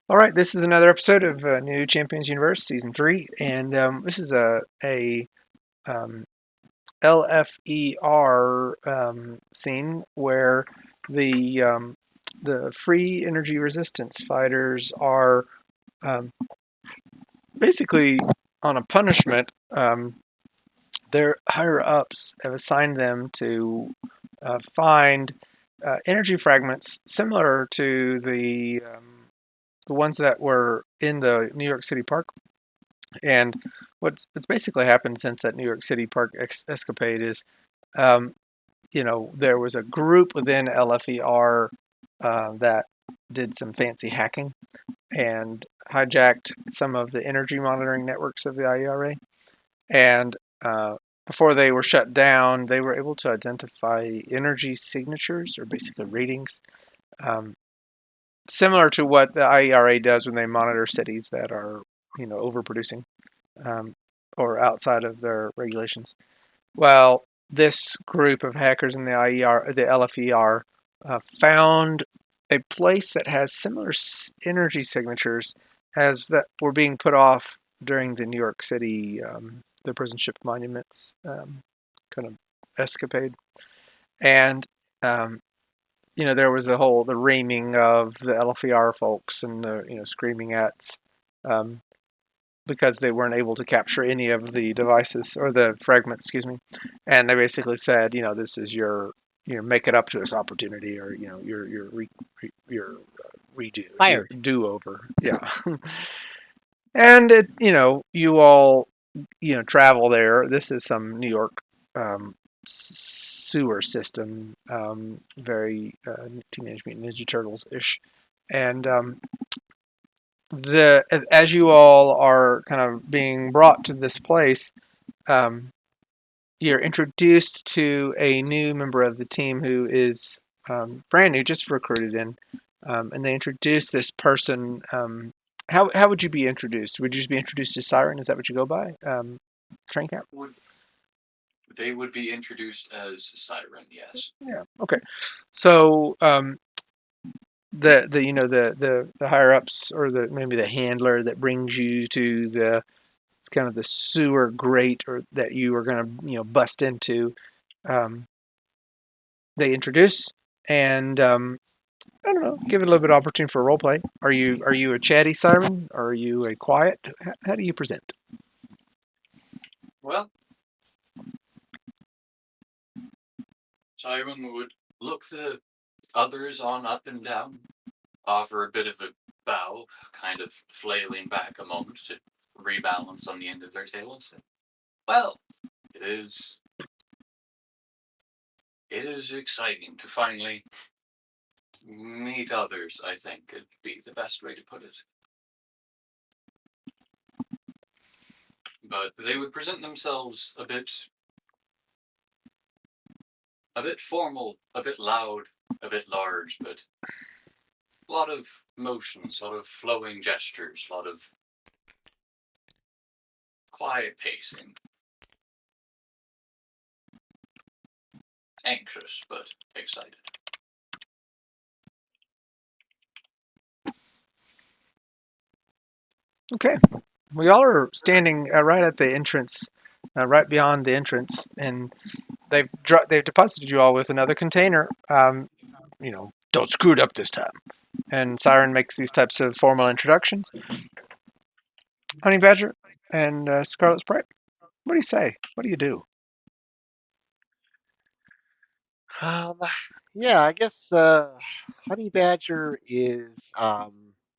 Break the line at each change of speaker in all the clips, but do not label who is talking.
All right, this is another episode of New Champions Universe Season 3, and this is a um, LFER scene where the um, the free energy resistance fighters are um, basically on a punishment. Their higher ups have assigned them to find energy fragments similar to the ones that were in the New York City park. And what's basically happened since that New York City park escapade is, um, there was a group within LFER that did some fancy hacking and hijacked some of the energy monitoring networks of the IERA. And before they were shut down, they were able to identify energy signatures, or basically readings, um, similar to what the IERA does when they monitor cities that are, overproducing, um, or outside of their regulations. Well, this group of hackers in the the LFER, found a place that has similar energy signatures as that were being put off during the New York City, the Prison Ship Monuments kind of escapade. And um, there was the reaming of the LFER folks and the screaming at, um, because they weren't able to capture any of the devices or the fragments, excuse me. And they basically said, this is your, make it up to us opportunity, or your redo, your
Fired.
do over. Yeah. And you all, travel there. This is some New York sewer system, very Teenage Mutant Ninja Turtles ish. And the as you all are kind of being brought to this place, um, you're introduced to a new member of the team who is brand new, just recruited in, and they introduce this person. How would you be introduced? Would you just be introduced as Siren? Is that what you go by? Train cap?
They would be introduced as Siren, yes.
Yeah. Okay. So the higher ups, or maybe the handler that brings you to the kind of the sewer grate, or that you are going to bust into, um, they introduce, and I don't know, give it a little bit of opportunity for role play. Are you a chatty Siren, or are you a quiet? How do you present?
Well, Siren would look the others on up and down, offer a bit of a bow, kind of flailing back a moment to rebalance on the end of their tail, and say, well, it is exciting to finally meet others, I think would be the best way to put it. But they would present themselves a bit formal, a bit loud, a bit large, but a lot of motions, a lot of flowing gestures, a lot of quiet pacing. Anxious, but excited.
Okay, we all are standing right at the entrance, right beyond the entrance, and they've deposited you all with another container. Don't screw it up this time. And Siren makes these types of formal introductions. Honey Badger and Scarlet Sprite, what do you say? What do you do?
Um, yeah, I guess Honey Badger is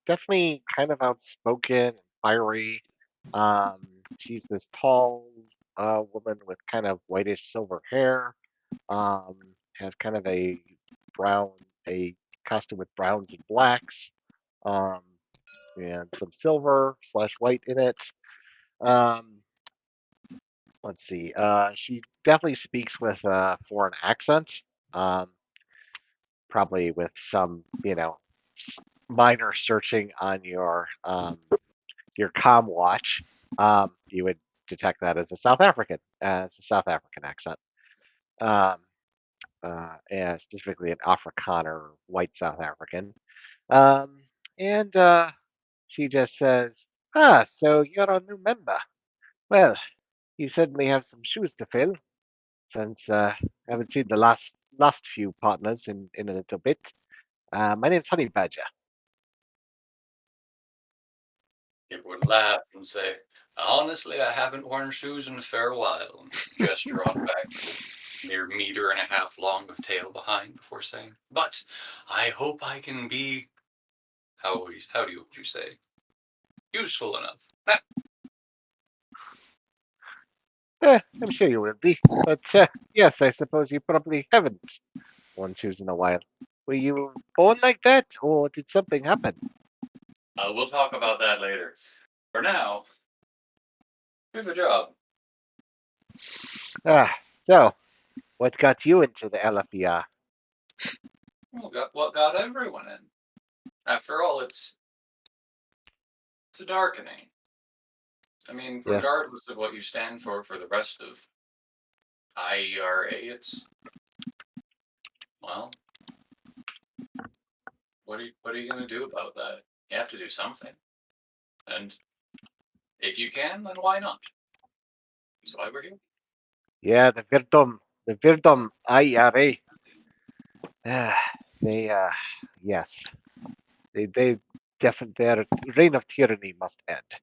definitely kind of outspoken and fiery. She's this tall woman with kind of whitish silver hair. Um, has kind of brown, a costume with browns and blacks, um, and some silver slash white in it. Um, let's see. She definitely speaks with a foreign accent. Um, Probably with some, minor searching on your comm watch, you would detect that as a South African, it's a South African accent, um, and specifically an Afrikaner, white South African, um, and she just says, "Ah, so you're a new member. Well, you certainly have some shoes to fill, since I haven't seen the last few partners in a little bit. My name's Honey Badger."
It would laugh and say, honestly, I haven't worn shoes in a fair while, and gesture on back to the mere meter and a half long of tail behind before saying, but I hope I can be, how would you say, useful enough.
I'm sure you will be. But yes, I suppose you probably haven't worn shoes in a while. Were you born like that, or did something happen?
We'll talk about that later. For now, we have a job.
So, what got you into the LFER?
What got everyone in? After all, it's a darkening. I mean,
Yes.
regardless of what you stand for the rest of IERA, it's, well, what are you going to do about that? You have to do something. And if you can, then why not? That's why we're here.
Yeah, the Virdom IERA. They, yes, they definitely, their reign of tyranny must end.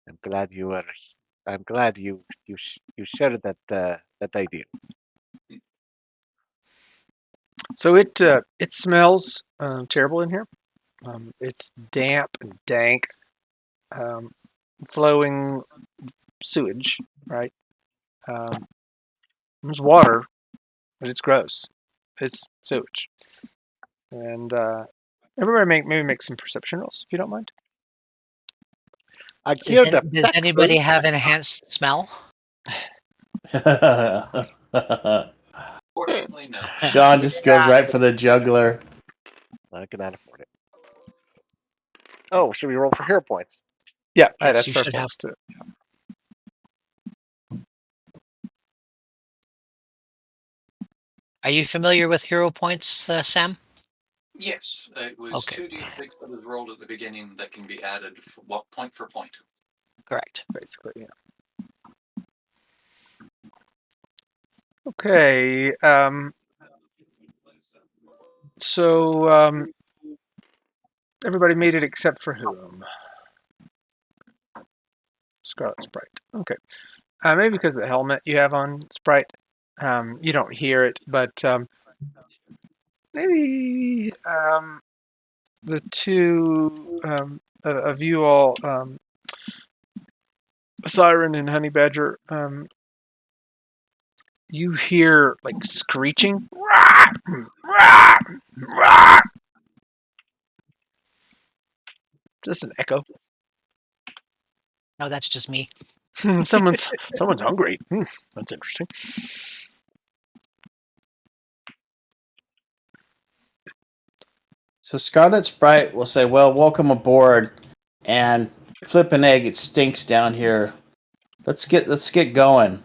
I'm glad you were. I'm glad you shared that idea.
So it smells terrible in here. It's damp and dank, flowing sewage, right? There's water, but it's gross. It's sewage. And everybody maybe make some perception rolls, if you don't mind.
I hear the
Does anybody have enhanced smell?
Fortunately, no.
Sean just goes right for the juggler.
I cannot afford it. Oh, should we roll for hero points?
Yeah,
Yes,
that's
you
for
should have.
folks to.
Are you familiar with hero points, Sam?
Yes, it was
Okay.
2d6 that was rolled at the beginning that can be added point for point.
Correct.
Basically, yeah. Okay. So everybody made it except for whom? Scarlet Sprite. Okay. Maybe because of the helmet you have on, Sprite. You don't hear it, but maybe the two of you all, Siren and Honey Badger, you hear like screeching. Just an echo.
No, that's just me.
someone's hungry. That's interesting.
So Scarlet Sprite will say, "Well, welcome aboard," and flip an egg. It stinks down here. Let's get going.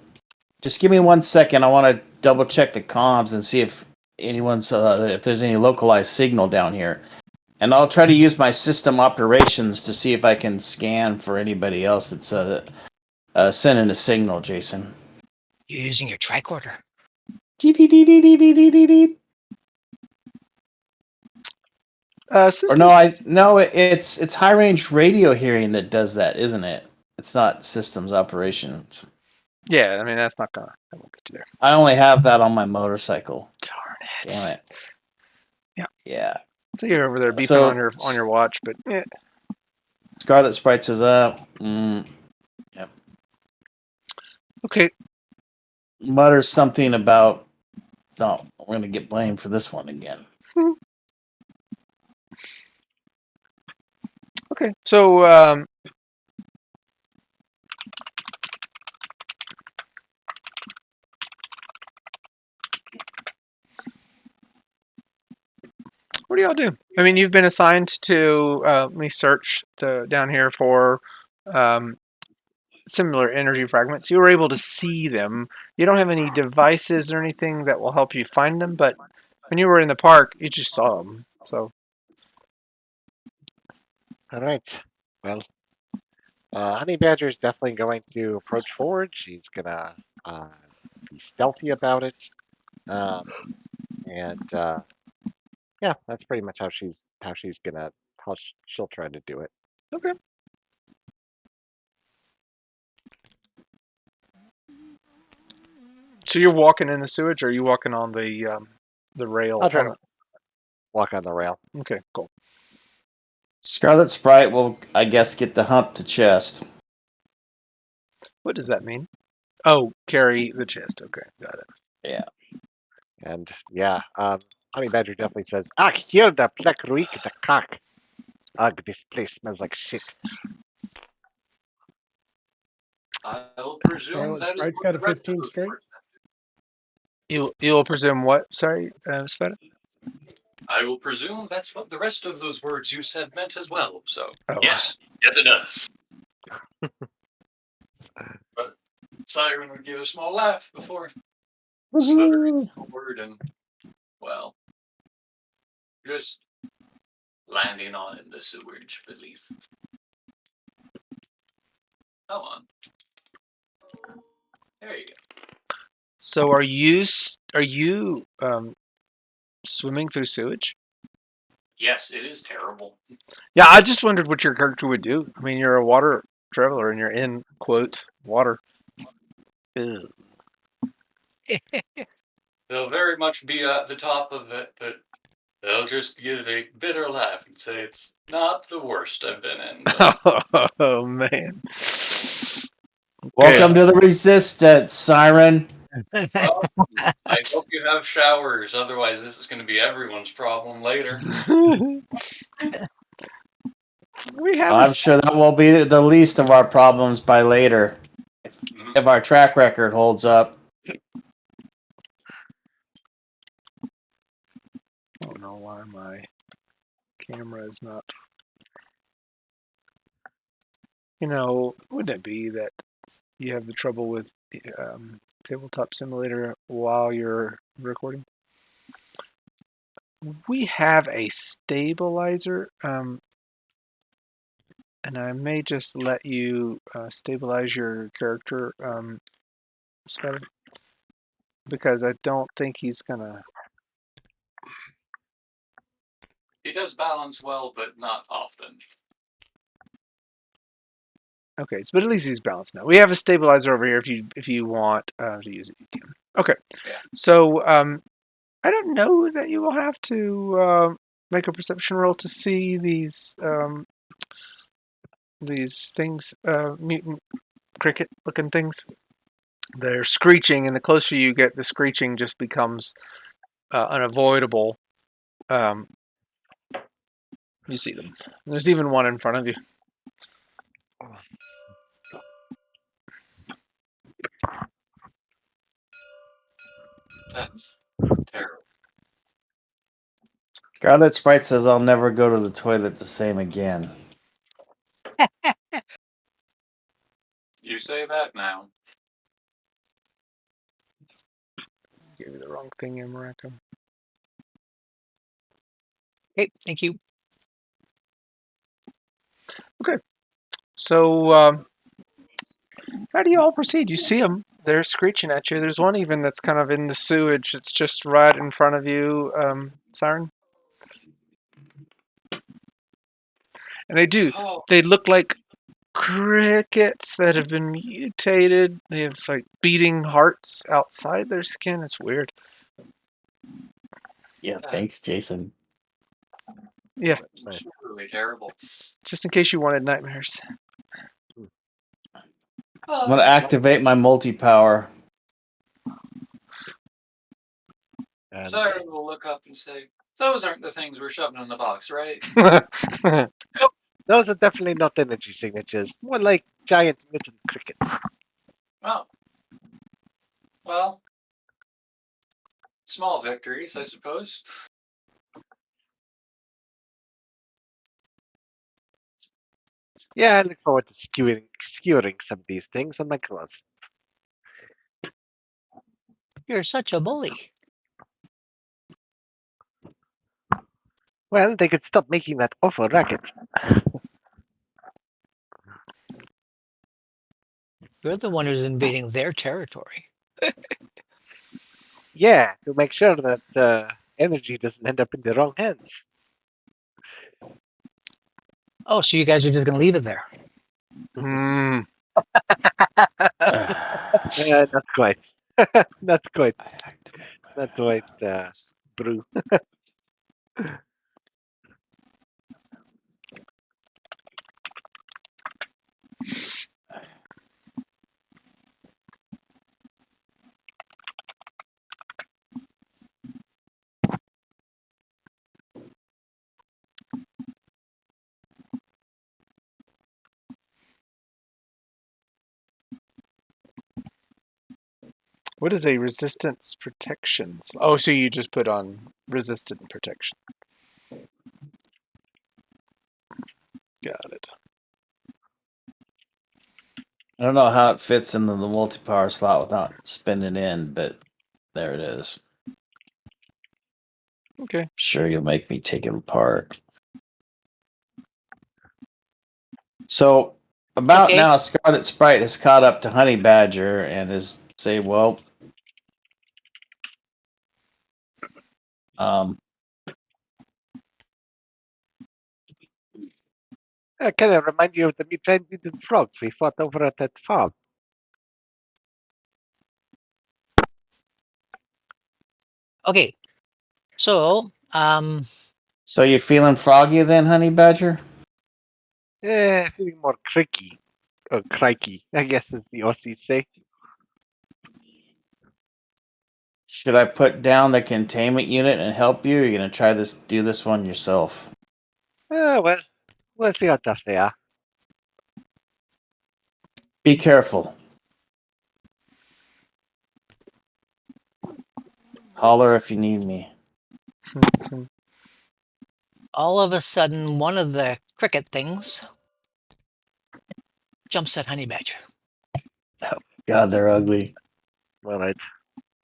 Just give me 1 second. I want to double check the comms and see if if there's any localized signal down here, and I'll try to use my system operations to see if I can scan for anybody else that's sending a signal. Jason.
You're using your tricorder.
Or no, it's high range radio hearing that does that, isn't it? It's not systems operations.
Yeah, I mean that won't get you there.
I only have that on my motorcycle.
Darn it!
Damn it. Yeah.
So you're over there beeping
So-
on your watch, but
Scarlet Sprite says,
okay.
mutters something about, no, we're going to get blamed for this one again.
Okay, so what do y'all do? I mean, you've been assigned to research down here for similar energy fragments. You were able to see them. You don't have any devices or anything that will help you find them, but when you were in the park, you just saw them. So,
All right. Well, Honey Badger is definitely going to approach forward. She's gonna be stealthy about it, and yeah, that's pretty much how she'll try to do it.
Okay. So you're walking in the sewage, or are you walking on the rail?
I'll try
on
to walk on the rail.
Okay, cool.
Scarlet Sprite will, I guess, get the hump to chest.
What does that mean? Oh, carry the chest. Okay, got it.
Yeah.
And yeah, Honey Badger definitely says, "Ah, here the Black Ruik the cock. Ugh, this place smells like shit."
I'll presume
Scarlet
that is
Sprite's
what
got
the
a
rest of
15
those
straight.
words
You'll presume what? Sorry, Sveta?
I will presume that's what the rest of those words you said meant as well. So
Oh.
yes, it does. But Siren would give a small laugh before slithering forward and, well, just landing on in the sewage beneath. Come on. There you go.
So are you swimming through sewage?
Yes, it is terrible.
Yeah, I just wondered what your character would do. I mean, you're a water traveler and you're in quote water. Ew.
They'll very much be at the top of it, but they'll just give a bitter laugh and say it's not the worst I've been in. But
Oh man.
Welcome to the Resistance, Siren.
well, I hope you have showers, otherwise this is going to be everyone's problem later.
We have
I'm sure that will be the least of our problems by later,
Mhm.
if our track record holds up.
I don't know why my camera is not. Wouldn't it be that you have the trouble with Tabletop Simulator while you're recording? We have a stabilizer, and I may just let you stabilize your character, Sveta, because I don't think he's gonna.
He does balance well, but not often.
Okay, but at least he's balanced now. We have a stabilizer over here. If you want to use it, you can. Okay,
Yeah.
so I don't know that you will have to make a perception roll to see these things, mutant cricket-looking things. They're screeching, and the closer you get, the screeching just becomes unavoidable. You see them. There's even one in front of you.
That's terrible.
Scarlet Sprite says I'll never go to the toilet the same again.
You say that now.
Gave you the wrong thing, America.
Okay, thank you.
So, how do you all proceed? You see them. They're screeching at you. There's one even that's kind of in the sewage. It's just right in front of you, Siren. And
Oh,
they look like crickets that have been mutated. They have like beating hearts outside their skin. It's weird.
Yeah, thanks, Jason.
Yeah,
it's truly terrible.
just in case you wanted nightmares.
I'm gonna activate my multi-power.
And
Siren will look up and say, "Those aren't the things we're shoving in the box, right?"
those are definitely not energy signatures. More like giant mutant crickets.
Oh. Well, small victories, I suppose.
Yeah, I look forward to skewering some of these things on my claws.
You're such a bully.
Well, they could stop making that awful racket.
You're the one who's invading their territory.
Yeah, to make sure that energy doesn't end up in the wrong hands.
Oh, so you guys are just going to leave it there?
Hmm.
Not quite. Not quite.
I activate my
Not quite, brew.
What is a resistance protection? Oh, so you just put on resistant protection. Got it.
I don't know how it fits into the multi-power slot without spinning in, but there it is.
Okay.
Sure, you'll make me take it apart. So about
Okay.
now, Scarlet Sprite has caught up to Honey Badger and is say, well,
I kind of remind you of the giant mutant frogs we fought over at that farm.
Okay. So,
so you feeling froggy then, Honey Badger?
Feeling more cricky. Or crikey, I guess as the Aussies say.
Should I put down the containment unit and help you? Or are you gonna try this? Do this one yourself?
Well, we'll see how tough they are.
Be careful. Holler if you need me.
all of a sudden, one of the cricket things jumps at Honey Badger.
God, they're ugly.
All right.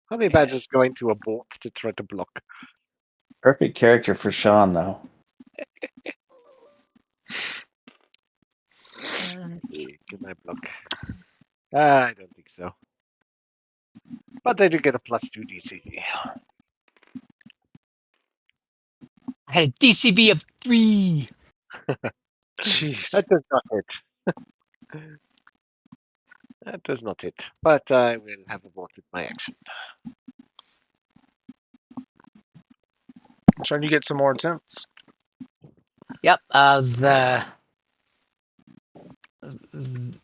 Honey Badger's going to abort to try to block.
Perfect character for Sean, though.
Can I block? I don't think so. But I do get a +2 DCV.
I had a DCB of 3.
Jeez.
That does not hit. That does not hit. But I will have aborted my action.
I'm trying to get some more attempts.
Yep.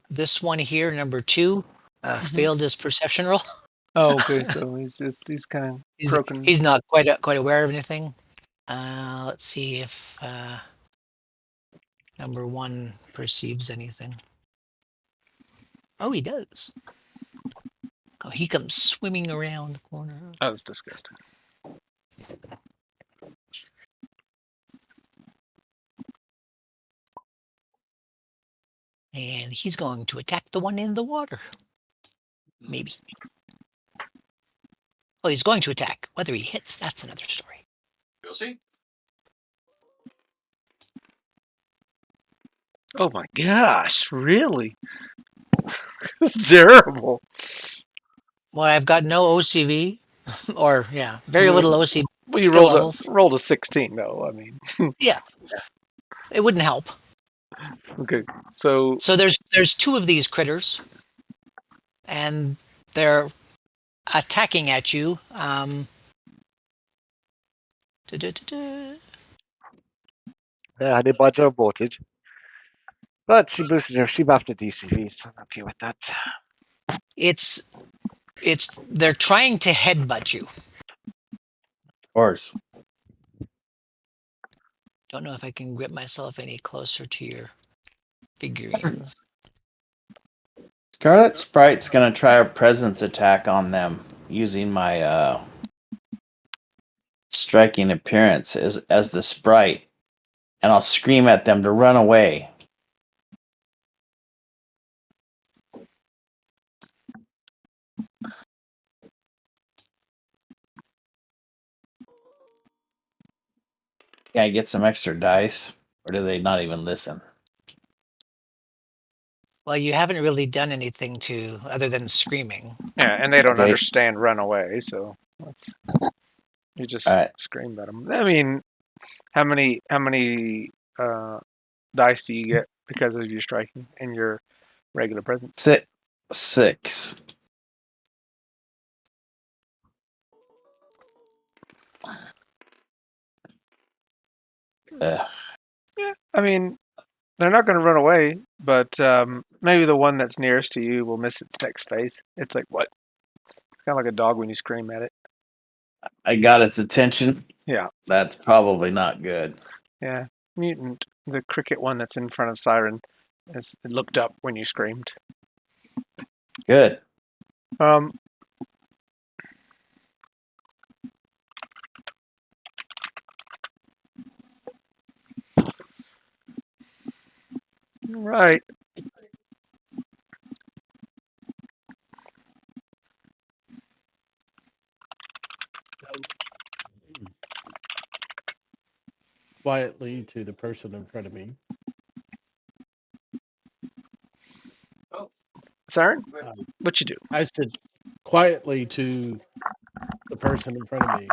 This one here, number 2, failed his perception roll.
Oh, okay. So he's kind of broken.
He's not quite aware of anything. Let's see if number 1 perceives anything. Oh, he does. Oh, he comes swimming around the corner.
That was disgusting.
And he's going to attack the one in the water. Maybe. Oh, he's going to attack. Whether he hits, that's another story.
You'll see.
Oh my gosh! Really? It's terrible.
Well, I've got no OCV, or very little OCV.
Well, you
skill
rolled a 16 though. I mean,
Yeah, it wouldn't help.
okay. So
there's 2 of these critters, and they're attacking at you.
Honey Badger aborted. But she boosted her. She buffed the DCV, so I'm okay with that.
They're trying to headbutt you.
Of course.
Don't know if I can grip myself any closer to your figurines.
Scarlet Sprite's gonna try a presence attack on them using my striking appearance as the sprite, and I'll scream at them to run away. Can I get some extra dice, or do they not even listen?
Well, you haven't really done anything to other than screaming.
Yeah, and they don't
Okay.
understand run away, so that's you just
All right.
scream at them. I mean, how many dice do you get because of your striking and your regular presence?
Six. Ugh.
Yeah, I mean, they're not going to run away, but maybe the one that's nearest to you will miss its next phase. It's like what? Kind of like a dog when you scream at it.
I got its attention.
Yeah.
That's probably not good.
Yeah, mutant, the cricket one that's in front of Siren, has looked up when you screamed.
Good.
Right.
Quietly to the person in front of me.
Siren,
Um,
what you do?
I said quietly to the person in front of me.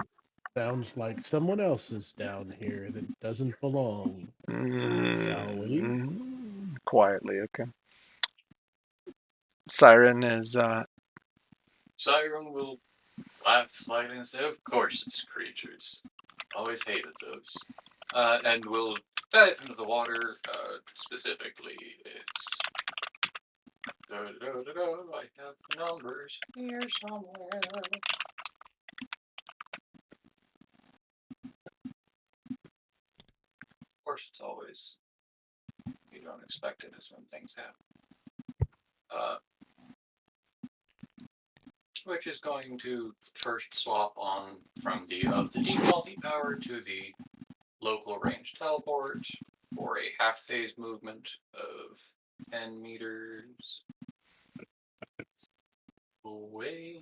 Sounds like someone else is down here that doesn't belong. Shall we?
Quietly, okay. Siren is
Siren will laugh slightly and say, "Of course it's creatures. Always hated those." And we'll dive into the water. Specifically, it's. I have the numbers here somewhere. Of course, it's always. You don't expect it is when things happen. Which is going to first swap on from the deep multi-power to the local range teleport for a half phase movement of 10 meters away.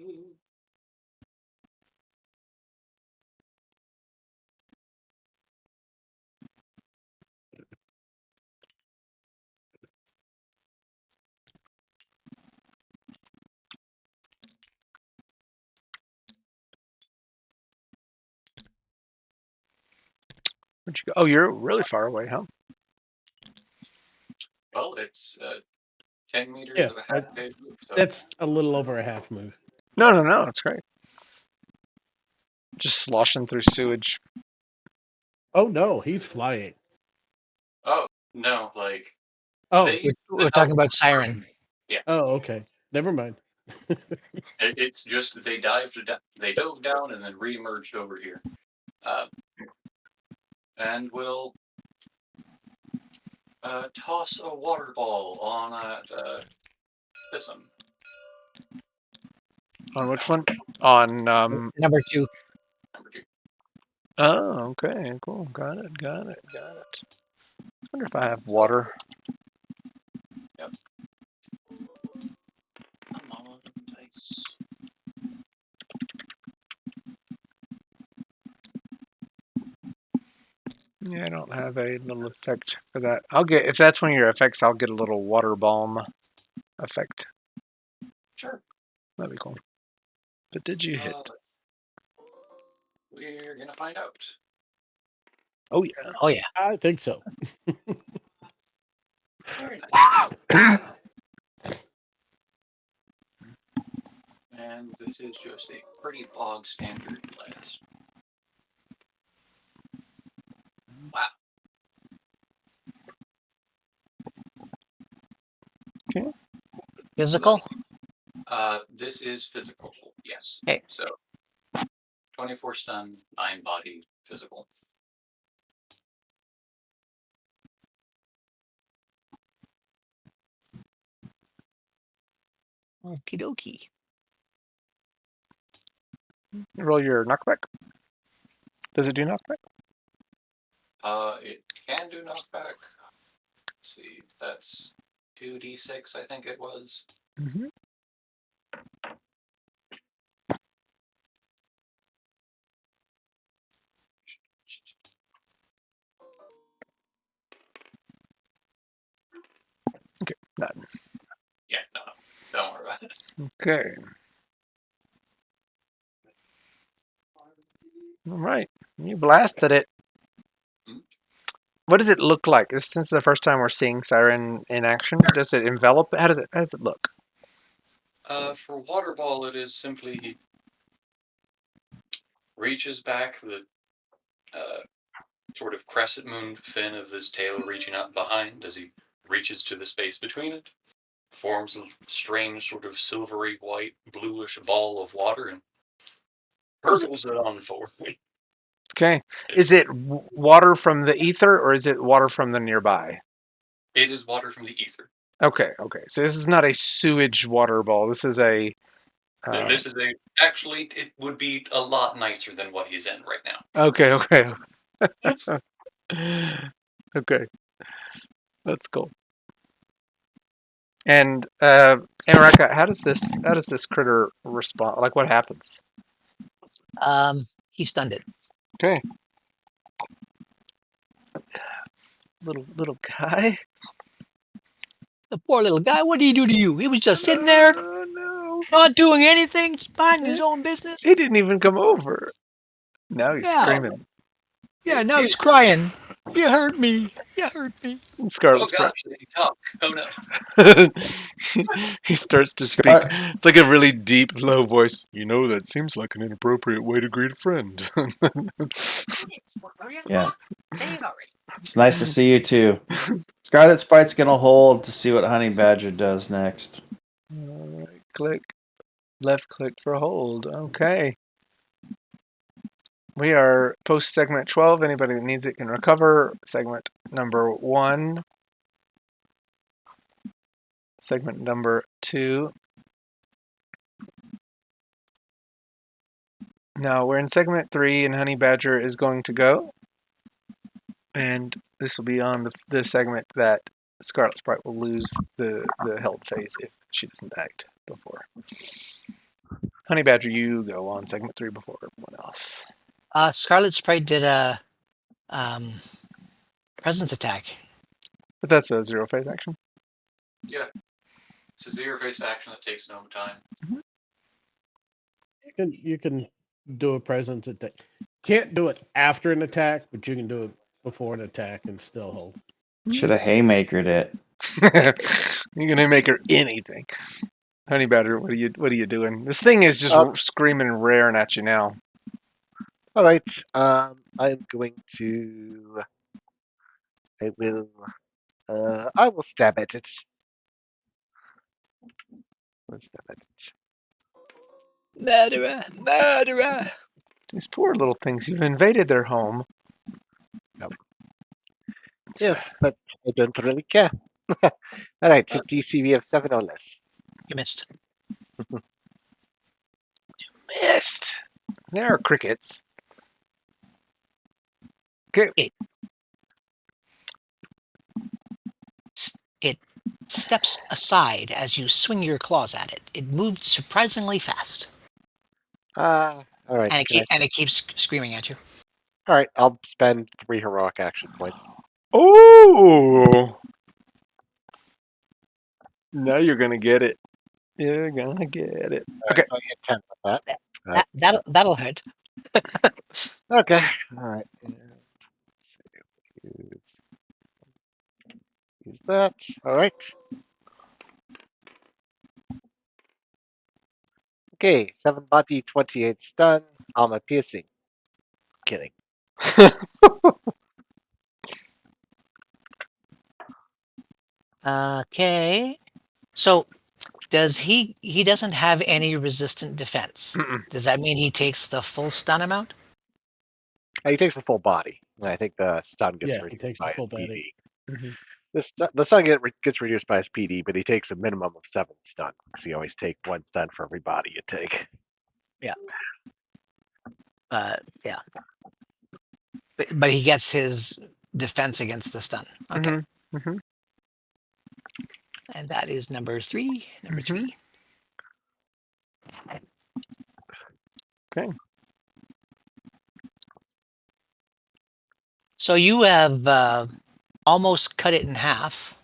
where'd you go? Oh, you're really far away, huh?
Well, it's 10 meters
Yeah,
with a half phase move. So
That's a little over a half move.
No, it's great. Just sloshing through sewage.
Oh no, he's flying.
oh no, like
Oh,
they
We're talking about Siren.
oh, okay. Never mind.
It's just they dove down and then re-emerged over here, and will toss a water ball on this one.
On which one? On
Number 2.
Number 2.
Oh, okay, cool. Got it. Wonder if I have water.
Yep. Come on, dice.
Yeah, I don't have a little effect for that. I'll get if that's one of your effects. I'll get a little water balm effect.
Sure.
That'd be cool. But did you hit?
We're gonna find out.
Oh yeah.
Oh yeah.
I think so.
Very nice. And this is just a pretty bog standard blast. Wow.
Okay.
Physical?
This is physical, yes.
Okay.
So 24 stun, 9 body, physical.
Okie dokie.
Roll your knockback. Does it do knockback?
It can do knockback. Let's see, that's 2d6, I think it was.
Mm-hmm. Okay, none.
Don't worry about it.
Okay. All right. You blasted it.
Hmm?
What does it look like? This is the first time we're seeing Siren in action. Does it envelop? How does it look?
For water ball, it is simply he reaches back the sort of crescent moon fin of this tail reaching up behind as he reaches to the space between it, forms a strange sort of silvery white bluish ball of water and hurtles it on forward.
Okay. Is it water from the ether or is it water from the nearby?
It is water from the ether.
Okay. So this is not a sewage water ball. This is a.
This is actually, it would be a lot nicer than what he's in right now.
Okay. Okay. That's cool. And America, how does this critter respond? Like, what happens?
He stunned it.
Okay. Little guy.
The poor little guy. What did he do to you? He was just sitting there,
Oh no!
not doing anything, just minding his own business.
He didn't even come over. Now he's
Yeah.
screaming.
Yeah, now he's crying. You hurt me. You hurt me.
Scarlet
Oh
Sprite.
gosh, did he talk? Oh no.
He starts to speak.
Scar-
It's like a really deep, low voice. You know, that seems like an inappropriate way to greet a friend.
Yeah.
Say it already.
It's nice to see you too. Scarlet Sprite's gonna hold to see what Honey Badger does next.
Alright, click. Left click for hold. Okay. We are post segment 12. Anybody that needs it can recover. Segment number 1. Segment number 2. Now we're in segment 3 and Honey Badger is going to go. And this will be on the segment that Scarlet Sprite will lose the held phase if she doesn't act before. Honey Badger, you go on segment 3 before everyone else.
Scarlet Sprite did a presence attack.
But that's a 0 phase action.
Yeah. It's a zero-phase action that takes no time.
You can do a presence attack. Can't do it after an attack, but you can do it before an attack and still hold.
Should have haymakered it.
You're gonna make her anything. Honey Badger, what are you doing? This thing is just screaming and raring at you now.
All right. I'm going to. I will stab at it. I'll stab at it.
Murderer.
These poor little things. You've invaded their home.
Yep. Yes, but I don't really care. All right. Hit DCV of 7 or less.
You missed.
Missed. There are crickets. Okay.
It steps aside as you swing your claws at it. It moved surprisingly fast.
All right.
And it keeps screaming at you.
All right. I'll spend 3 heroic action points.
Oh! Now you're gonna get it. You're gonna get it. Okay.
I'll get 10 with that.
That'll hurt.
Okay. All right. Use that. All right. Okay. 7 body, 28 stun. Armor piercing. Kidding.
Okay. So does he doesn't have any resistant defense.
Mm-mm.
Does that mean he takes the full stun amount?
He takes the full body. And I think the stun gets
Yeah, he
reduced
takes
by
the
his
full
PD.
body.
Mhm.
The stun gets reduced by his PD, but he takes a minimum of 7 stun. Because you always take 1 stun for every body you take.
Yeah. But he gets his defense against the stun. Okay.
Mhm.
And that is number 3. Number 3.
Okay.
So you have almost cut it in half.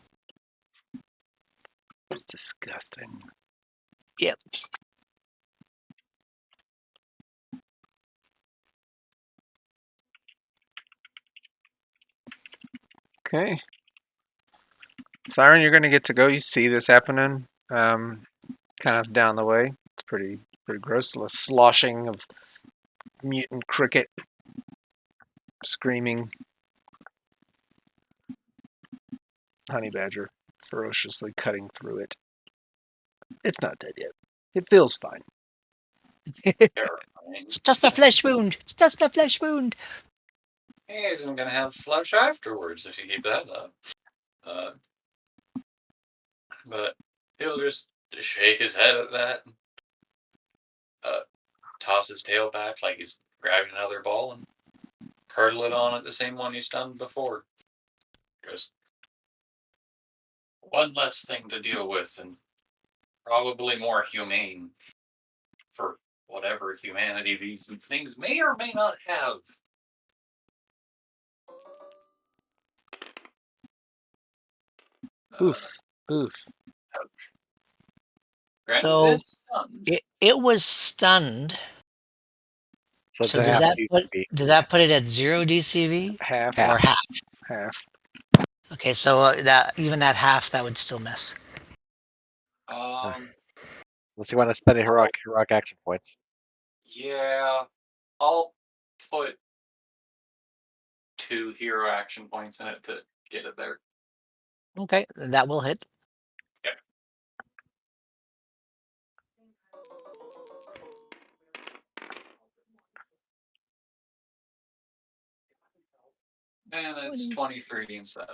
It's disgusting.
Yep.
Okay. Siren, you're going to get to go. You see this happening, kind of down the way. It's pretty gross. A sloshing of mutant cricket screaming. Honey badger ferociously cutting through it. It's not dead yet. It feels fine.
Terrifying.
It's just a flesh wound. It's just a flesh wound.
He isn't gonna have flesh afterwards if you keep that up. But he'll just shake his head at that, toss his tail back like he's grabbing another ball, and curdle it on at the same one he stunned before. Just one less thing to deal with, and probably more humane for whatever humanity these things may or may not have.
Oof. Oof.
Ouch. Granted,
So,
it is stunned.
It was stunned.
So,
So
it's
does
a half
does that put it at 0 DCV
Half.
or half?
Half.
Okay, so that even that half that would still miss.
Unless you want to spend a heroic action points.
Yeah, I'll put 2 hero action points in it to get it there.
Okay, that will hit.
And it's 23 and 7.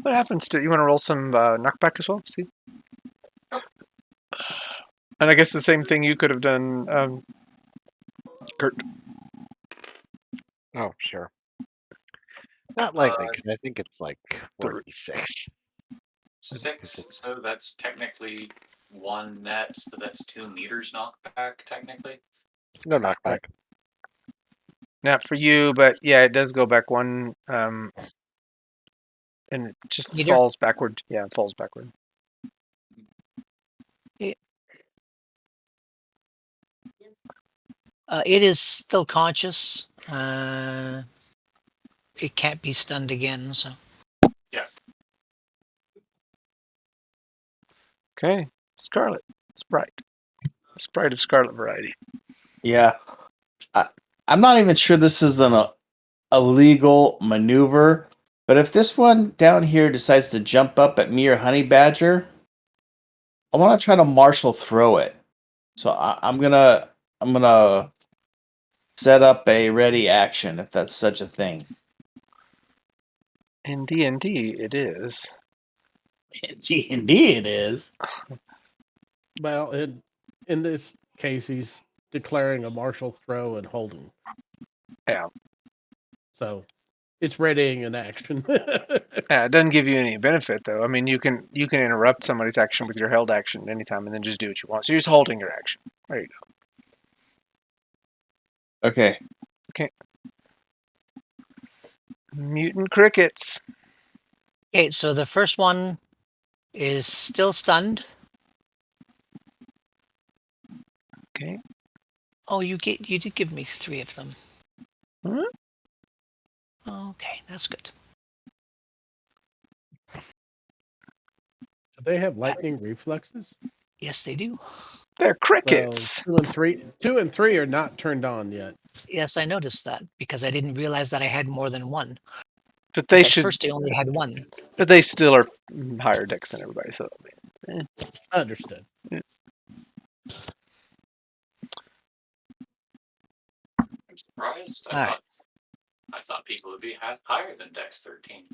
What happens to you? Want to roll some knockback as well? See. And I guess the same thing you could have done, Kurt.
Oh, sure. Not likely, because I think it's like 46.
6, so that's technically 1 net, so that's 2 meters knockback, technically.
No knockback.
Not for you, but yeah, it does go back one, and it just
Meter?
falls backward. Yeah, it falls backward.
It is still conscious. It can't be stunned again, so.
Okay, Scarlet. Sprite. Sprite of Scarlet variety.
Yeah. I'm not even sure this is a legal maneuver, but if this one down here decides to jump up at me or Honey Badger, I want to try to martial throw it. So I'm gonna set up a ready action if that's such a thing.
In D&D, it is.
D&D it is.
Well, in this case, he's declaring a martial throw and holding.
Yeah.
So it's readying an action.
Yeah, it doesn't give you any benefit though. I mean, you can interrupt somebody's action with your held action anytime, and then just do what you want. So you're just holding your action. There you go.
Okay.
Mutant crickets.
Okay, so the first one is still stunned.
Okay.
Oh, you did give me 3 of them.
Hmm?
Okay, that's good.
Do they have lightning reflexes?
Yes, they do.
They're
Well,
crickets.
2 and 3 are not turned on yet.
Yes, I noticed that because I didn't realize that I had more than one.
But they
At
should.
first, I only had one.
But they still are higher decks than everybody. So
Understood.
I'm surprised.
All right.
I thought people would be higher than Dex 13.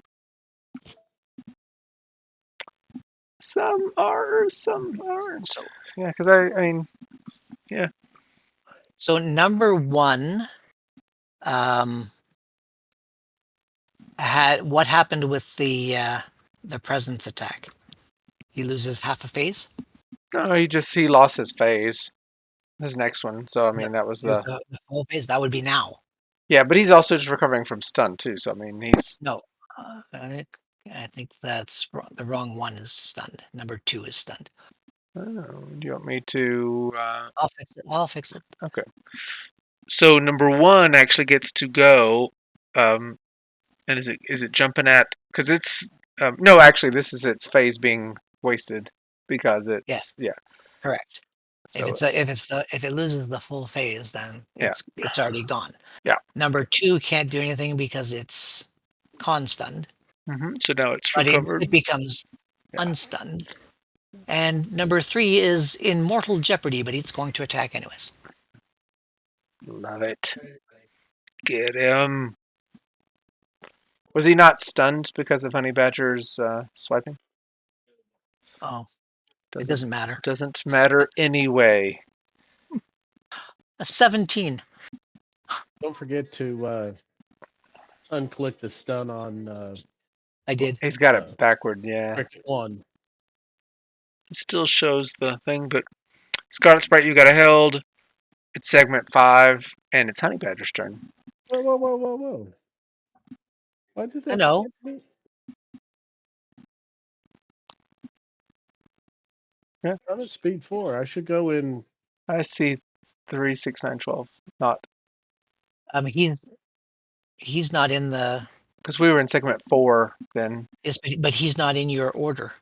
some are, some aren't. Yeah, because I mean, yeah.
So number 1, what happened with the presence attack? He loses half a phase.
No, he lost his phase. His next one. So I mean, that was the
The whole phase. That would be now.
Yeah, but he's also just recovering from stun too. So I mean, he's
No, I think that's the wrong one is stunned. Number 2 is stunned.
oh, do you want me to?
I'll fix it. I'll fix it.
Okay. So number 1 actually gets to go. And is it jumping at? Because it's no, actually, this is its phase being wasted because it's yeah.
Correct.
So
If it loses the full phase, then
Yeah.
it's already gone.
Yeah.
Number 2 can't do anything because it's con stunned,
so now it's
but
recovered.
it becomes
Yeah.
unstunned. And number 3 is in mortal jeopardy, but it's going to attack anyways.
Love it. Get him. Was he not stunned because of Honey Badger's swiping?
Oh, it doesn't matter.
Doesn't matter anyway.
A 17.
Don't forget to unclick the stun on
I did.
He's got it backward. Yeah.
Cricket 1.
It still shows the thing, but Scarlet Sprite, you got a held. It's segment 5, and it's Honey Badger's turn.
Whoa. Why did that
know.
skip me?
Yeah.
I'm at speed 4. I should go in.
I see 3, 6, 9, 12. Not
He's not in the
because we were in segment 4 then.
but he's not in your order.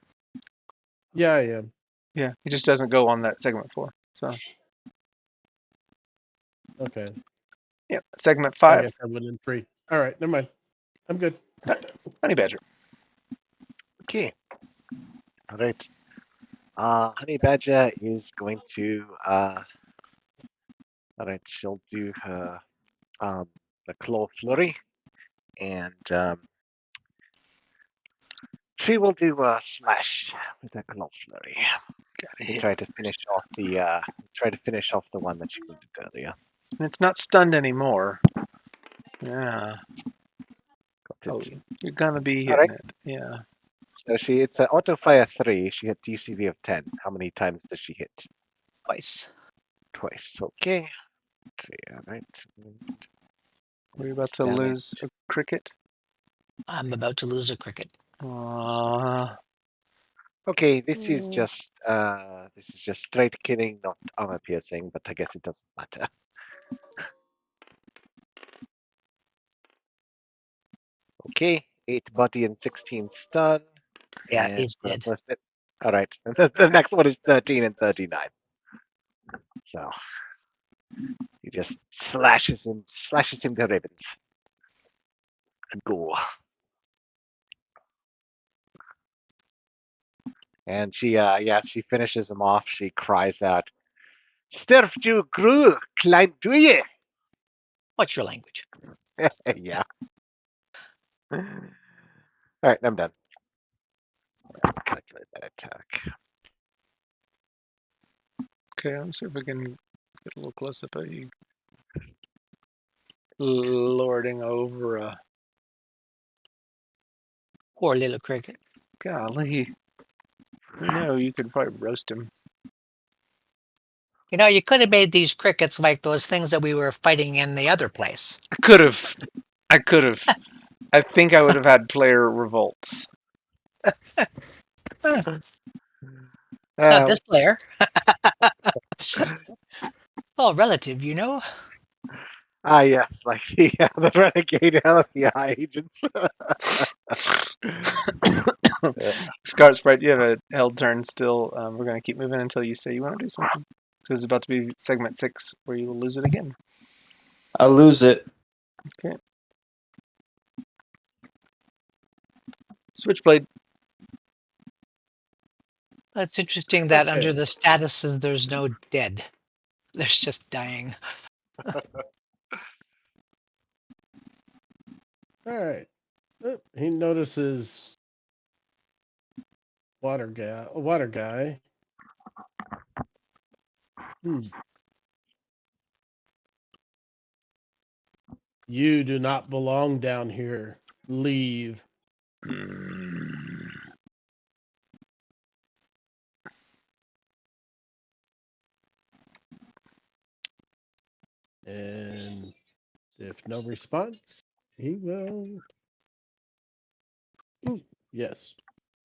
Yeah, I am.
Yeah, he just doesn't go on that segment 4. So
Okay.
yeah, segment
I
5,
guess I went in 3. All right, never mind. I'm good.
Honey Badger.
Okay. All right. Honey Badger is going to. All right, she'll do her the claw flurry, and she will do a slash with her claw flurry. To try to finish off the one that she wounded earlier.
And it's not stunned anymore. Yeah.
Got it.
You're gonna be hitting
Alright.
it. Yeah.
So it's an auto fire 3. She hit DCV of 10. How many times does she hit?
Twice.
Twice. Okay. Alright.
Were you about to lose a cricket?
I'm about to lose a cricket.
Okay, this is just straight killing, not armor piercing, but I guess it doesn't matter. Okay, 8 body and 16 stun.
Yeah,
and
he's dead.
All right, and the next one is 13 and 39. So he just slashes him to ribbons. And go. And she finishes him off. She cries out, "Stirf du gru, klein doe."
What's your language?
Yeah. All right, I'm done. Calculate that attack.
Okay, let's see if we can get a little close up of you lording over a
Poor little cricket.
golly. You could probably roast him.
You know, you could have made these crickets like those things that we were fighting in the other place.
I could have. I think I would have had player revolts.
Not this player. All relative, you know.
Yes, like the renegade LFER agents.
Scarlet Sprite, you have a held turn still. We're going to keep moving until you say you want to do something. So this is about to be segment 6 where you will lose it again.
I'll lose it.
Okay. Switchblade.
It's interesting that
Okay.
under the status of there's no dead, there's just dying.
All right. He notices water guy. You do not belong down here. Leave. And If no response, he will. Ooh, yes.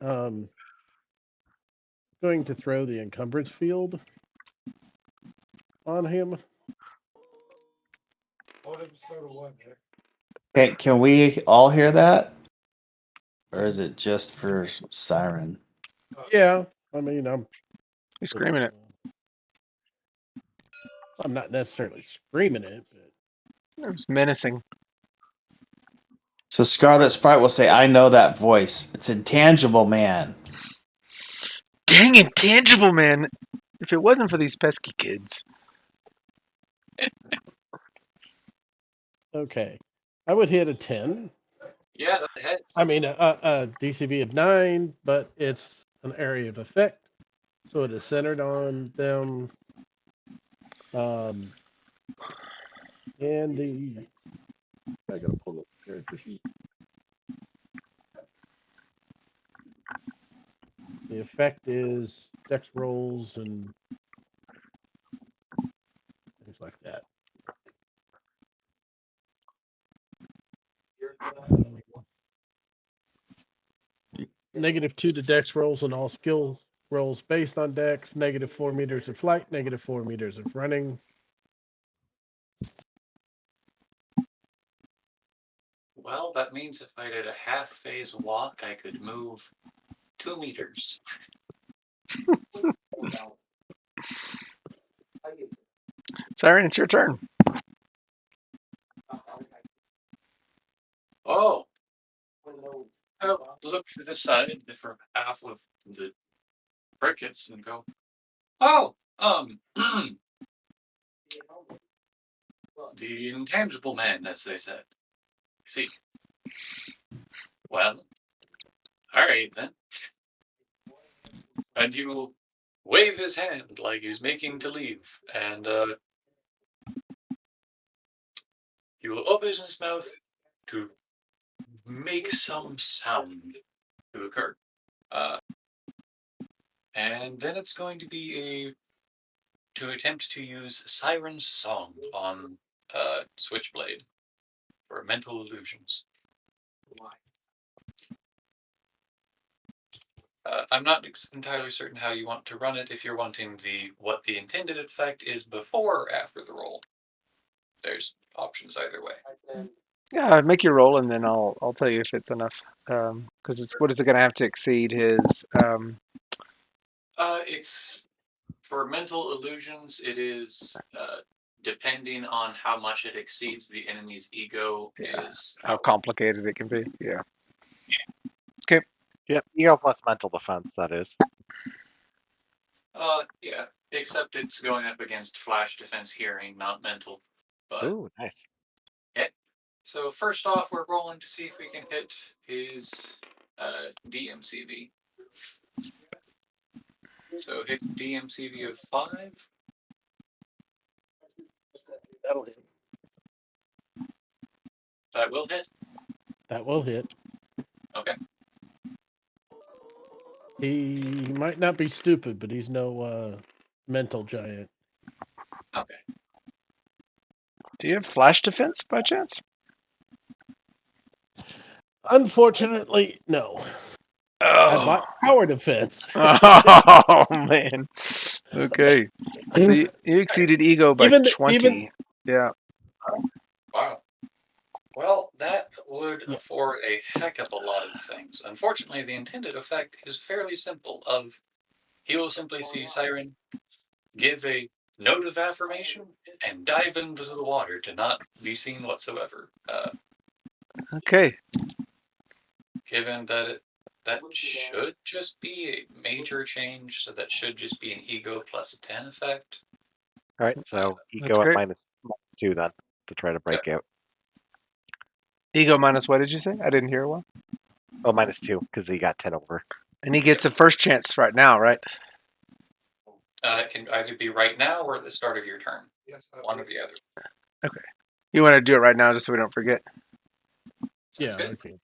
Going to throw the encumbrance field on him.
Okay, can we all hear that? Or is it just for Siren?
Yeah, I mean, I'm
He's screaming it.
I'm not necessarily screaming it, but
It was menacing.
So Scarlet Sprite will say, I know that voice. It's intangible, man.
Dang intangible, man! If it wasn't for these pesky kids.
okay. I would hit a 10.
Yeah, that hits.
I mean, a DCV of 9, but it's an area of effect, so it is centered on them. And I gotta pull up the character sheet. The effect is dex rolls and things like that. -2 to dex rolls and all skill rolls based on dex. -4 meters of flight. -4 meters of running.
Well, that means if I did a half phase walk, I could move 2 meters.
Siren, it's your turn.
Oh, I'll look to the side for half of the crickets and go, oh, the intangible man, as they said. See. Well, all right then. And he will wave his hand like he's making to leave, and he will open his mouth to make some sound to occur. And then it's going to be to attempt to use Siren's Song on Switchblade for mental illusions. I'm not entirely certain how you want to run it. If you're wanting what the intended effect is before or after the roll, there's options either way.
Yeah, make your roll, and then I'll tell you if it's enough. Because it's what is it going to have to exceed his?
It's for mental illusions. It is depending on how much it exceeds the enemy's ego is
How complicated it can be. Yeah.
Yep, ego plus mental defense, that is.
Yeah. Except it's going up against flash defense hearing, not mental. But
Ooh, nice.
yeah. So first off, we're rolling to see if we can hit his DMCV. So hit DMCV of 5.
That'll hit.
That will hit.
That will hit.
Okay.
He might not be stupid, but he's no mental giant.
Okay.
Do you have flash defense by chance?
Unfortunately, no. I'd like power defense.
Oh man. Okay. So you exceeded ego by
Even-
20. Yeah.
Wow. Well, that would afford a heck of a lot of things. Unfortunately, the intended effect is fairly simple. He will simply see Siren, give a note of affirmation, and dive into the water to not be seen whatsoever.
Okay.
Given that that should just be a major change, so that should just be an ego plus 10 effect.
All right, so
That's
ego at
great.
-2 then to try to break out.
Ego minus what did you say? I didn't hear one.
Oh, -2 because he got 10 over.
And he gets the first chance right now, right?
It can either be right now or at the start of your turn. One or the other.
Okay. You want to do it right now just so we don't forget?
Sounds good.
Okay.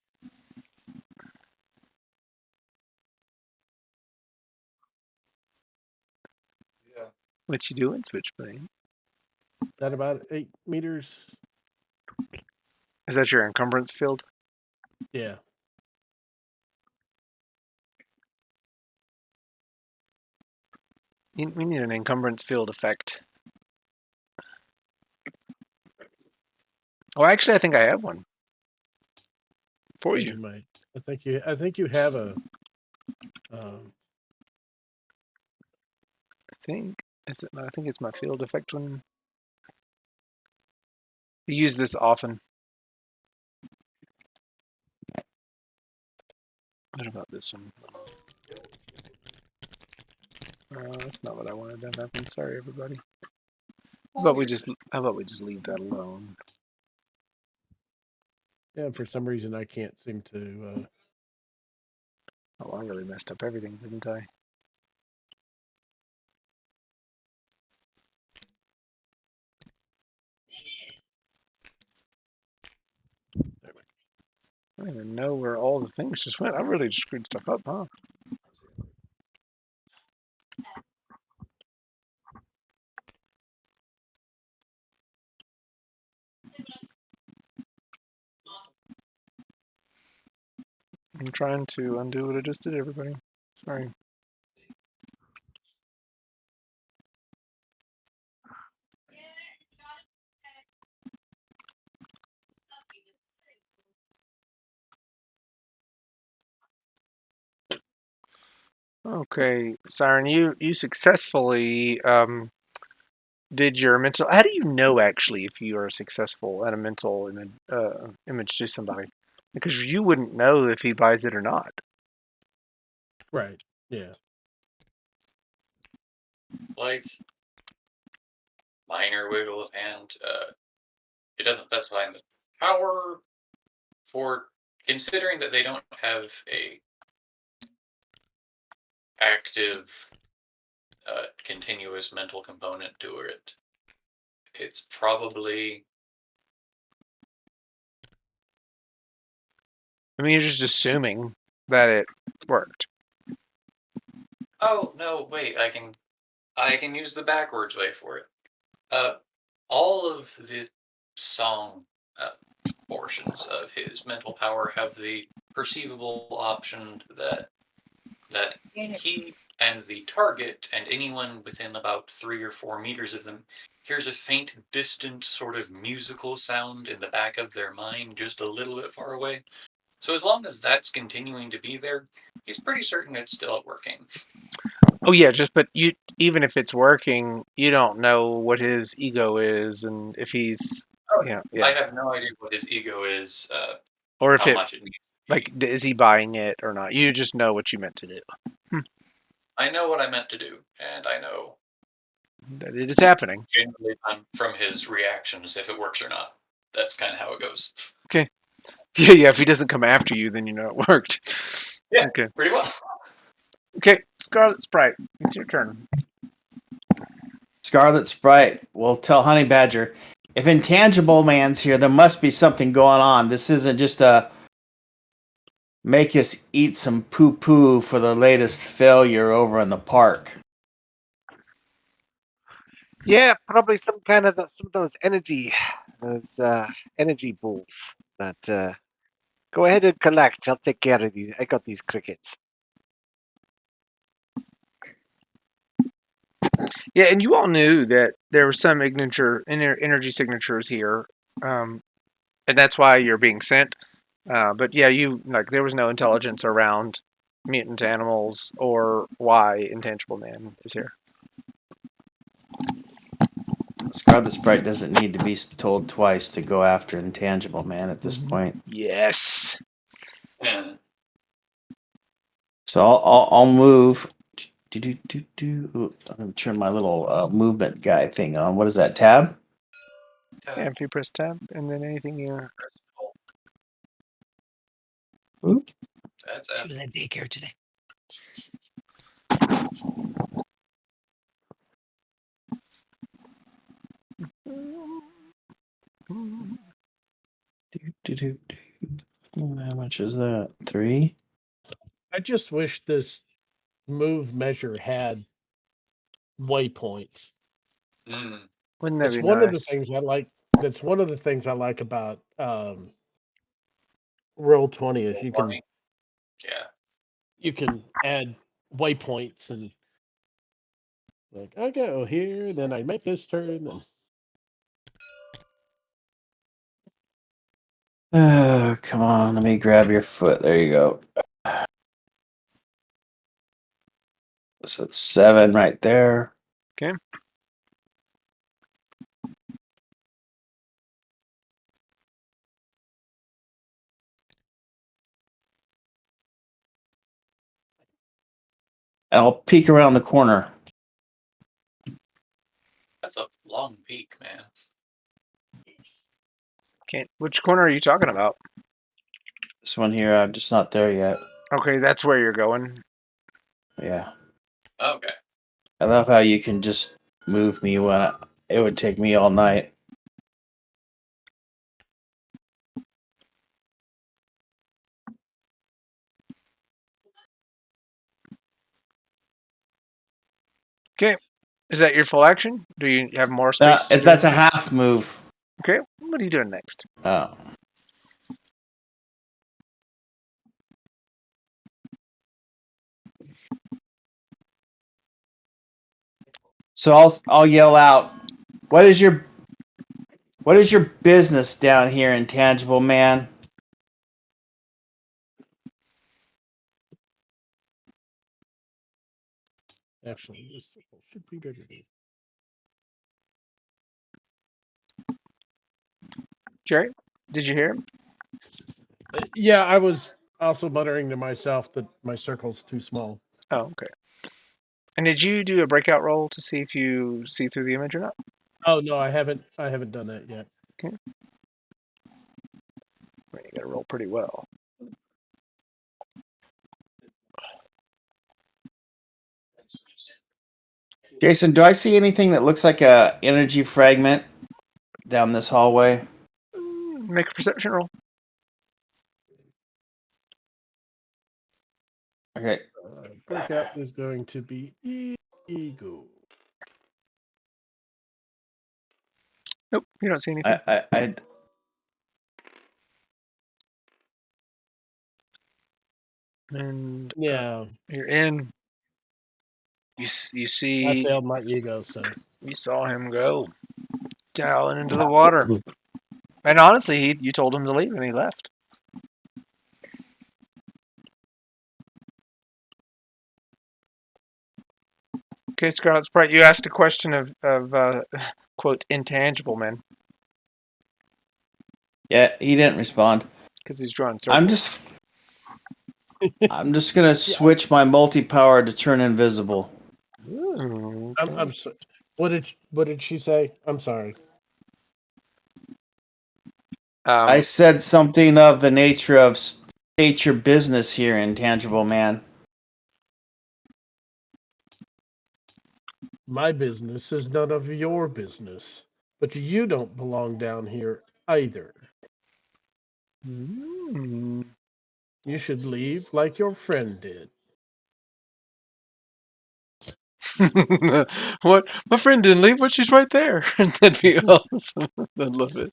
What you doing, Switchblade?
Is that about 8 meters?
Is that your encumbrance field?
Yeah.
We need an encumbrance field effect. Oh, actually, I think I have one for
You
you.
might. I think you have a.
I think it's my field effect one. You use this often. What about this one? That's not what I wanted to happen. Sorry, everybody. How about we just leave that alone?
Yeah, for some reason I can't seem to.
Oh, I really messed up everything, didn't I? I don't even know where all the things just went. I really just screwed stuff up, huh? I'm trying to undo what I just did, everybody. Sorry. Okay, Siren, you successfully did your mental. How do you know actually if you are successful at a mental image to somebody? Because you wouldn't know if he buys it or not.
Right. Yeah.
Like minor wiggle of hand. It doesn't specify in the power for considering that they don't have a active continuous mental component to it. It's probably.
I mean, you're just assuming that it worked.
Oh no! Wait, I can use the backwards way for it. All of the song portions of his mental power have the perceivable option that he and the target and anyone within about 3 or 4 meters of them hears a faint, distant sort of musical sound in the back of their mind, just a little bit far away. So as long as that's continuing to be there, he's pretty certain it's still working.
Oh yeah, but even if it's working, you don't know what his ego is and if he's
I have no idea what his ego is,
or if
how
it
much it needs.
is he buying it or not. You just know what you meant to do.
I know what I meant to do, and I know
That it is happening.
generally from his reactions if it works or not. That's kind of how it goes.
Yeah, if he doesn't come after you, then you know it worked.
Yeah,
Okay.
pretty well.
Okay, Scarlet Sprite, it's your turn.
Scarlet Sprite will tell Honey Badger, if Intangible Man's here, there must be something going on. This isn't just a make us eat some poo-poo for the latest failure over in the park.
Yeah, probably some of those energy balls that go ahead and collect. I'll take care of you. I got these crickets.
Yeah, and you all knew that there were some energy signatures here, and that's why you're being sent. But yeah, there was no intelligence around mutant animals or why Intangible Man is here.
Scarlet Sprite doesn't need to be told twice to go after Intangible Man at this point.
Yes.
Yeah.
So I'll move. Ooh, I'm gonna turn my little movement guy thing on. What is that, tab?
Yeah, if you press tab and then anything you.
Ooh.
That's
She was at daycare today.
How much is that? 3?
I just wish this move measure had waypoints.
Mm.
Wouldn't that
It's
be
one of the
nice?
things I like that's one of the things I like about Roll20 is
Yeah.
you can add waypoints and like I go here, then I make this turn. And
Oh, come on, let me grab your foot. There you go. So it's 7 right there.
Okay.
And I'll peek around the corner.
That's a long peak, man.
Okay. Which corner are you talking about?
This one here, I'm just not there yet.
Okay, that's where you're going.
Yeah.
Okay.
I love how you can just move me when it would take me all night.
Okay. Is that your full action? Do you have more space? to do
That's a
anything?
half move.
Okay. What are you doing next?
Oh. So I'll yell out, What is your business down here, intangible man?
actually, this should be bigger.
Jerry, did you hear him?
Yeah, I was also muttering to myself that my circle's too small.
Oh, okay. And did you do a breakout roll to see if you see through the image or not?
Oh no, I haven't done that yet.
Okay. You got to roll pretty well.
Jason, do I see anything that looks like a energy fragment down this hallway?
Make a perception roll.
Okay.
Breakout is going to be ego.
Nope, you don't see anything.
I
And
Yeah,
you're in. You
I
see.
failed my ego, so
You saw him go down into the water. And honestly, you told him to leave and he left. Okay, Scarlet Sprite, you asked a question of quote, intangible men.
Yeah, he didn't respond.
Because he's drawing circles.
I'm just gonna switch my multi-power to turn invisible.
Ooh, okay.
I'm so, what did she say? I'm sorry.
I said something of the nature of state your business here, intangible man.
My business is none of your business, but you don't belong down here either.
Mm.
You should leave like your friend did.
What? My friend didn't leave, but she's right there. That'd be awesome. I'd love it.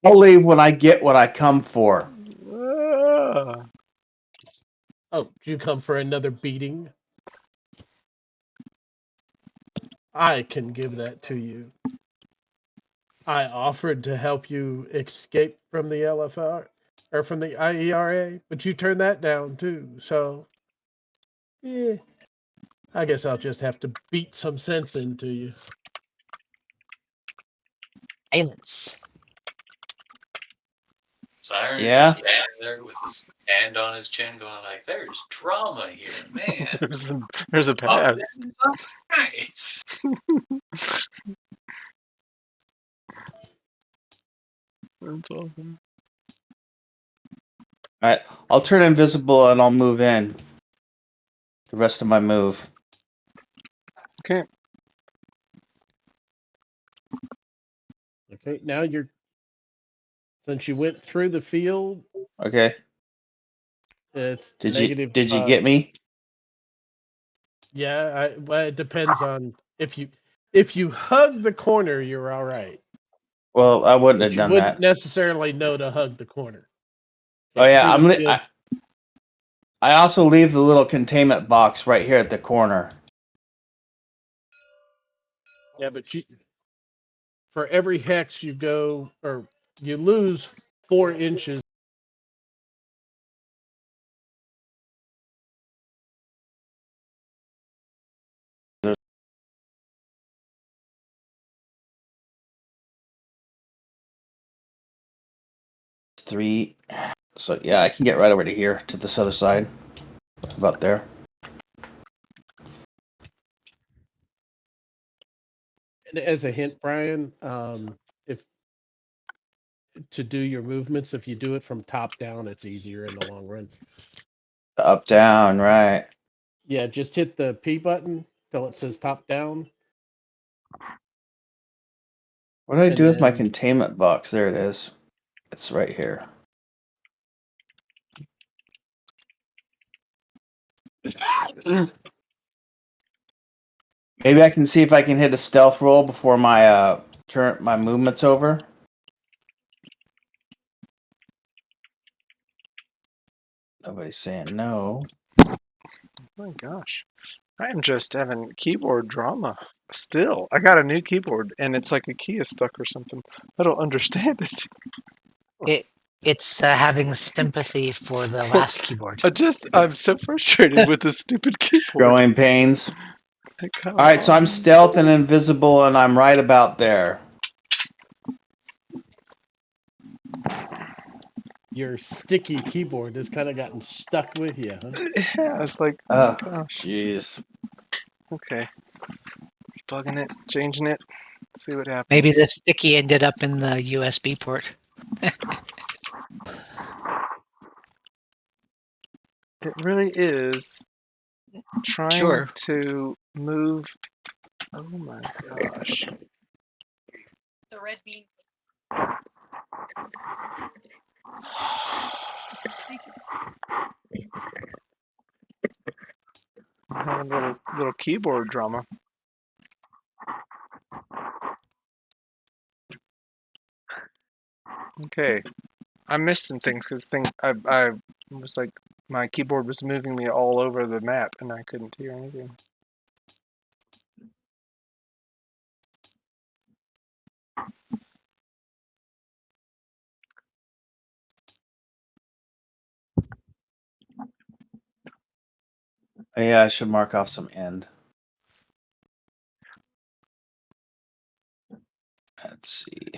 I'll leave when I get what I come for.
Ah.
Oh, did you come for another beating? I can give that to you. I offered to help you escape from the LFR or from the IERA, but you turned that down too. So, yeah, I guess I'll just have to beat some sense into you.
Silence.
Siren
Yeah?
just standing there with his hand on his chin going like, there's drama here, man.
There's a
Oh,
path.
this is so nice.
That's awesome.
Alright, I'll turn invisible and I'll move in. The rest of my move.
Okay.
Okay, now since you went through the field,
Okay.
it's
Did
negative.
you get me?
Yeah, well, it depends on if you hug the corner, you're all right.
Well, I wouldn't
But
have
you
done
wouldn't
that.
necessarily know to hug the corner.
Oh
It
yeah,
pretty good.
I also leave the little containment box right here at the corner.
Yeah, but for every hex you go or you lose 4 inches.
Three. So yeah, I can get right over to here to this other side. About there.
And as a hint, Brian, if to do your movements, if you do it from top down, it's easier in the long run.
Up, down, right.
Yeah, just hit the P button till it says top down.
What do I
And
do with my
then-
containment box? There it is. It's right here. Maybe I can see if I can hit a stealth roll before my my movement's over. Nobody's saying no.
Oh my gosh. I am just having keyboard drama still. I got a new keyboard and it's like a key is stuck or something. I don't understand it.
It's having sympathy for the last keyboard.
I'm so frustrated with this stupid keyboard.
Growing pains.
Come
All right, so I'm
on.
stealth and invisible, and I'm right about there.
Your sticky keyboard has kind of gotten stuck with you, huh?
Yeah, it's like,
Oh,
gosh.
jeez.
Okay. Plugging it, changing it, see what happens.
Maybe the sticky ended up in the USB port.
It really is trying to move. Oh my gosh.
The red bean.
I'm having a little keyboard drama. Okay. I missed some things because I was like, my keyboard was moving me all over the map and I couldn't hear anything.
Yeah, I should mark off some end. Let's see.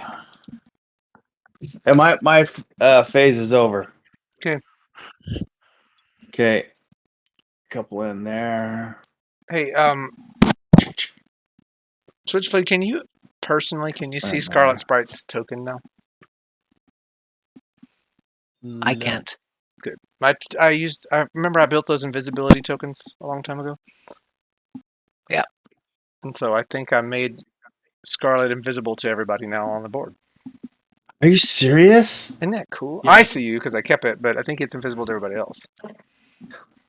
And my phase is over.
Okay.
Okay. Couple in there.
Hey, Switchblade, can you see
Right
Scarlet
there.
Sprite's token now?
I
No.
can't.
Good. I remember I built those invisibility tokens a long time ago.
Yeah.
And so I think I made Scarlet invisible to everybody now on the board.
Are you serious?
Isn't that cool?
Yeah.
I see you because I kept it, but I think it's invisible to everybody else.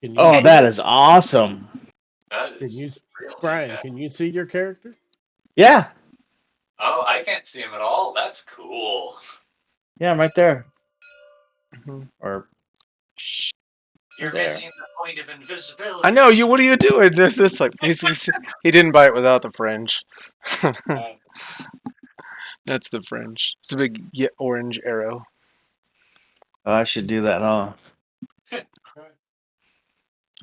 Can you,
Oh, that is awesome.
That
can
is
you,
really
Brian,
good.
can you see your character?
Yeah.
Oh, I can't see him at all. That's cool.
Yeah, I'm right there.
Mhm.
Or
You're
There.
missing the point of invisibility.
I know you. What are you doing? This like he didn't buy it without the fringe. That's the fringe. It's a big orange arrow.
I should do that, huh?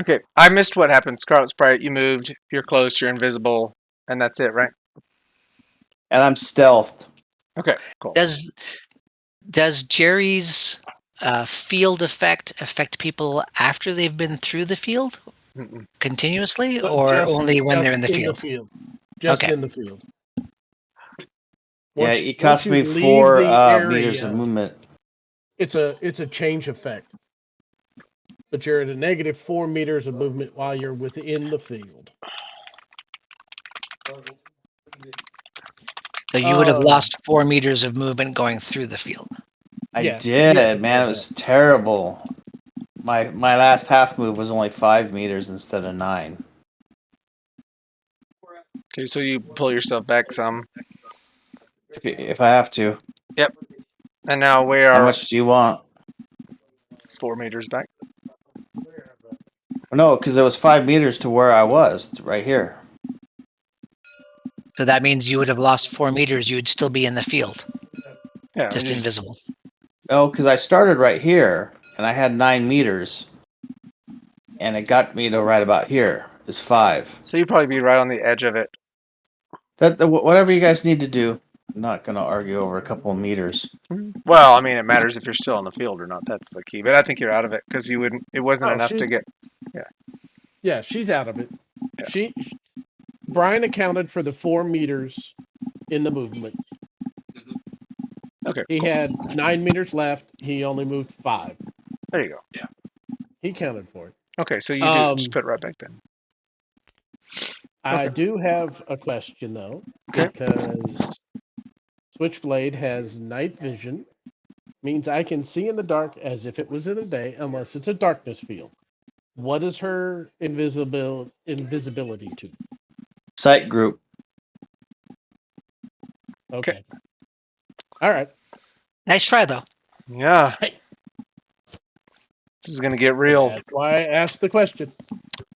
Okay, I missed what happened. Scarlet Sprite, you moved. You're close. You're invisible, and that's it, right?
And I'm stealthed.
Okay, cool.
Does Jerry's field effect affect people after they've been through the field
Mm-mm.
continuously,
But
or
just-
only when they're
just
in the field?
Just
Okay.
in the field.
Yeah,
Once-
it cost
once you
me
leave
4
the
meters of
area,
movement.
It's a change effect. But you're at a negative 4 meters of movement while you're within the field.
So you would have
Um,
lost 4 meters of movement going through the field.
I
Yes,
did,
yeah,
man.
yeah,
It was terrible. My last half move was only 5 meters instead of 9.
Okay, so you pull yourself back some.
If I have to.
And now we
How
are
much do you want?
4 meters back.
No, because it was 5 meters to where I was, right here.
So that means you would have lost 4 meters. You would still be in the field,
Yeah,
just invisible.
No, because I started right here, and I had 9 meters, and it got me to right about here. It's 5.
so you'd probably be right on the edge of it.
Whatever you guys need to do. I'm not gonna argue over a couple of meters.
Well, I mean, it matters if you're still in the field or not. That's the key. But I think you're out of it because you wouldn't. It wasn't
Oh,
enough to
she's-
get.
Yeah, she's out of it.
Yeah.
Brian accounted for the 4 meters in the movement.
Okay,
He had 9 meters left. He only moved 5.
there you go.
He counted for it.
Okay, so you do just put it right back then.
I
Okay.
do have a question though,
Okay.
because Switchblade has night vision, means I can see in the dark as if it was in the day, unless it's a darkness field. What is her invisibility to?
Sight group.
Okay. All right.
Nice try, though.
Yeah.
Hey.
This is gonna get real.
That's why I asked the question.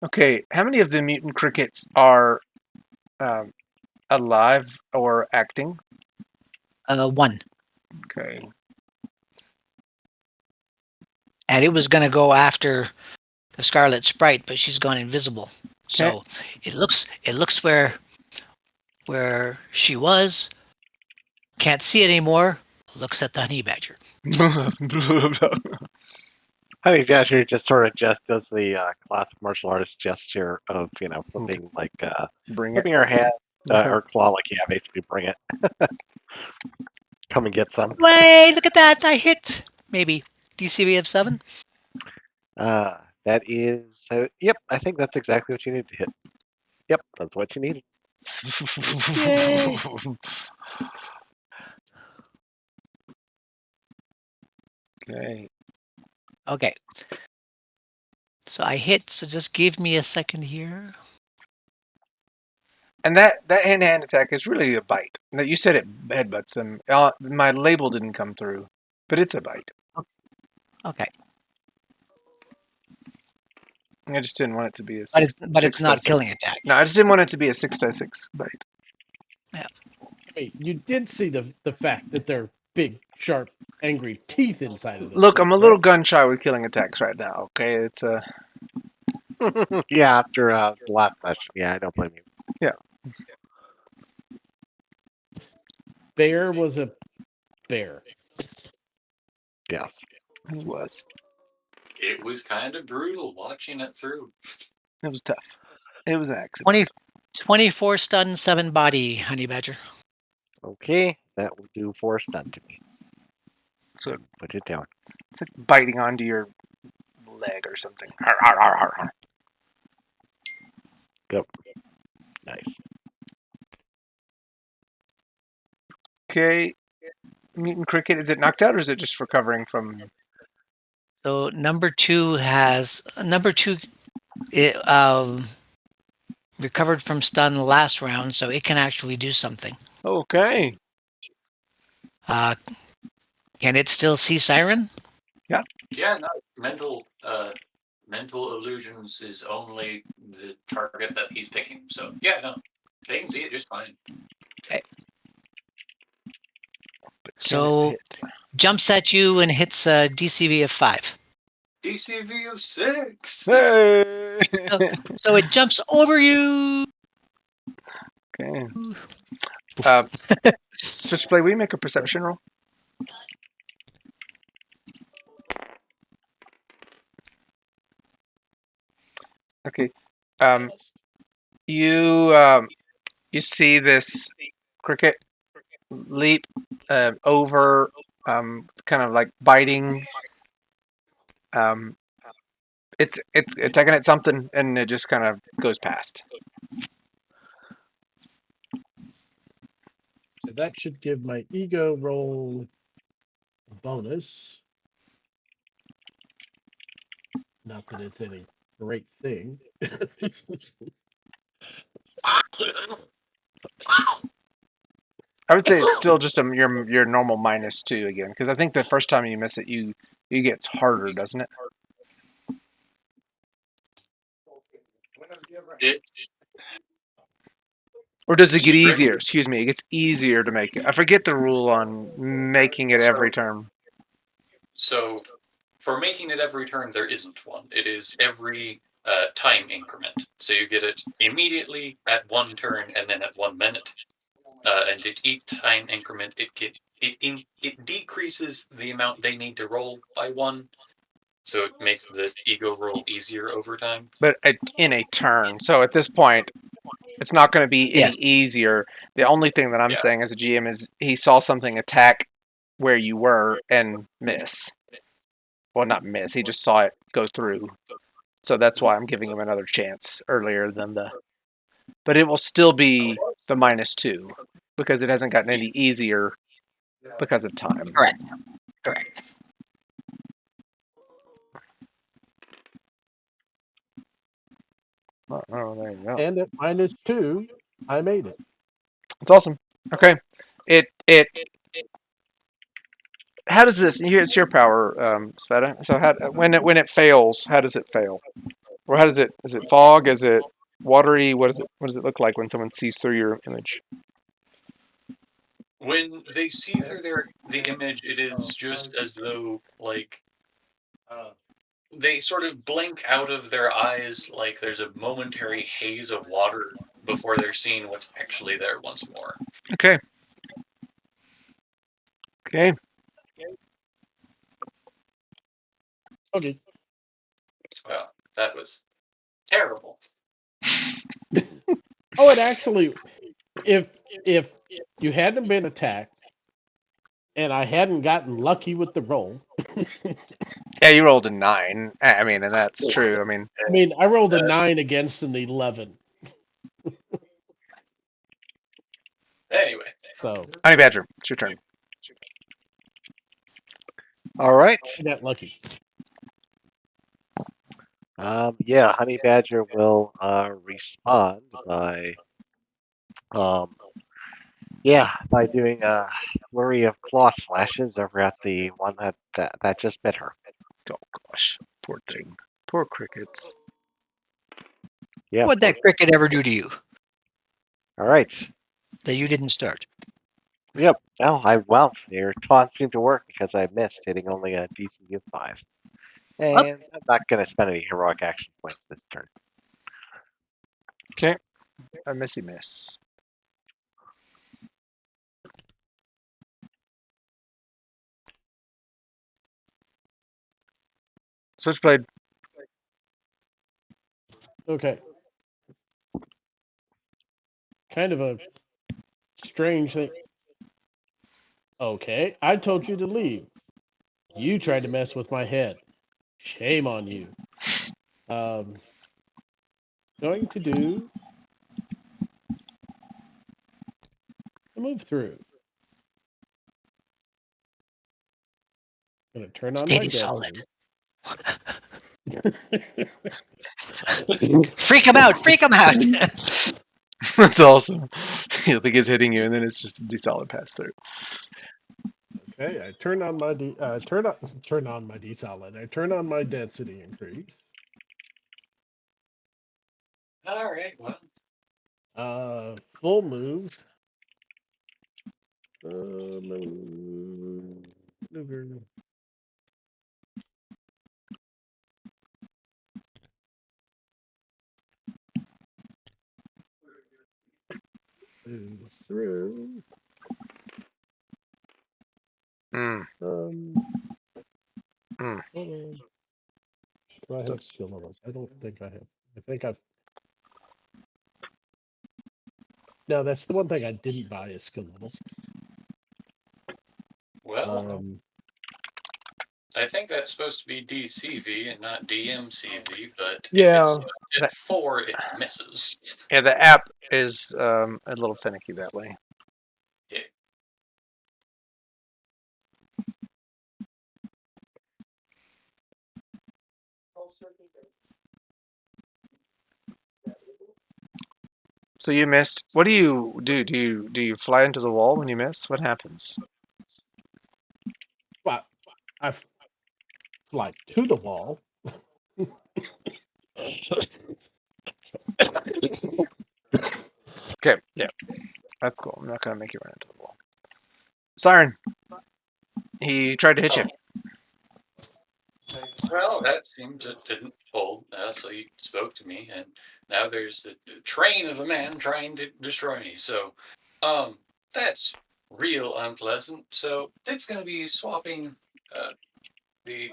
Okay, how many of the mutant crickets are alive or acting?
1.
Okay.
And it was going to go after the Scarlet Sprite, but she's gone invisible. So it looks where she was, can't see it anymore, looks at the honey badger.
Honey Badger just sort of just does the classic martial artist gesture of, flipping like
Bring it.
flipping her hand, her claw, like basically bring it. Come and get some.
Wait, look at that! I hit! Maybe. DCV of 7?
That is, yep, I think that's exactly what you need to hit. Yep, that's what you needed.
Yay.
Okay.
Okay. So I hit, so just give me a second here.
And that hand-to-hand attack is really a bite. Now, you said it headbutts them. My label didn't come through, but it's a bite.
Okay.
I just didn't want it to be a
But it's not
6x6.
killing attack.
No, I just didn't want it to be a 6x6 bite.
Wait, you did see the fact that they're big, sharp, angry teeth inside of this.
Look,
thing,
I'm a
right?
little gun shy with killing attacks right now. Okay, it's
Yeah, after the last session. Yeah, I don't blame you.
Bear was a bear.
Yes.
it was
It was kind of brutal watching it through.
it was tough. It was an accident.
24 stun, 7 body, honey badger.
Okay, that will do 4 stun to me.
So
Put it down.
it's like biting onto your leg or something. Arr, arr, arr, arr, arr.
Go. Nice.
Okay, mutant cricket. Is it knocked out or is it just recovering from?
So number 2 recovered from stun last round, so it can actually do something.
Okay.
Can it still see Siren?
Yeah, no, mental illusions is only the target that he's picking. So yeah, no, they can see it just fine.
So jumps at you and hits a DCV of 5.
DCV of 6.
Hey!
So it jumps over you.
Okay. Switchblade, will you make a perception roll? Okay. You see this cricket leap over, kind of like biting. It's attacking at something, and it just kind of goes past.
So that should give my ego roll a bonus. Not that it's any great thing.
I would say it's still just your normal -2 again, because I think the first time you miss it, you gets harder, doesn't it?
It
Or does it get
Straight-
easier? Excuse me, it gets easier to make it. I forget the rule on making it every turn.
So, for making it every turn, there isn't one. It is every time increment. So you get it immediately at 1 turn and then at 1 minute. And at each time increment, it decreases the amount they need to roll by 1. So it makes the ego roll easier over time.
But in a turn. So at this point, it's not going to be any
Yes.
easier. The only thing that I'm
Yeah.
saying as a GM is he saw something attack where you were and miss. Well, not miss. He just saw it go through. So that's why I'm giving him another chance earlier than the. But it will still be the -2 because it hasn't gotten any easier because of time.
Correct. Correct.
Oh, there you go.
And at -2, I made it.
It's awesome. Okay. It. How does this? It's your power, Sveta. So when it fails, how does it fail? Or how does it? Is it fog? Is it watery? What does it look like when someone sees through your image?
When they see through the image, it is just as though, like, they sort of blink out of their eyes like there's a momentary haze of water before they're seeing what's actually there once more.
Okay. Okay.
Okay.
Well, that was terrible.
Oh, it actually, if you hadn't been attacked, and I hadn't gotten lucky with the roll,
Yeah, you rolled a 9. I mean, and that's true. I mean,
I rolled a 9 against an 11.
Anyway,
So
Honey Badger, it's your turn.
All right.
I got lucky.
Yeah, Honey Badger will respond by by doing a flurry of claw slashes over at the one that just bit her.
Oh gosh, poor thing. Poor crickets.
Yeah.
What'd that cricket ever do to you
All right.
that you didn't start?
Yep. Well, your taunt seemed to work because I missed, hitting only a decent of 5. And I'm not going to spend any heroic action points this turn.
Okay, a missy miss. Switchblade.
Okay. Kind of a strange thing. Okay, I told you to leave. You tried to mess with my head. Shame on you. Going to do a move through. Gonna turn on my
Steady solid.
density.
Freak him out! Freak him out!
That's awesome. You think it's hitting you, and then it's just a desolid pass through.
Okay, I turn on my turn on my desolid. I turn on my density increase.
all right, well,
Full move. Maneuver. Move through.
Mm.
Mm.
Mm.
Do I have skill levels? I don't think I have. I think I've. No, that's the one thing I didn't buy is skill levels.
well, I think that's supposed to be DCV and not DMCV, but
Yeah.
if it's at 4, it misses.
Yeah, the app is a little finicky that way.
Yeah.
So you missed. What do you do? Do you fly into the wall when you miss? What happens?
But I fly to the wall.
Okay, yeah, that's cool. I'm not gonna make you run into the wall. Siren. He tried to hit you.
Well, that seems it didn't hold. So he spoke to me, and now there's a train of a man trying to destroy me. So, that's real unpleasant. So Dick's going to be swapping the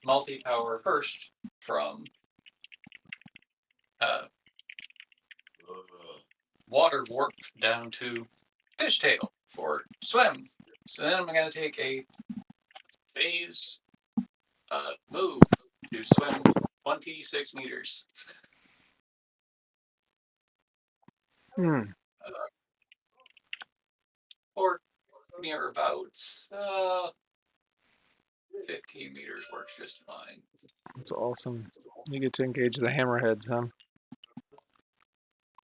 multi-power first from water warp down to fishtail for swim. So then I'm going to take a phase move to swim 26 meters.
Hmm.
Or near about 15 meters works just fine.
That's awesome. You get to engage the hammerheads, huh?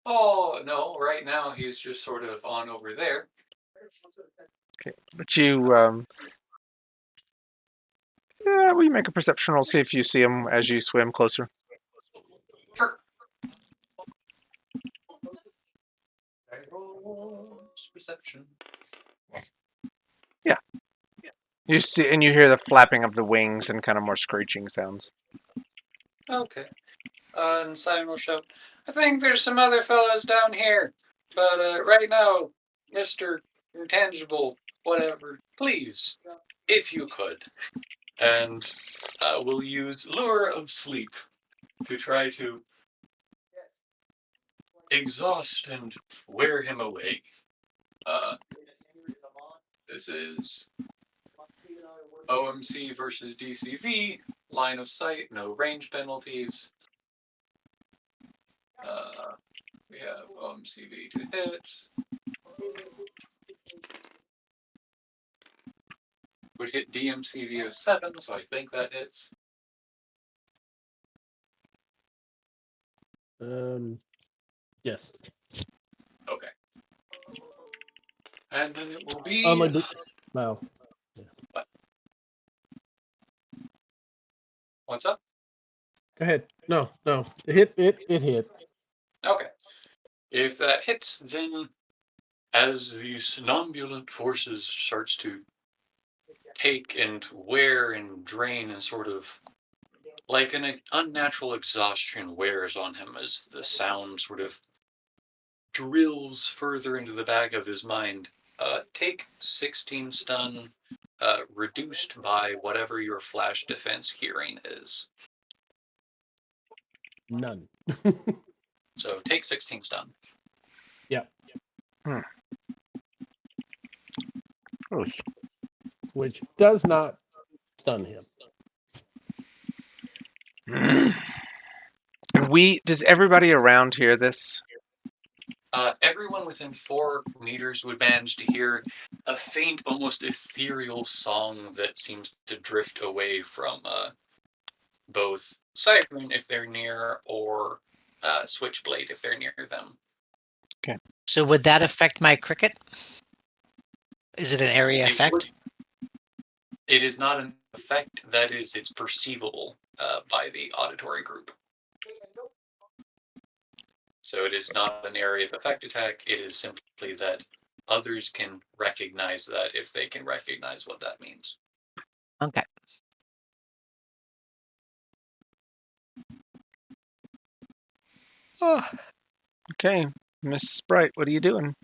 Oh, no, right now he's just sort of on over there.
Okay, but you yeah, we make a perception roll. See if you see him as you swim closer.
Sure. Perception.
You see, and you hear the flapping of the wings and kind of more screeching sounds.
Okay. And Simon will shout, I think there's some other fellows down here. But right now, Mr. Intangible, whatever, please, if you could. And we'll use Lure of Sleep to try to exhaust and wear him away. This is OMC versus DCV, line of sight, no range penalties. We have OMCV to hit. Would hit DMCV of 7, so I think that hits.
Yes.
Okay. And then it will be...
Well.
What? What's up?
Go ahead. No. It hit.
Okay. If that hits, then as the somnambulant forces starts to take and wear and drain and sort of like an unnatural exhaustion wears on him as the sound sort of drills further into the back of his mind. Take 16 stun, reduced by whatever your flash defense hearing is.
None.
So take 16 stun.
Yep. Which does not stun him.
And does everybody around hear this?
Everyone within 4 meters would manage to hear a faint, almost ethereal song that seems to drift away from both Siren if they're near, or Switchblade if they're near them.
So would that affect my cricket? Is it an area effect?
It is not an effect, that is, it's perceivable by the auditory group. So it is not an area of effect attack, it is simply that others can recognize that if they can recognize what that means.
Okay.
Oh. Okay, Miss Sprite, what are you doing?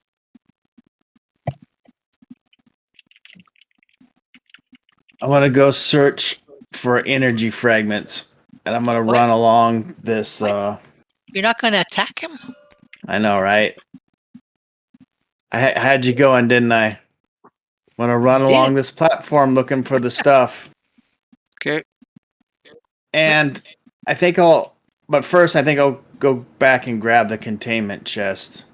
I want to go search for energy fragments, and I'm going to
What?
run along this.
You're not going to attack him?
I know, right? I had you going, didn't I? Want to run
You
along
did.
this platform looking for the stuff.
Okay.
And but first I think I'll go back and grab the containment chest.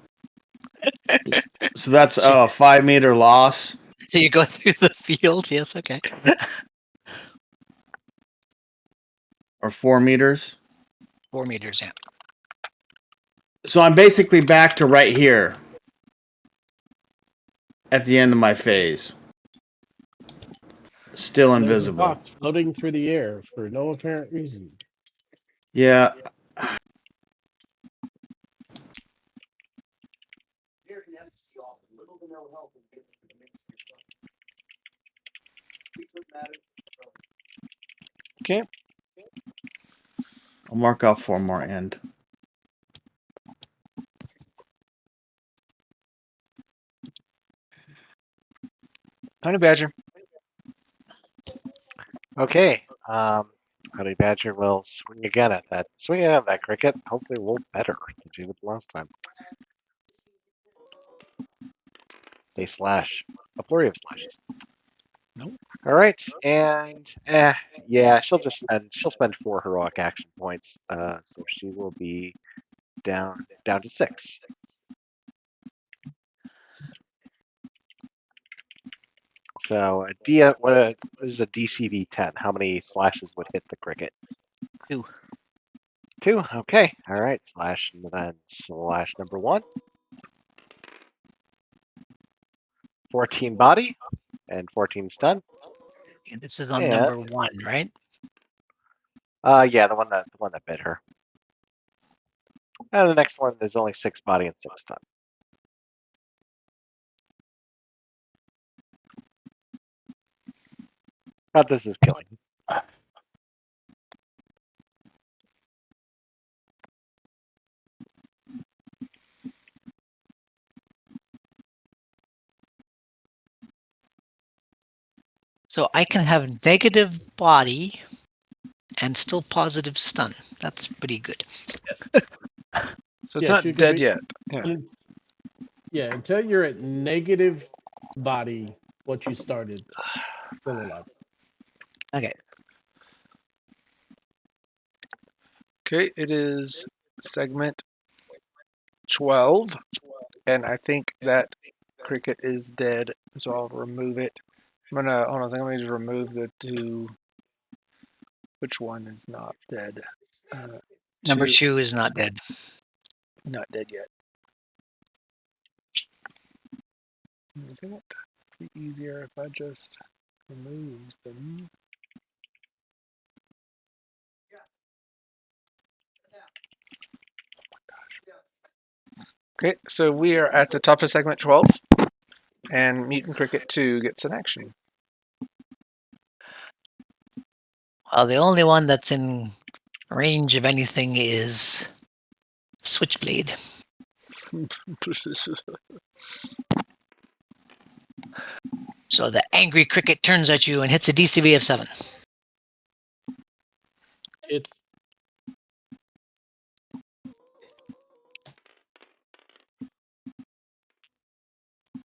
So that's a 5 meter loss.
So you go through the field? Yes, okay.
Or 4 meters.
4 meters, yeah.
So I'm basically back to right here at the end of my phase. Still
There's a
invisible.
box floating through the air for no apparent reason.
Yeah.
Okay.
I'll mark out 4 more end.
Honey Badger.
Okay. Honey Badger will swing again at that. Swing at that cricket. Hopefully, a little better than she did last time. They slash. A flurry of slashes.
Nope.
All right, and yeah, she'll spend 4 heroic action points. So she will be down to 6. So what is a DCV 10? How many slashes would hit the cricket?
2.
2. Okay. All right. Slash number 1. 14 body and 14 stun.
And this is on
Yeah.
number 1, right?
Yeah, the one that bit her. And the next one is only 6 body and 6 stun. But this is killing.
So I can have negative body and still positive stun. That's pretty good.
So it's
Yes,
not
you can
dead
be-
yet. Yeah.
Yeah, until you're at negative body, what you started, still alive.
Okay.
Okay, it is segment 12, and I think that cricket is dead, so I'll remove it. I'm gonna hold on a second. Let me just remove the 2. Which one is not dead?
Number
2,
2 is not dead.
not dead yet. Isn't it be easier if I just remove them? Okay, so we are at the top of segment 12, and Mutant Cricket 2 gets an action.
Well, the only one that's in range of anything is Switchblade. So the angry cricket turns at you and hits a DCV of 7.
It's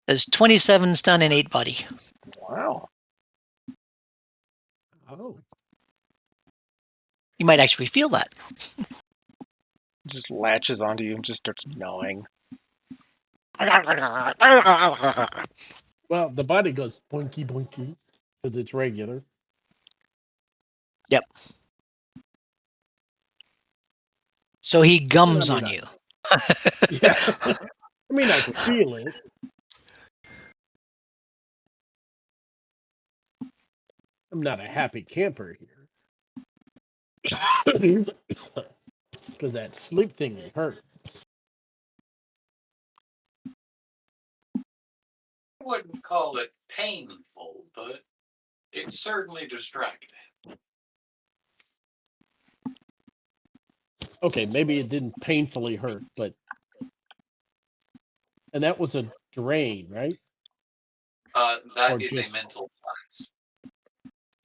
There's 27 stun and 8 body.
Wow.
oh,
You might actually feel that.
Just latches onto you and just starts gnawing.
well, the body goes boinky boinky because it's regular.
Yep. So he gums
Well, I
on
mean,
you.
Yeah, I mean I can feel it. I'm not a happy camper here because that sleep thing hurt.
I wouldn't call it painful, but it's certainly distracting.
Okay, maybe it didn't painfully hurt, but and that was a drain, right?
That
Or
is
just-
a mental blast.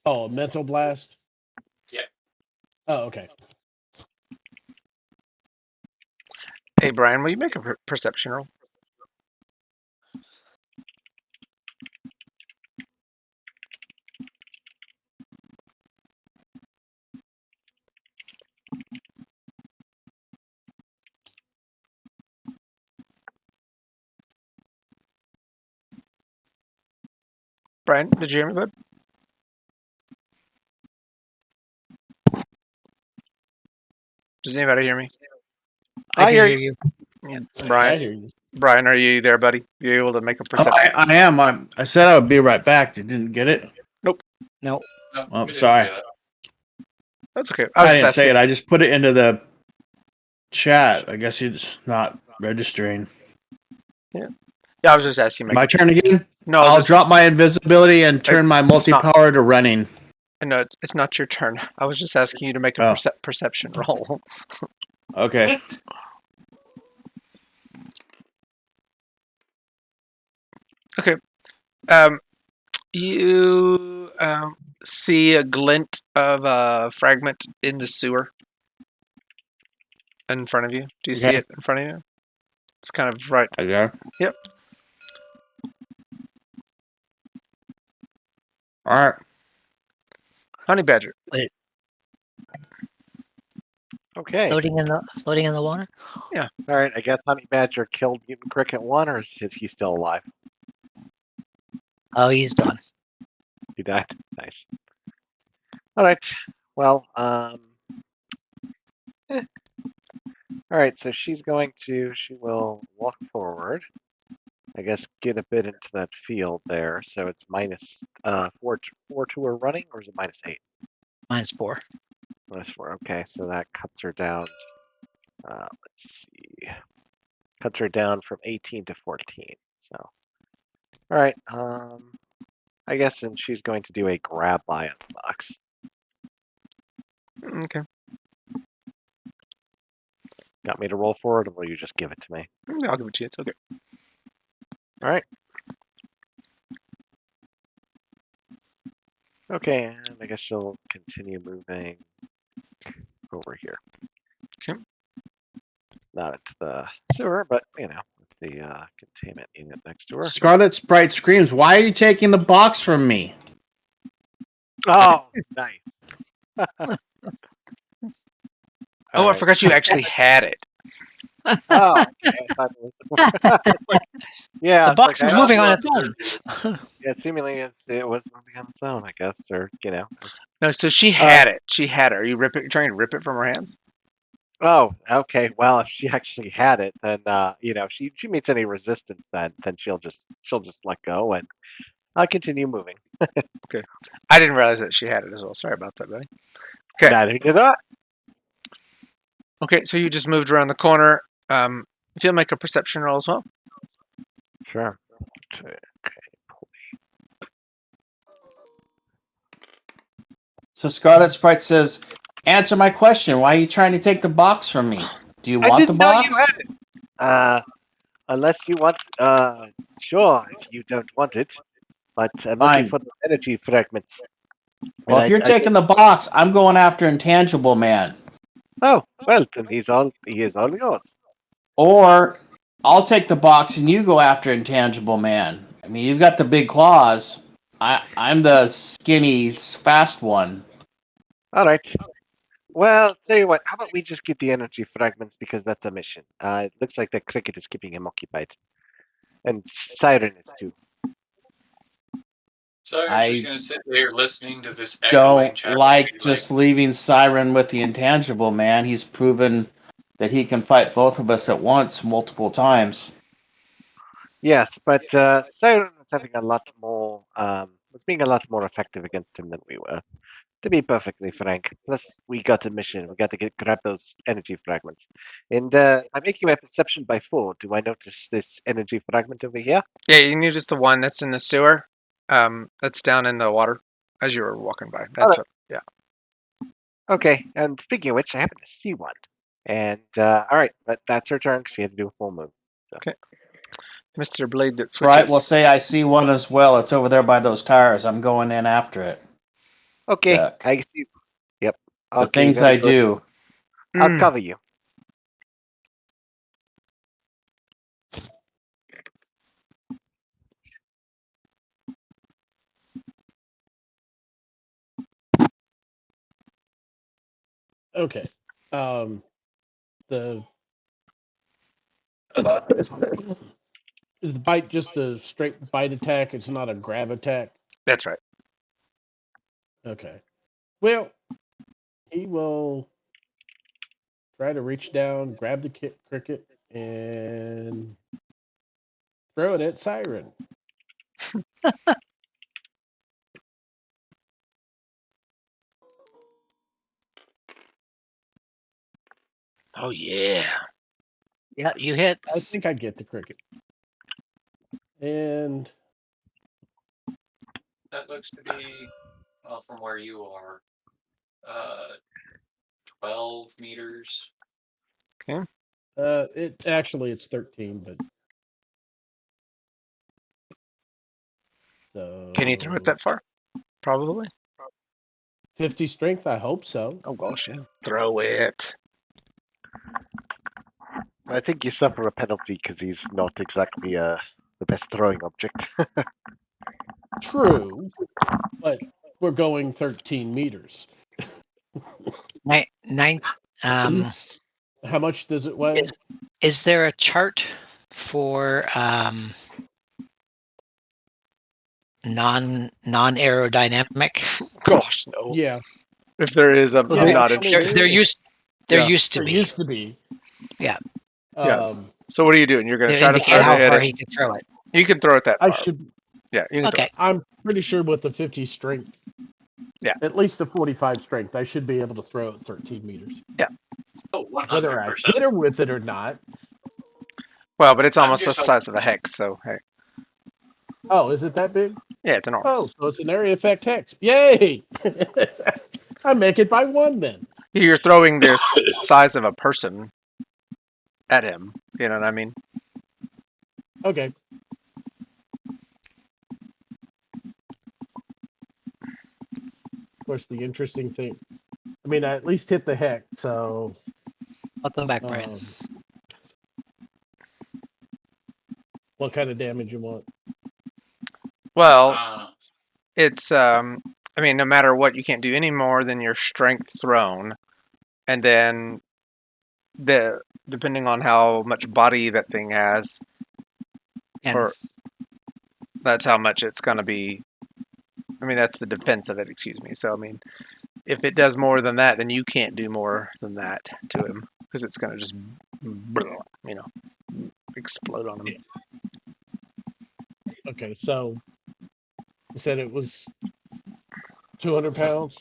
Oh, a mental blast.
Yeah.
Oh, okay.
Hey, Brian, will you make a perception roll? Brian, did you hear me, bud? Does anybody hear me?
I
I
can
hear
hear you.
I
Brian,
hear you.
Brian, are you there, buddy? You able to make a perception?
I am. I said I would be right back. You didn't get it?
No.
No,
Oh,
we didn't
sorry.
do that.
That's okay. I was
I
just
didn't say
asking.
it. I just put it into the chat. I guess it's not registering.
Yeah, I was just asking.
My turn again?
No, I was
I'll
just,
drop my invisibility and turn my
it's not-
multi-power to running.
No, it's not your turn. I was just asking you to make a
Oh.
perception roll.
Okay.
You see a glint of a fragment in the sewer in front of you. Do you see
Okay.
it in front of you? It's kind of right.
Okay.
Yep.
All right.
Honey badger.
Okay.
Floating in the water.
All right. I guess Honey Badger killed Mutant Cricket 1, or is he still alive?
Oh, he's done.
He died. Nice. All right. Well, All right. So she will walk forward. I guess get a bit into that field there. So it's minus 4 to her running, or is it minus 8?
-4.
Minus 4. Okay. So that cuts her down. Let's see. Cuts her down from 18 to 14. So, all right. I guess, and she's going to do a grab by on the box.
Okay.
Got me to roll for it, or will you just give it to me?
I'll give it to you. It's okay.
All right. Okay, and I guess she'll continue moving over here.
Okay.
Not into the sewer, but with the containment unit next to her.
Scarlet Sprite screams, "Why are you taking the box from me?"
Oh, nice.
Oh, I forgot you actually had it.
Oh, okay. I thought it was... yeah.
The
it's
box
like,
is
I
moving on
also-
its own.
Yeah, seemingly it was moving on its own, I guess, or
No, so she had it. She had it. Are you trying to rip it from her hands?
Oh, okay. Well, if she actually had it, then she meets any resistance, then she'll just let go, and I'll continue moving.
I didn't realize that she had it as well. Sorry about that, buddy. Okay.
Neither did I.
Okay, so you just moved around the corner. If you'll make a perception roll as well.
Sure. Okay.
So Scarlet Sprite says, "Answer my question. Why are you trying to take the box from me? Do you want the
didn't know you
box?"
had it. Unless you want, sure, if you don't want it, but I'm
Fine.
looking for the energy fragments.
Well,
And
if you're taking the box, I'm going after Intangible Man.
Oh, well, then he is all yours.
Or I'll take the box and you go after Intangible Man. I mean, you've got the big claws. I'm the skinny, fast one.
All right. Well, tell you what, how about we just get the energy fragments, because that's a mission. It looks like the cricket is keeping him occupied. And Siren is too.
So I was just going to sit there listening to this echoing
Don't
chatter.
like just leaving Siren with the Intangible Man. He's proven that he can fight both of us at once multiple times.
Yes, but Siren was having a lot more, was being a lot more effective against him than we were. To be perfectly frank. Plus, we got a mission. We got to grab those energy fragments. And I'm making my perception by 4. Do I notice this energy fragment over here?
Yeah, you notice the one that's in the sewer. That's down in the water as you were walking by. That's yeah.
Okay, and speaking of which, I happen to see one. And, alright, but that's her turn, because she had to do a full move. So.
Okay. Mr. Blade that switches.
Right, we'll say I see one as well. It's over there by those tires. I'm going in after it.
Okay,
Duck.
I see. Yep.
The
Okay,
things
very
I
good.
do.
I'll cover you.
Okay. The is the bite just a straight bite attack? It's not a grab attack?
That's right.
Okay. Well, he will try to reach down, grab the cricket, and throw it at Siren.
Oh yeah.
Yeah, you hit.
I think I get the cricket. And
That looks to be, well, from where you are, 12 meters.
it's 13, but so
Can you throw it that far? Probably.
50 strength, I hope so.
Oh gosh, yeah. Throw it.
I think you suffer a penalty because he's not exactly the best throwing object.
True, but we're going 13 meters.
Nine.
How much does it weigh?
Is there a chart for non-aerodynamic?
Gosh, no.
Yeah,
If there is, I'm
Yeah,
not
actually,
interested.
There used
Yeah.
to
there
be.
used to be.
Yeah.
Yeah. So what are you doing? You're going to
To
try to
indicate
throw
how
it.
far he can throw it.
You can throw it that
I
far.
should.
Yeah, you can
Okay.
I'm pretty sure with the 50 strength.
Yeah.
At least a 45 strength, I should be able to throw it 13 meters.
Oh,
Whether I
100%.
hit her with it or not.
Well, but it's
I'm
almost the
just
size of a hex, so hey.
Oh, is it that big?
Yeah, it's
Oh,
enormous.
so it's an area effect hex. Yay! I make it by one then.
You're throwing this size of a person at him. You know what I mean?
Okay. Of course, the interesting thing. I mean, I at least hit the hex, so.
Welcome back, Brian.
What kind of damage you want?
Well, it's I mean, no matter what, you can't do any more than your strength thrown, and then depending on how much body that thing has,
And
or that's how much it's going to be. I mean, that's the defense of it. Excuse me. So I mean, if it does more than that, then you can't do more than that to him because it's going to just, explode on him.
Okay, so you said it was 200 pounds?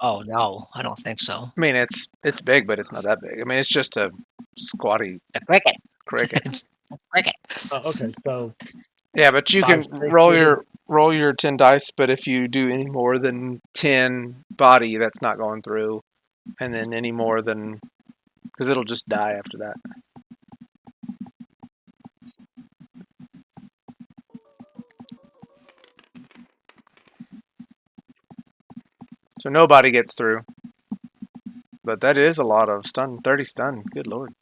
oh no, I don't think so.
I mean, it's big, but it's not that big. I mean, it's just a squatty
A cricket.
cricket.
Cricket.
Okay, so
Yeah, but you
Five
can
strength
roll your 10 dice, but if you do any more than 10 body, that's not going through. And then any more than, because it'll just die after that. So nobody gets through. But that is a lot of stun, 30 stun. Good lord.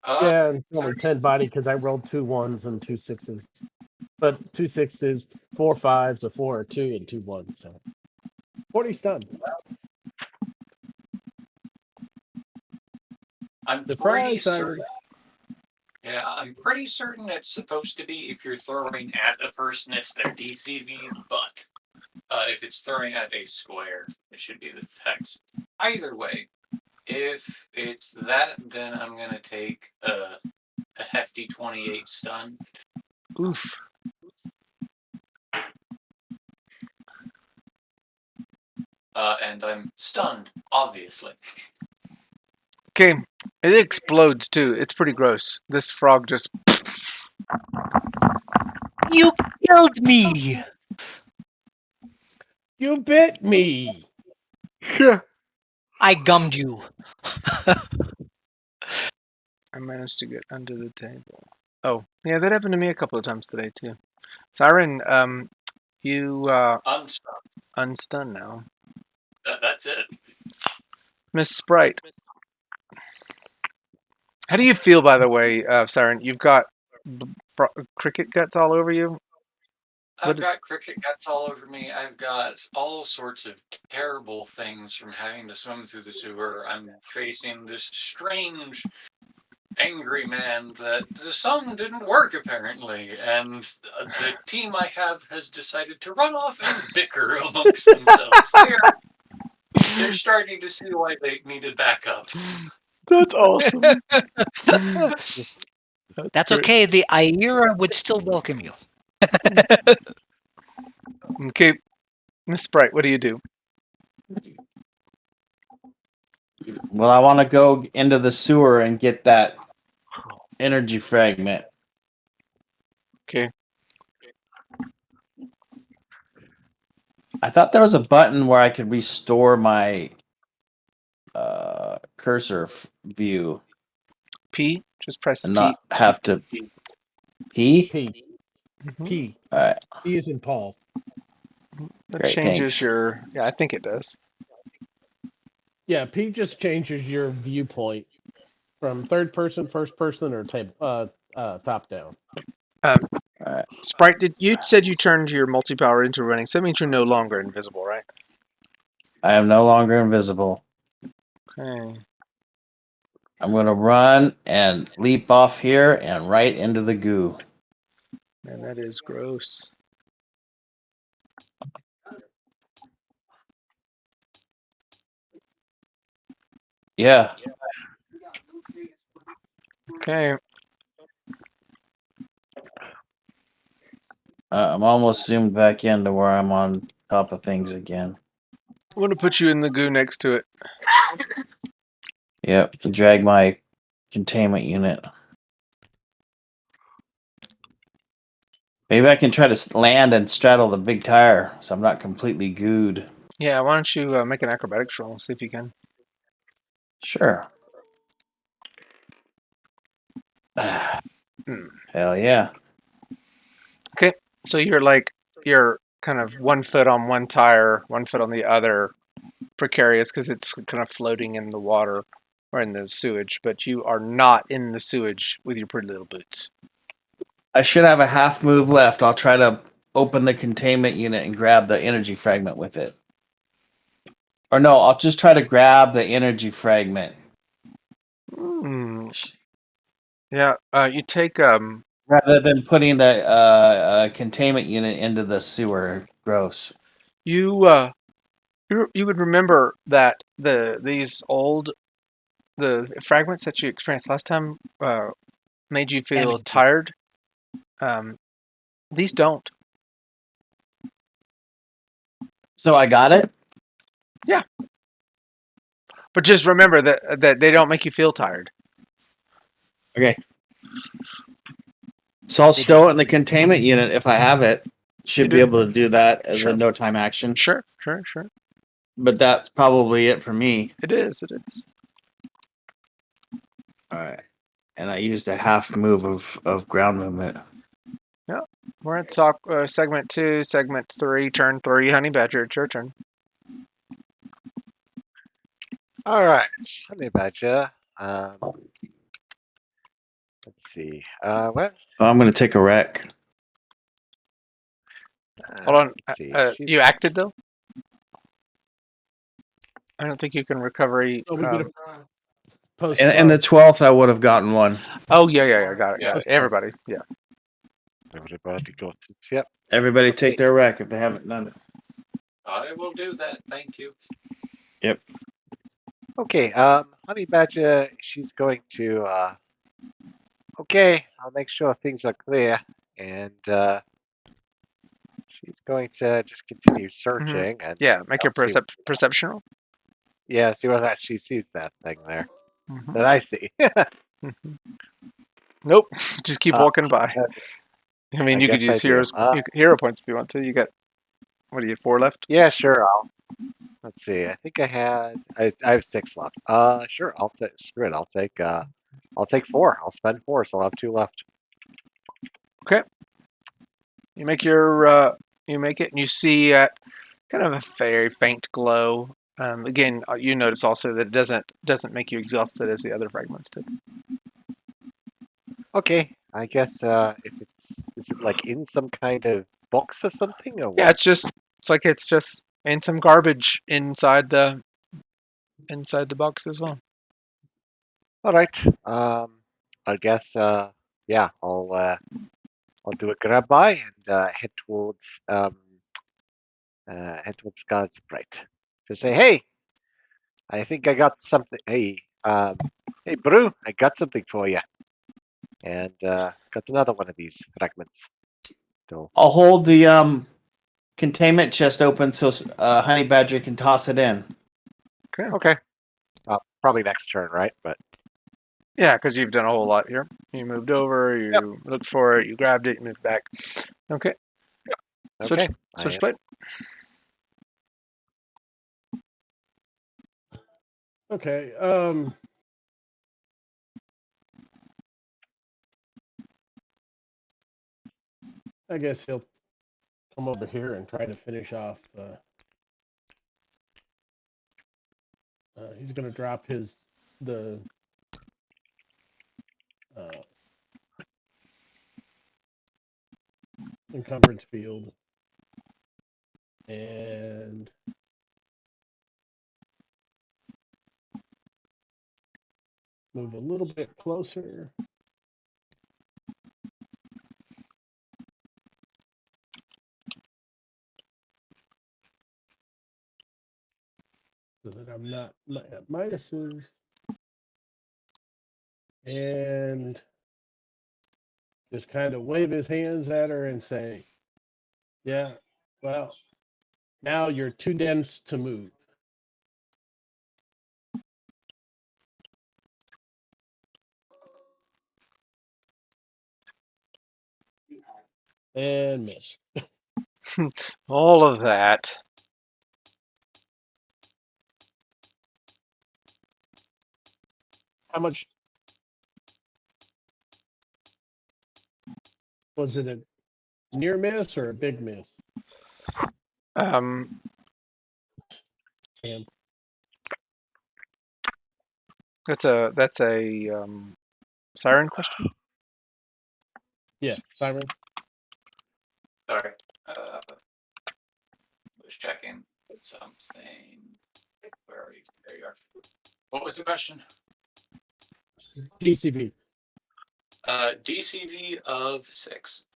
yeah, it's only 10 body because I rolled 2 1s and 2 6s. But 2 6s, 4 5s, a 4, a 2, and 2 1s. So 40 stun.
I'm pretty
Surprise,
certain. Yeah, I'm pretty certain it's supposed to be if you're throwing at a person, it's their DCV, but if it's throwing at a square, it should be the hex. Either way, if it's that, then I'm going to take a hefty 28 stun.
Oof.
And I'm stunned, obviously.
Okay, it explodes too. It's pretty gross. This frog just.
You killed me.
You bit me.
Yeah.
I gummed you.
I managed to get under the table. Oh, yeah, that happened to me a couple of times today too. Siren, you
Unstunned.
unstun now.
That's it.
Miss Sprite. How do you feel, by the way, Siren? You've got cricket guts all over you.
I've got cricket guts all over me. I've got all sorts of terrible things from having to swim through the sewer. I'm facing this strange, angry man that the sum didn't work, apparently. And the team I have has decided to run off and bicker amongst themselves. They're starting to see why they needed backup.
That's awesome.
That's
great.
okay. The IERA would still welcome you.
Okay, Miss Sprite, what do you do?
Well, I want to go into the sewer and get that energy fragment.
Okay.
I thought there was a button where I could restore my cursor view
P. Just press
and
P.
not have to P.
P.
Mhm.
P.
All right.
P is in Paul.
That
Great,
changes
thanks.
your. Yeah, I think it does.
Yeah, P just changes your viewpoint from third person, first person, or top down.
All right.
Sprite, you said you turned your multi-power into running? So that means you're no longer invisible, right?
I am no longer invisible.
Okay.
I'm going to run and leap off here and right into the goo.
Man, that is gross.
Yeah.
Okay.
I'm almost zoomed back into where I'm on top of things again.
I'm going to put you in the goo next to it.
Yep. Drag my containment unit. Maybe I can try to land and straddle the big tire so I'm not completely gooed.
Yeah, why don't you make an acrobatics roll and see if you can.
Sure. Hell yeah.
So you're kind of 1 foot on one tire, 1 foot on the other, precarious because it's kind of floating in the water or in the sewage, but you are not in the sewage with your pretty little boots.
I should have a half move left. I'll try to open the containment unit and grab the energy fragment with it. Or no, I'll just try to grab the energy fragment.
Yeah, you take
Rather than putting the containment unit into the sewer. Gross.
you would remember that these old fragments that you experienced last time made you feel
Damaged you.
tired. These don't.
So I got it?
But just remember that they don't make you feel tired.
Okay. So I'll stow it in the containment unit if I have it. Should
You
be
do.
able to do that as
Sure.
a no time action.
Sure.
But that's probably it for me.
It is.
All right. And I used a half move of ground movement.
We're at segment 2, segment 3, turn 3. Honey Badger, it's your turn.
All right, Honey Badger. Let's see. What?
Oh, I'm going to take a wreck.
Hold on.
Let's see.
You acted though? I don't think you can recovery.
So we get a post.
And the 12th, I would have gotten one.
Oh yeah. Got it.
Yeah.
Everybody. Yeah.
Everybody got it. Yep.
Everybody take their wreck if they haven't done it.
I will do that. Thank you.
Okay. Honey Badger, she's going to. Okay, I'll make sure things are clear, and she's going to just continue searching and
Yeah. Make your
see-
perception roll.
yeah, see whether she sees that thing there
Mhm.
that I see.
Nope. Just keep walking by. I mean,
I
you could
guess I
use
do.
hero points if you want to. You got what do you 4 left?
Yeah, sure. Let's see. I think I have 6 left. Sure. Screw it. I'll take 4. I'll spend 4, so I'll have 2 left.
You make you make it, and you see kind of a very faint glow. Again, you notice also that it doesn't make you exhausted as the other fragments did.
Okay. I guess if is it like in some kind of box or something, or what?
Yeah, it's just in some garbage inside the box as well.
All right. I guess yeah, I'll do a grab by and head towards God's Sprite to say, hey, I think I got something. Hey, Hey, Brew, I got something for you. And got another one of these fragments. So,
I'll hold the containment chest open so Honey Badger can toss it in.
okay. Probably next turn, right? But
Yeah, because you've done a whole lot here. You moved over, you
Yep.
looked for it, you grabbed it, you moved back. Okay. Switch,
okay.
Switchblade.
Okay. I guess he'll come over here and try to finish off. He's going to drop the encumbrance field and move a little bit closer. So that I'm not at minuses. And just kind of wave his hands at her and say, yeah, well, now you're too dense to move. And miss.
All of that.
How much was it? A near miss or a big miss?
Um,
Cam?
that's a siren question.
Yeah, Siren.
Sorry. Was checking something. Where are you? There you are. What was the question?
DCV
DCV of 6.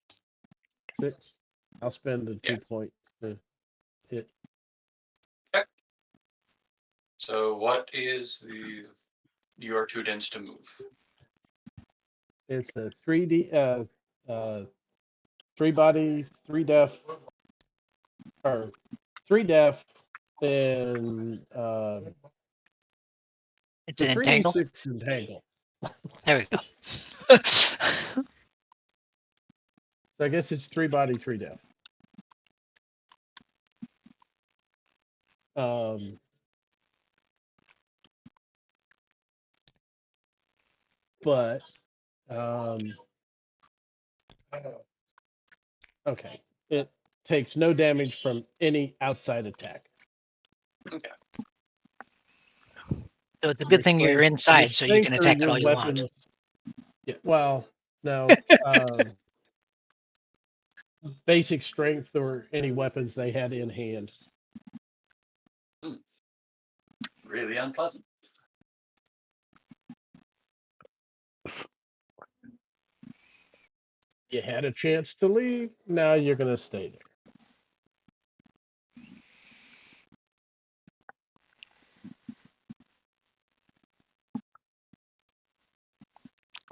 6. I'll spend the 2
Yeah.
points to hit.
So what is your too dense to move?
It's a 3D 3 body, 3 def, or 3 def, and
It's an
3d6
entangle.
entangle.
There we go.
So I guess it's 3 body, 3 def. But okay, it takes no damage from any outside attack.
Okay.
So it's a good thing you're inside, so you can attack it all you want.
Yeah, well, no. Basic strength or any weapons they had in hand.
Really unpleasant.
You had a chance to leave. Now you're going to stay there.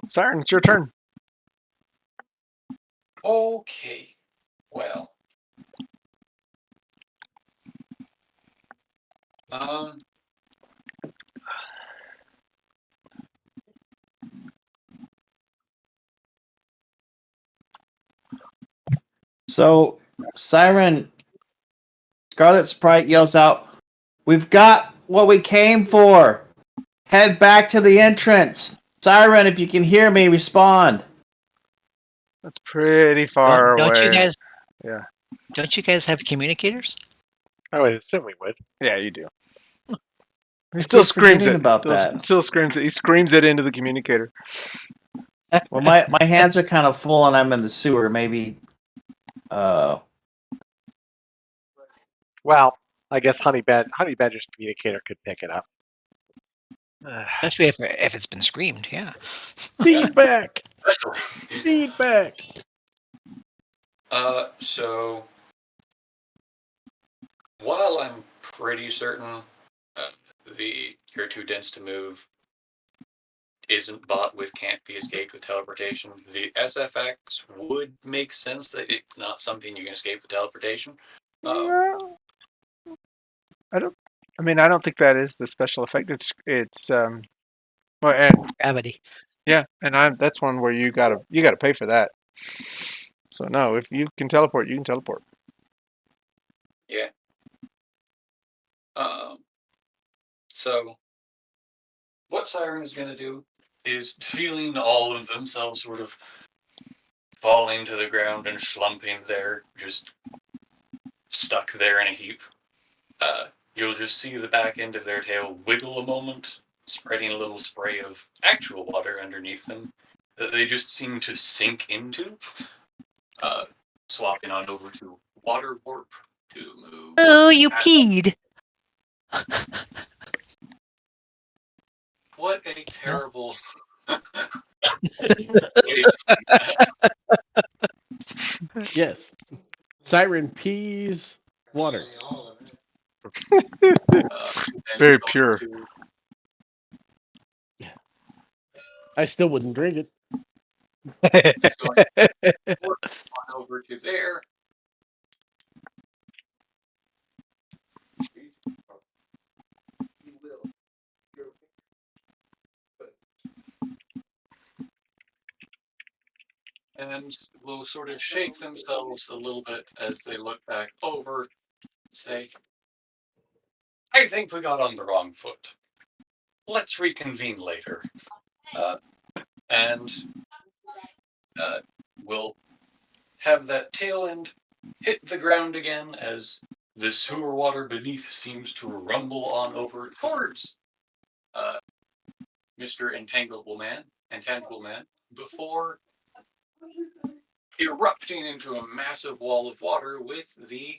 Siren, it's your turn.
Okay. Well.
So, Siren, Scarlet Sprite yells out, "We've got what we came for! Head back to the entrance! Siren, if you can hear me, respond!"
That's pretty far
Don't
away.
you guys?
Yeah.
Don't you guys have communicators?
I would assume we would.
Yeah, you do. He
I
still
keep
screams
forgetting
it.
about that.
Still screams it. He screams it into the communicator.
Well, my hands are kind of full and I'm in the sewer. Maybe,
Well, I guess Honey Badger's communicator could pick it up.
Especially if it's been screamed. Yeah.
Feedback. Feedback.
So while I'm pretty certain you're too dense to move isn't bought with can't be escaped with teleportation. The SFX would make sense that it's not something you can escape with teleportation.
No, I don't. I mean, I don't think that is the special effect. It's well, and
Gravity.
yeah, and that's one where you gotta pay for that. So no, if you can teleport, you can teleport.
Yeah. So what Siren is going to do is, feeling all of themselves sort of falling to the ground and slumping there, just stuck there in a heap. You'll just see the back end of their tail wiggle a moment, spreading a little spray of actual water underneath them that they just seem to sink into. Swapping on over to water warp to move.
Oh, you
past-
peed.
What a terrible.
Yes. Siren peas water.
It's very pure.
I still wouldn't drink it.
He's going on over to there. And will sort of shake themselves a little bit as they look back over, say, I think we got on the wrong foot. Let's reconvene later. And we'll have that tail end hit the ground again as the sewer water beneath seems to rumble on over towards Mr. Intangible Man, before erupting into a massive wall of water with the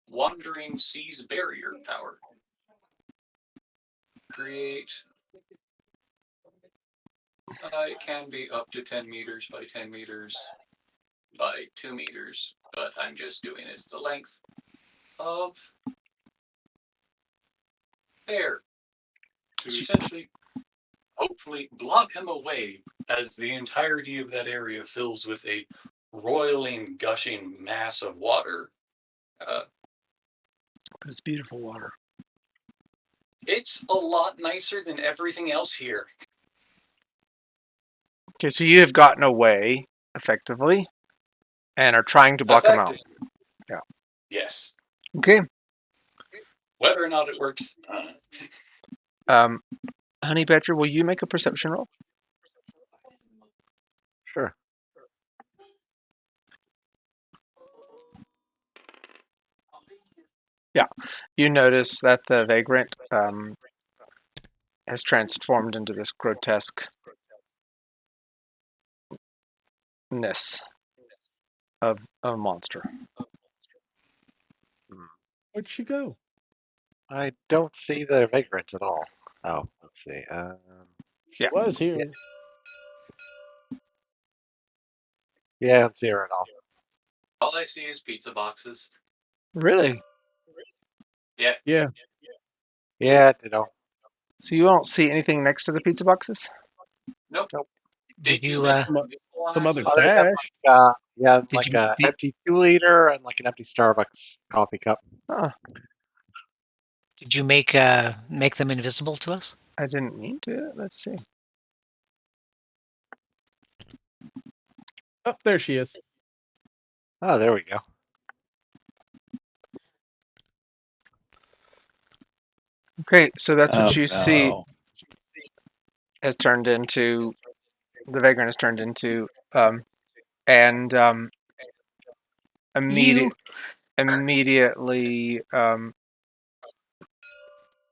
Wandering Seas barrier power. Create. It can be up to 10 meters by 10 meters by 2 meters, but I'm just doing it the length of there to essentially, hopefully, block him away as the entirety of that area fills with a roiling, gushing mass of water.
But it's beautiful water.
It's a lot nicer than everything else here.
Okay, so you have gotten away effectively, and are trying to block him out. Yeah.
Yes.
Okay.
Whether or not it works.
Honey Badger, will you make a perception roll?
Sure.
Yeah. You notice that the vagrant has transformed into this grotesqueness of a monster.
Where'd she go?
I don't see the vagrant at all. Oh, let's see.
She
Yeah.
was here.
Yeah, I don't see her at all.
All I see is pizza boxes.
Really?
Yeah.
Yeah, ditto.
So you won't see anything next to the pizza boxes?
Nope.
Did you,
make
some other
Other than
trash?
Did
like
you
a
beat-
empty 2-liter and like an empty Starbucks coffee cup.
Did you make them invisible to us?
I didn't mean to. Let's see.
Oh, there she is.
Oh, there we go.
Okay, so that's what you see
no.
has turned into, the vagrant has turned into, and immediately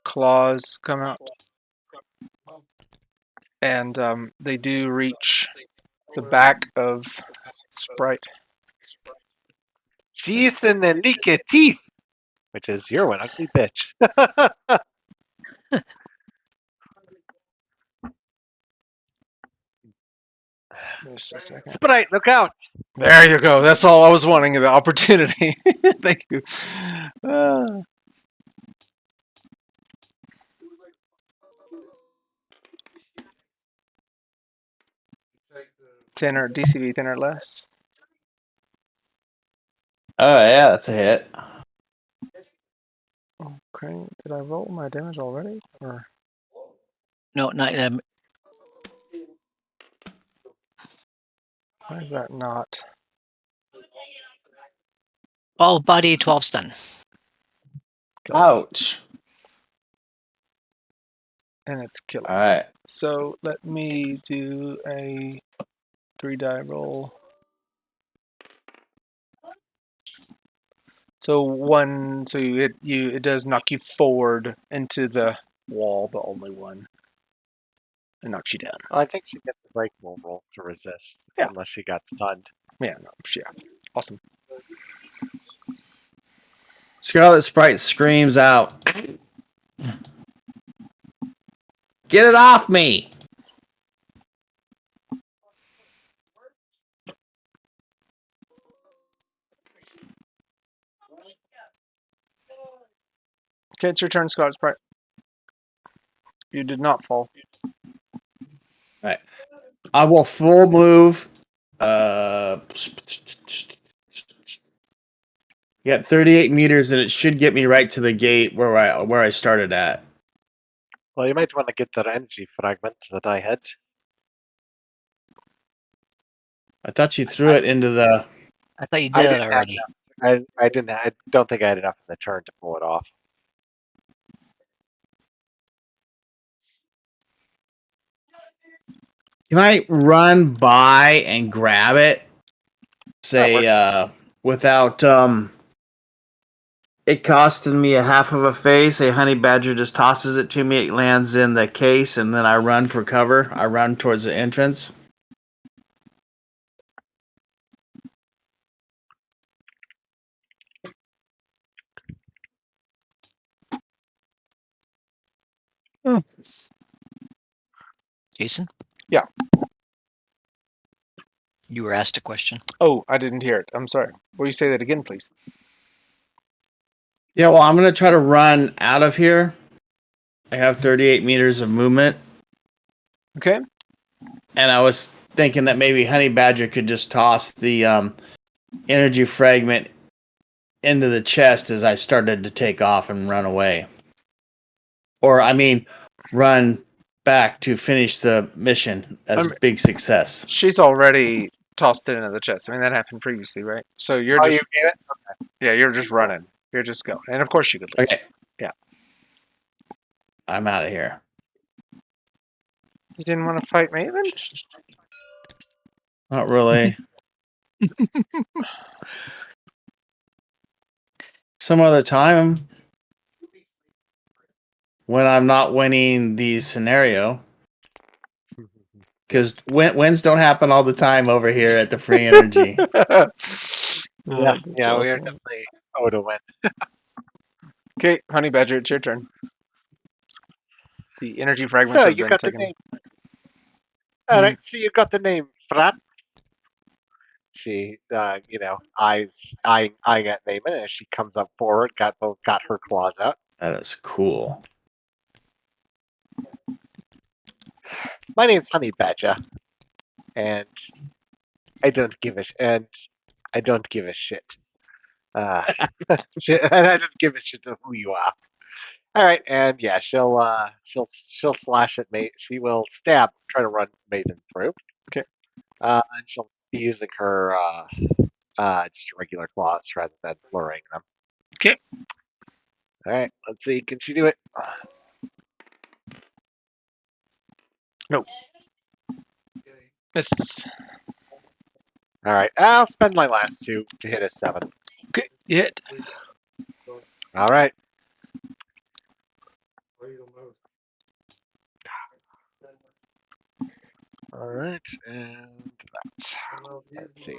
claws come out, and they do reach the back of Sprite.
Jason and Nika teeth, which is you're an ugly bitch.
Just a second.
Sprite, look out!
There you go. That's all I was wanting, the opportunity. Thank you. 10 or DCV 10 or less.
Oh yeah, that's a hit.
Okay, did I roll my damage already? Or
No, not
why is that not?
all body 12 stun.
Ouch.
And it's killing.
All right.
So let me do a 3-die roll. So it does knock you forward into the wall, the only one. It knocks you down.
I think she gets a breakable roll to resist,
Yeah.
unless she got stunned.
Yeah, no, yeah. Awesome.
Scarlet Sprite screams out. Get it off me!
Okay, it's your turn, Scott Sprite. You did not fall.
I will full move. Got 38 meters, and it should get me right to the gate where I started at.
Well, you might want to get that energy fragment that I had.
I thought you threw it into the.
I thought you
I
did it
didn't have
already.
I didn't. I don't think I had enough in the turn to pull it off.
Can I run by and grab it? Say, without it costing me a half of a face. A honey badger just tosses it to me. It lands in the case, and then I run for cover. I run towards the entrance.
Jason?
Yeah.
You were asked a question.
Oh, I didn't hear it. I'm sorry. Will you say that again, please?
Yeah, well, I'm gonna try to run out of here. I have 38 meters of movement,
Okay.
and I was thinking that maybe honey badger could just toss the energy fragment into the chest as I started to take off and run away. Or, I mean, run back to finish the mission as
I'm-
big success.
She's already tossed it into the chest. I mean, that happened previously, right? So you're
Oh,
just,
you gave it?
yeah, you're just running. You're just going. And of course you could leave.
Okay.
Yeah.
I'm out of here.
You didn't want to fight Maven?
Not really. Some other time when I'm not winning the scenario. Because wins don't happen all the time over here at the free energy.
Yes. Yeah, we are
awesome.
definitely owed a win.
Okay, Honey Badger, it's your turn. The energy fragments
So
have
you
been
got the
taken.
name. All right. So you got the name Frat. She, eyeing at Naaman as she comes up forward. Got her claws out.
That is cool.
My name's Honey Badger, and I don't give a shit. I don't give a shit. And I don't give a shit of who you are. All right, and yeah, she'll slash at Maven. She will stab, try to run Maven through.
Okay.
And she'll be using her just regular claws rather than luring them.
Okay.
All right, let's see. Can she do it?
No. Misses.
All right, I'll spend my last two to hit a 7.
Okay, you hit.
All right. All right, and that. Let's see.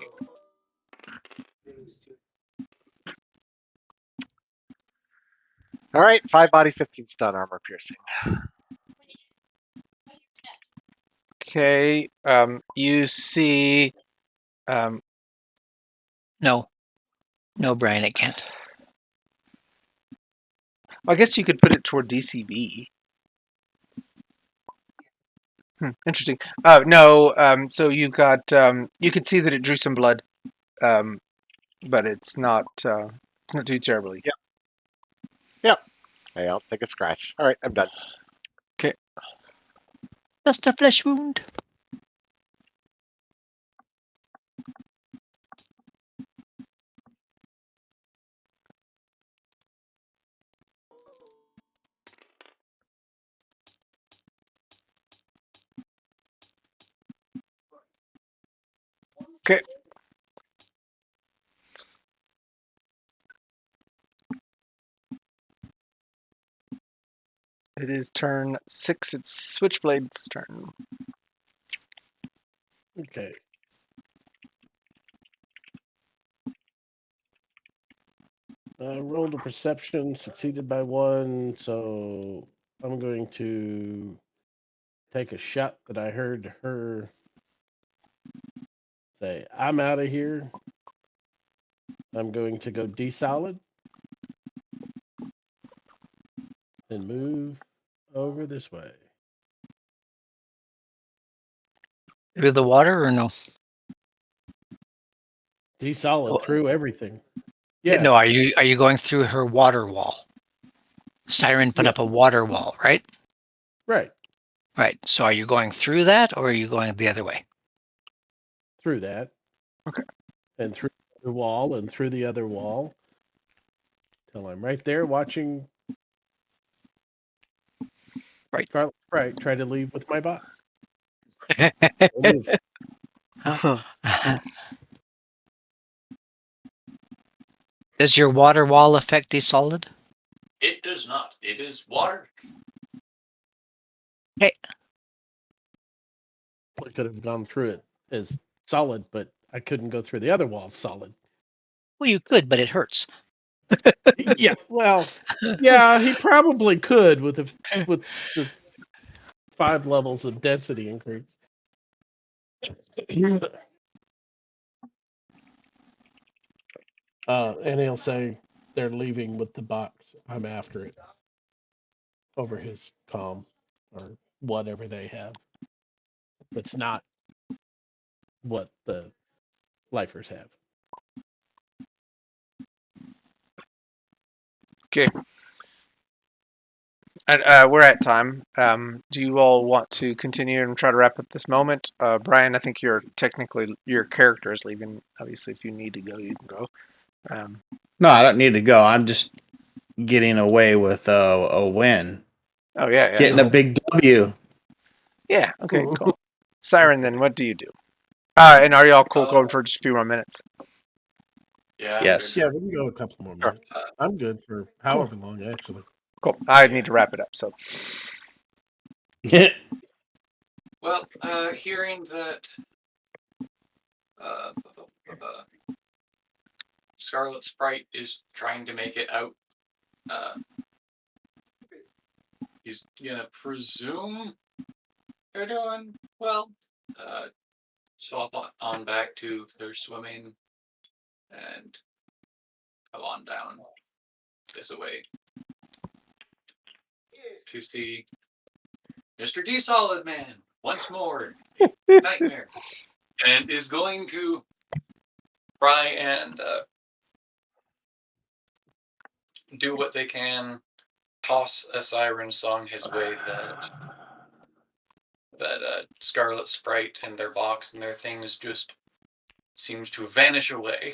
All right, 5 body, 15 stun, armor piercing.
Okay, you see,
No. No, Brian, it can't.
I guess you could put it toward DCB. Interesting. Oh no. So you got. You could see that it drew some blood, but it's not. It's not too terribly.
Hey, I'll take a scratch. All right, I'm done.
Just a flesh wound.
Okay. It is turn 6. It's Switchblade's turn.
Okay. Rolled a perception, succeeded by 1, so I'm going to take a shot that I heard her say, I'm out of here. I'm going to go D-solid and move over this way.
Through the water or no?
D-solid
Oh,
through everything.
No, are you going through her water wall? Siren put
Yeah.
up a water wall, right?
Right.
Right. So are you going through that or are you going the other way?
Through that.
Okay.
And through the wall and through the other wall. Till I'm right there watching
Right.
Scarlet Sprite try to leave with my box.
Does your water wall affect D-solid?
It does not. It is water.
Okay.
I could have gone through it as solid, but I couldn't go through the other wall solid.
Well, you could, but it hurts.
Yeah, well, yeah, he probably could with the 5 levels of density increase. And he'll say they're leaving with the box. I'm after it. Over his comm or whatever they have. It's not what the lifers have.
Okay. And we're at time. Do you all want to continue and try to wrap up this moment? Brian, I think your character is leaving. Obviously, if you need to go, you can go.
No, I don't need to go. I'm just getting away with a win.
Oh yeah.
Getting a big W.
Yeah. Okay. Cool. Siren, then what do you do? And are y'all cool going for just a few more minutes?
Yeah. I'm
Yes.
good.
Yeah, we can go a couple more minutes. I'm good for however long, actually.
Cool. I need to wrap it up. So.
Well, hearing that Scarlet Sprite is trying to make it out, he's gonna presume they're doing well. Swap on back to their swimming and go on down this way to see Mr. D Solid Man once more. Nightmare. And is going to try and do what they can, toss a siren song his way that Scarlet Sprite and their box and their things just seems to vanish away.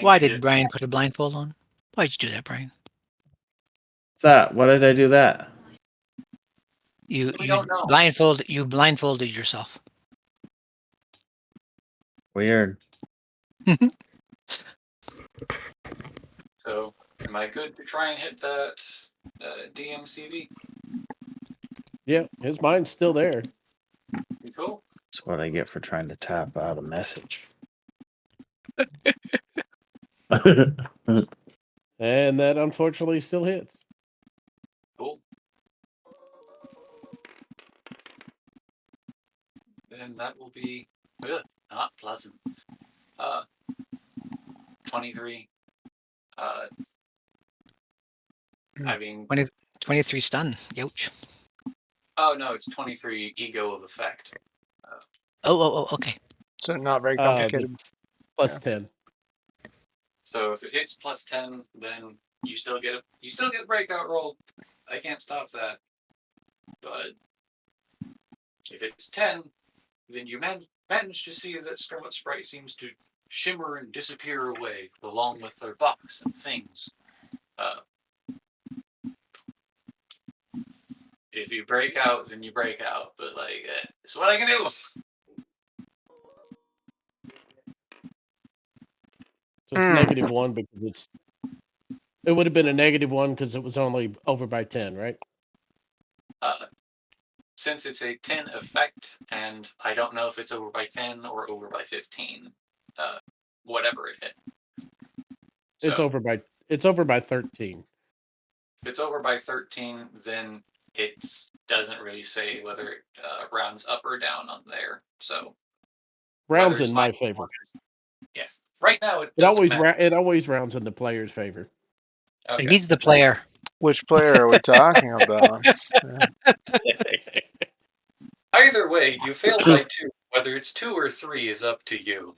Why did Brian put a blindfold on? Why'd you do that, Brian?
That? Why did I do that?
You
don't know.
blindfolded yourself.
Weird.
So, am I good to try and hit that DMCV?
Yeah, his mind's still there.
Cool.
That's what I get for trying to tap out a message.
And that unfortunately still hits.
Cool. And that will be not pleasant. 23. I mean,
23 stun. Youch.
oh no, it's 23 ego of effect.
Oh, okay.
So not very complicated.
That's plus 10.
So if it hits plus 10, then you still get a breakout roll. I can't stop that. But if it's 10, then you manage to see that Scarlet Sprite seems to shimmer and disappear away, along with their box and things. If you break out, then you break out. But it's what I can do.
So it's -1 because it would have been a -1 because it was only over by 10, right?
Since it's a 10 effect, and I don't know if it's over by 10 or over by 15, whatever it hit. So
It's over by 13.
if it's over by 13, then it doesn't really say whether it rounds up or down on there. So
Rounds
whether it's
in my
fine-
favor.
Yeah. Right now, it
It
doesn't
always
matter.
it always rounds in the player's favor.
Okay.
He's the player.
Which player are we talking about?
Either way, you failed by 2. Whether it's 2 or 3 is up to you.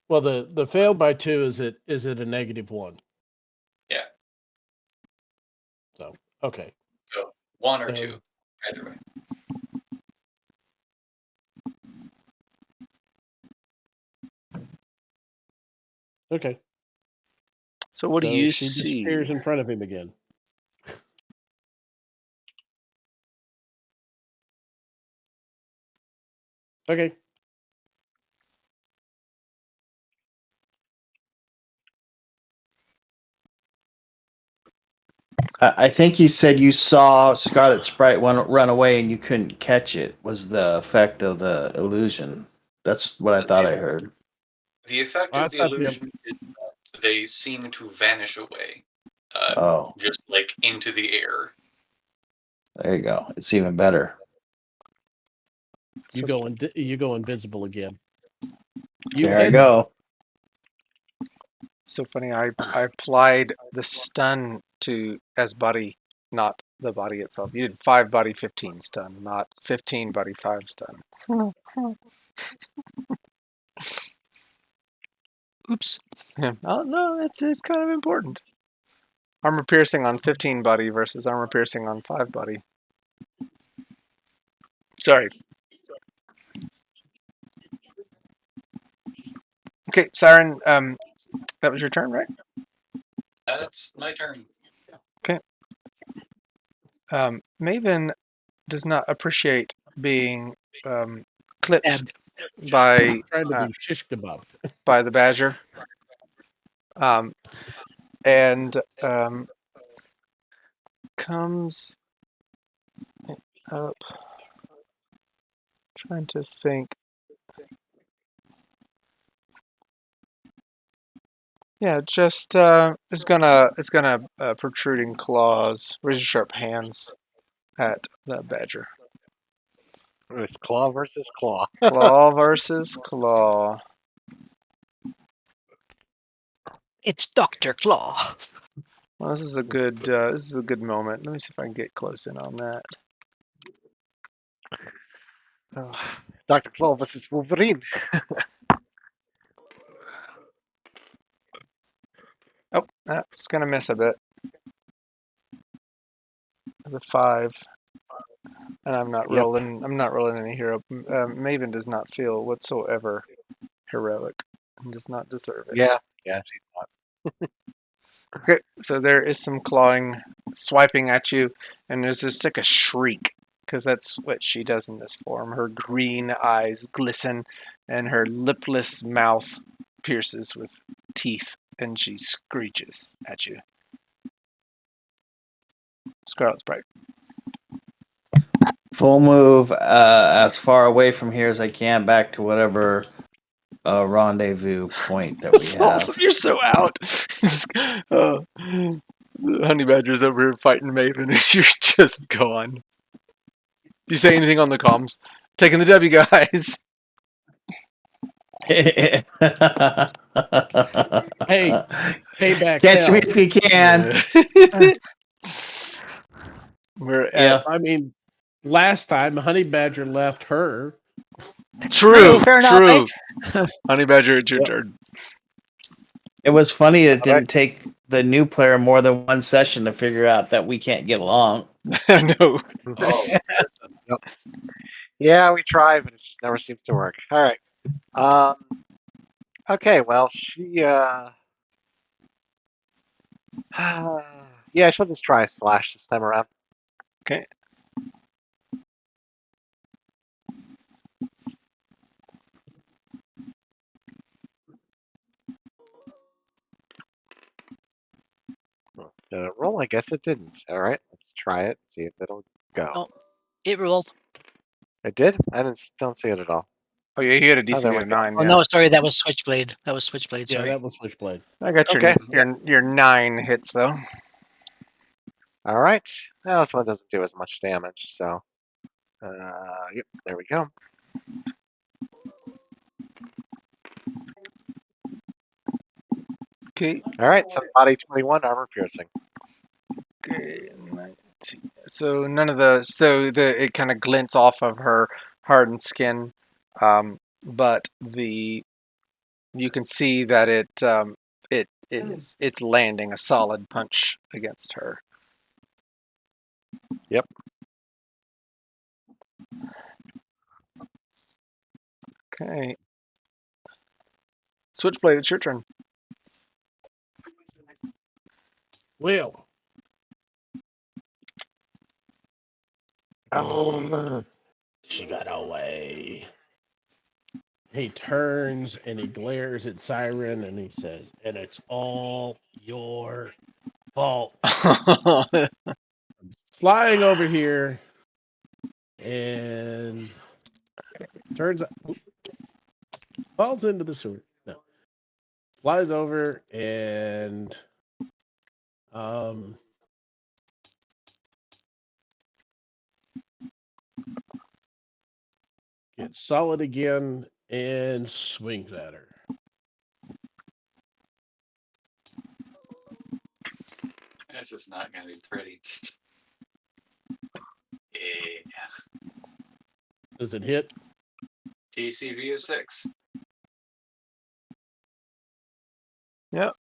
Well, the fail by 2 is it a -1?
Yeah.
So okay.
So 1 or
So-
2. Either way.
Okay.
So what do
So
you
she
see?
disappears in front of him again. Okay.
I think you said you saw Scarlet Sprite run away and you couldn't catch it. Was the effect of the illusion? That's what I thought I heard.
The effect
I
of the
thought the-
illusion is that they seem to vanish away.
Oh,
Just like into the air.
there you go. It's even better.
You go invisible again.
There you go.
So funny. I applied the stun to as buddy, not the body itself. You did 5 buddy, 15 stun, not 15 buddy, 5 stun.
Oops.
Yeah. Oh no, it's kind of important. Armor piercing on 15 buddy versus armor piercing on 5 buddy. Sorry. Okay, Siren. That was your turn, right?
That's my turn.
Maven does not appreciate being clipped
Stabbed.
by
Trying to be shish kebab.
by the badger, and comes up. Trying to think. Yeah, just is gonna protruding claws, razor sharp hands at the badger.
It's claw versus claw.
Claw versus claw.
It's Dr. Claw.
Well, this is a good moment. Let me see if I can get close in on that.
Dr. Claw versus Wolverine.
Oh, it's gonna miss a bit. The 5, and I'm not
Yep.
rolling. I'm not rolling any hero. Maven does not feel whatsoever heroic and does not deserve it.
Yeah, she's not.
Okay, so there is some clawing, swiping at you, and there's just like a shriek, because that's what she does in this form. Her green eyes glisten, and her lipless mouth pierces with teeth, and she screeches at you. Scarlet Sprite.
Full move as far away from here as I can back to whatever rendezvous point that we have.
You're so out. The honey badger's over here fighting Maven, and you're just gone. You say anything on the comms? Taking the W, guys.
Hey, payback
Catch
hell.
me if you can.
We're at
Yeah.
I mean, last time Honey Badger left her.
true,
fair enough,
true. Honey Badger, it's your
Yep.
turn.
It was funny it
All right.
didn't take the new player more than one session to figure out that we can't get along.
No.
Oh, listen.
Yep. Yeah, we tried, but it just never seems to work. All right. Okay. Well, yeah, she'll just try a slash this time around.
Okay.
Roll. I guess it didn't. All right. Let's try it. See if it'll go.
Oh. It rolled.
It did. I don't see it at all.
Oh yeah, you had a
Oh, there
DC
we
of
go.
9.
Oh
Yeah.
no, sorry, that was Switchblade. That was Switchblade.
Yeah,
Sorry.
that was Switchblade.
I got
Okay.
your 9 hits though.
All right. Now this one doesn't do as much damage. So, yep. There we go.
Okay.
All right. So body 21, armor piercing.
Okay. 19. So it kind of glints off of her hardened skin, but you can see that it's landing a solid punch against her.
Yep.
Okay. Switchblade, it's your turn.
Will.
Oh,
She got away. He turns and he glares at Siren and he says, "And it's all your fault." Flying over here and turns falls into the sewer. No. Flies over and gets solid again and swings at her.
This is not going to be pretty. Yeah.
Does it hit?
TCV of 6.
Yep.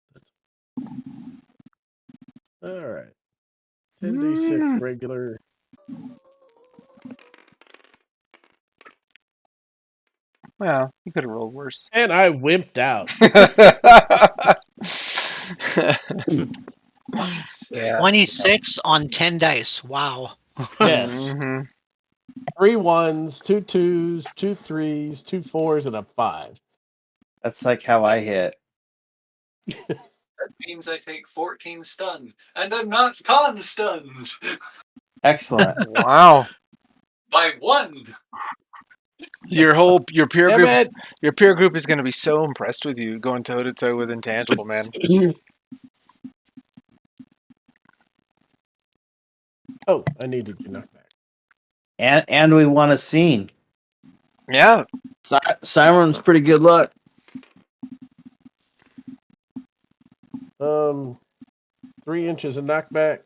All right. 10d6 regular.
Well, you could have rolled worse.
And I wimped out.
Yeah.
26 on 10 dice. Wow.
Yes.
Mhm.
3 1s, 2 2s, 2 3s, 2 4s, and a 5.
That's like how I hit.
That means I take 14 stun, and I'm not con-stunned
Excellent.
Wow.
by 1.
Your peer
Damn
group
it!
your peer group is going to be so impressed with you going toe to toe with Intangible, man.
Oh, I needed your knockback.
And we won a scene.
Yeah.
Siren's pretty good luck.
3 inches of knockback.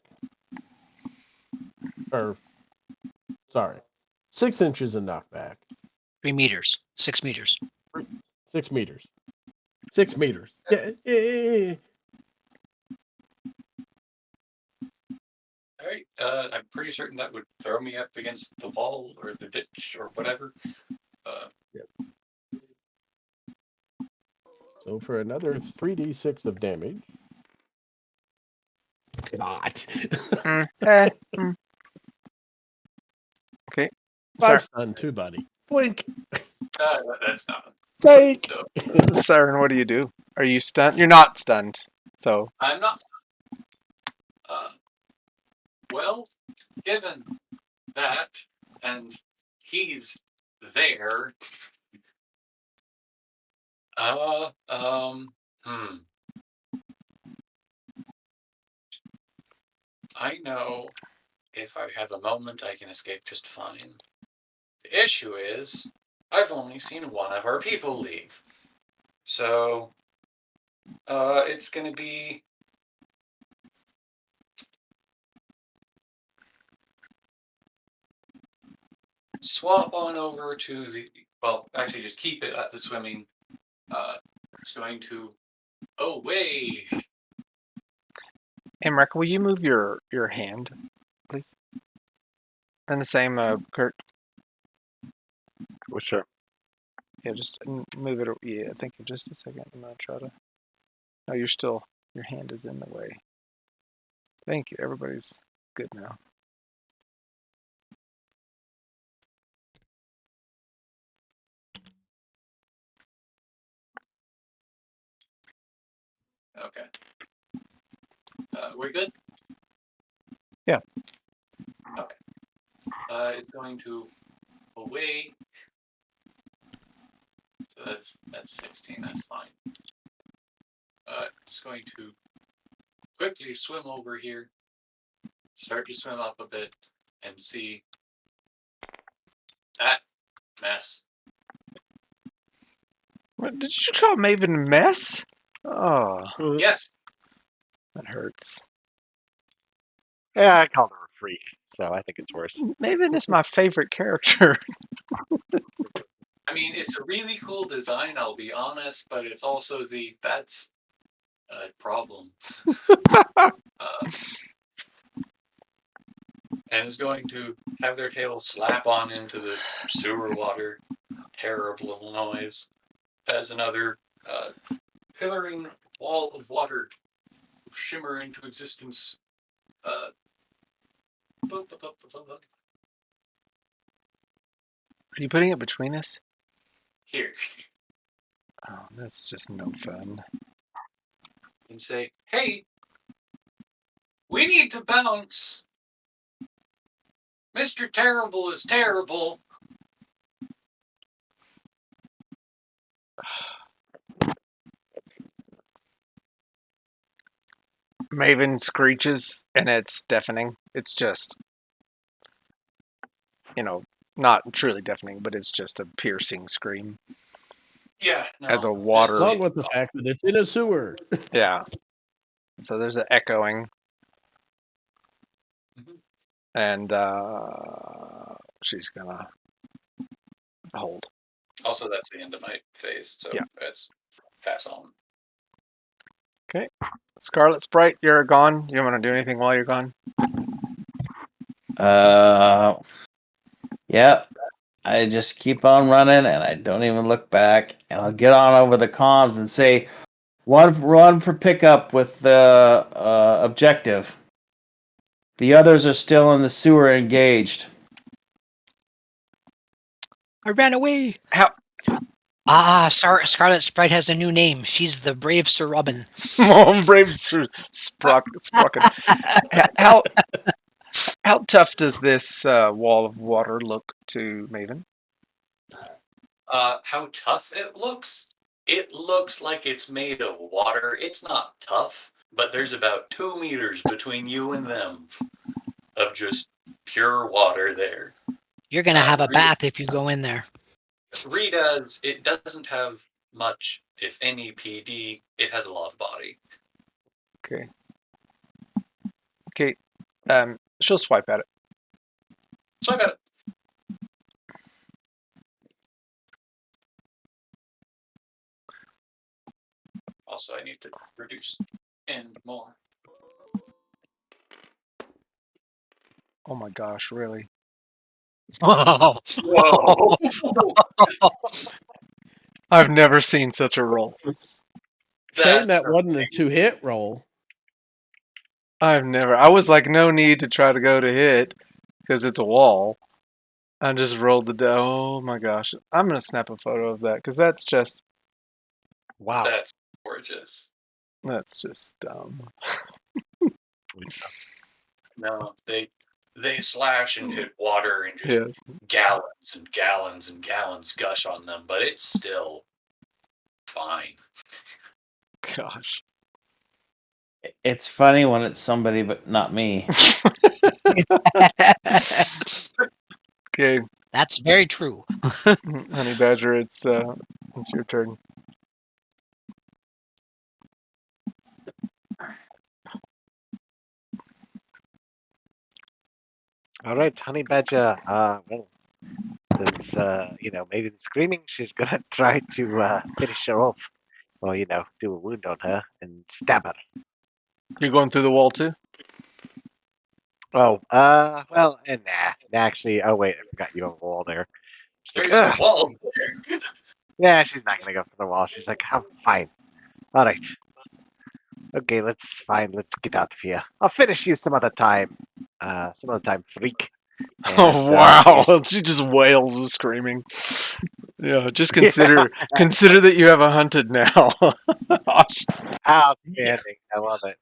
Or, sorry, 6 inches of knockback.
3 meters. 6 meters.
6 meters. 6 meters. Yeah.
Alright, I'm pretty certain that would throw me up against the wall or the ditch or whatever.
So for another 3d6 of damage. God.
Okay.
5 stun too, buddy. Blink.
That's not.
Take.
So,
Siren, what do you do? Are you stunned? You're not stunned. So
I'm not. Well, given that, and he's there. I know if I have a moment, I can escape just fine. The issue is, I've only seen one of our people leave. So, it's gonna be swap on over to the. Well, actually, just keep it at the swimming. It's going to away.
Amrek, will you move your hand, please? And the same, Kurt.
Well, sure.
Yeah, just move it. Yeah, thank you. Just a second. I'm gonna try to. Oh, you're still. Your hand is in the way. Thank you. Everybody's good now.
Okay. We're good?
Yeah.
Okay. It's going to away. So that's 16, that's fine. It's going to quickly swim over here, start to swim up a bit, and see that mess.
What did you call Maven mess? Oh,
Yes.
that hurts.
Yeah, I called her a freak, so I think it's worse.
Maven is my favorite character.
I mean, it's a really cool design, I'll be honest, but it's also that's a problem. And is going to have their tail slap on into the sewer water. Terrible noise. As another pillaring wall of water shimmer into existence.
Are you putting it between us?
Here.
Oh, that's just no fun.
And say, hey, we need to bounce. Mr. Terrible is terrible.
Maven screeches and it's deafening. It's just, not truly deafening, but it's just a piercing scream.
Yeah. No,
As a water-
it's-
Along with the fact that it's in a sewer.
Yeah. So there's an echoing.
Mhm.
And she's gonna hold.
Also, that's the end of my phase, so
Yeah.
it's pass on.
Scarlet Sprite, you're gone. You don't want to do anything while you're gone?
Yeah. I just keep on running and I don't even look back. And I'll get on over the comms and say, run for pickup with the objective. The others are still in the sewer engaged.
I ran away.
How?
Scarlet Sprite has a new name. She's the Brave Sir Robin.
Oh, brave Sprocket. How tough does this wall of water look to Maven?
How tough it looks? It looks like it's made of water. It's not tough, but there's about 2 meters between you and them of just pure water there.
You're gonna have a
Rita-
bath if you go in there.
Rita's, it doesn't have much, if any, PD. It has a lot of body.
Okay. She'll swipe at it.
So I got it. Also, I need to reduce and more.
Oh my gosh, really?
Oh,
Whoa!
I've never seen such a roll.
Saying
That's
that wasn't a 2-hit roll.
I was like, no need to try to go to hit because it's a wall. I just rolled the die. Oh my gosh. I'm going to snap a photo of that because that's just
Wow.
That's gorgeous.
dumb.
No, they slash and hit water and just
Yeah.
gallons and gallons and gallons gush on them, but it's still fine.
Gosh.
It's funny when it's somebody, but not me.
Okay,
that's very true.
Honey Badger, it's your turn.
All right, Honey Badger. Well, since maybe the screaming, she's gonna try to finish her off, or do a wound on her and stab her.
You're going through the wall too?
Oh, well, nah, actually, oh wait, I forgot you have a wall there. She's like,
There's a
ugh.
wall.
Yeah, she's not gonna go for the wall. She's like, oh, fine. All right. Okay, let's get out of here. I'll finish you some other time. Some other time, freak.
Oh wow! She just wails with screaming. Yeah, just consider that you have a hunted now.
Outstanding. I love it.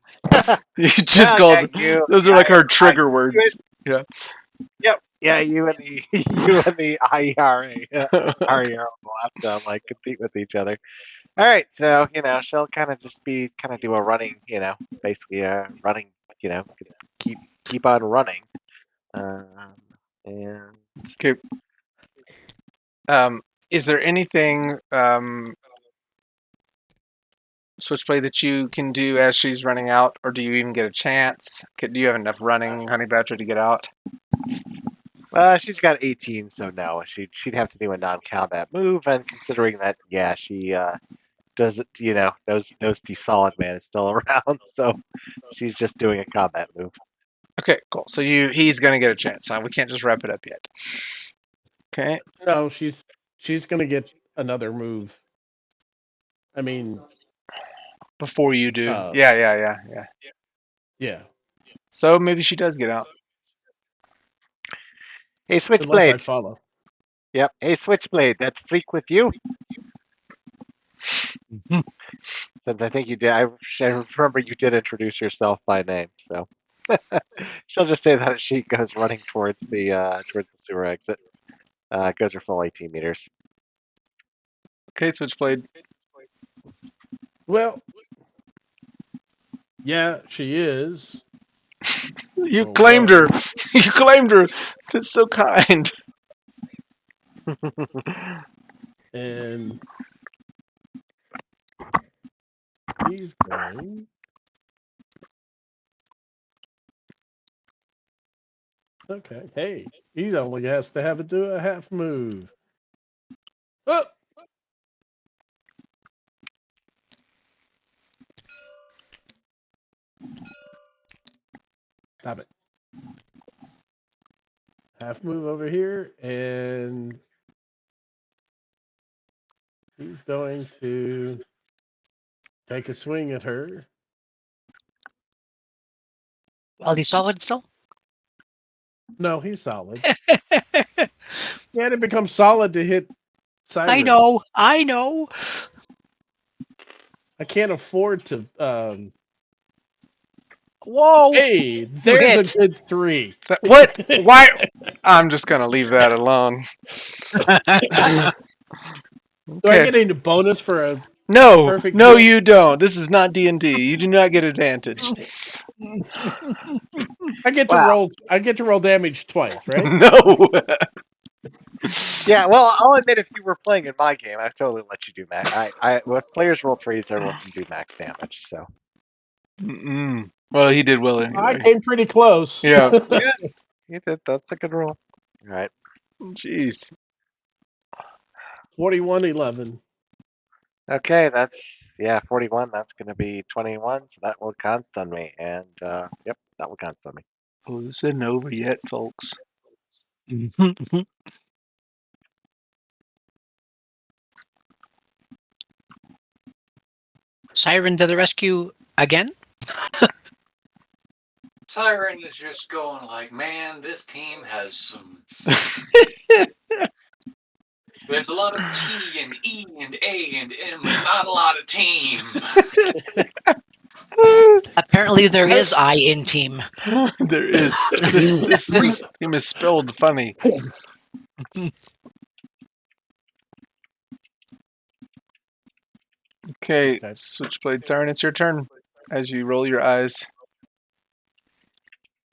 You just
Okay,
called
you.
those are like her trigger words. Yeah.
Yep. Yeah, you and the you and the IERA are on the left, like compete with each other. All right, so she'll kind of just be do a running, basically running, keep on running, and
Okay. Is there anything Switchblade that you can do as she's running out, or do you even get a chance? Do you have enough running, Honey Badger, to get out?
she's got 18, so no, she'd have to do a non-combat move, and considering that, yeah, she does it, knows the solid man is still around, so she's just doing a combat move.
Okay, cool. So he's gonna get a chance. Huh? We can't just wrap it up yet. Okay.
No, she's gonna get another move. I mean,
Before you do.
Yeah. Yeah.
So maybe she does get out.
Hey,
Unless I
Switchblade.
follow.
Yep. Hey, Switchblade. That freak with you? Since I think you did, I remember you did introduce yourself by name, so she'll just say that as she goes running towards the sewer exit. Goes her full 18 meters.
Okay, Switchblade.
Well, yeah, she is.
You
Oh,
claimed
whoa.
her. You claimed her. That's so kind.
And he's going. Okay. Hey, he only has to have it do a half move. Oh! Stop it. Half move over here, and he's going to take a swing at her.
Are they solid still?
No, he's solid. He had to become solid to hit Siren.
I know.
I can't afford to.
Whoa!
Hey, there's a good 3.
What? Why? I'm just gonna leave that alone.
Do I get any bonus for a?
No,
Perfect
no,
hit?
you don't. This is not D&D. You do not get advantage.
I get to roll. I get to roll damage twice, right?
No.
Yeah, well, I'll admit if you were playing in my game, I'd totally let you do max. When players roll 3s, everyone can do max damage. So.
Mm-mm. Well, he did well anyway.
I came pretty close.
Yeah.
Yeah, you did. That's a good roll. All right.
Jeez.
41-11.
Okay, that's 41. That's gonna be 21. So that will constun me, and yep, that will constun me.
Oh, this isn't over yet, folks.
Siren to the rescue again?
Siren is just going like, man, this team has some. There's a lot of T and E and A and M, but not a lot of team.
Apparently there is I in team.
There is. This team is spelled funny. Okay, Switchblade Siren, it's your turn as you roll your eyes.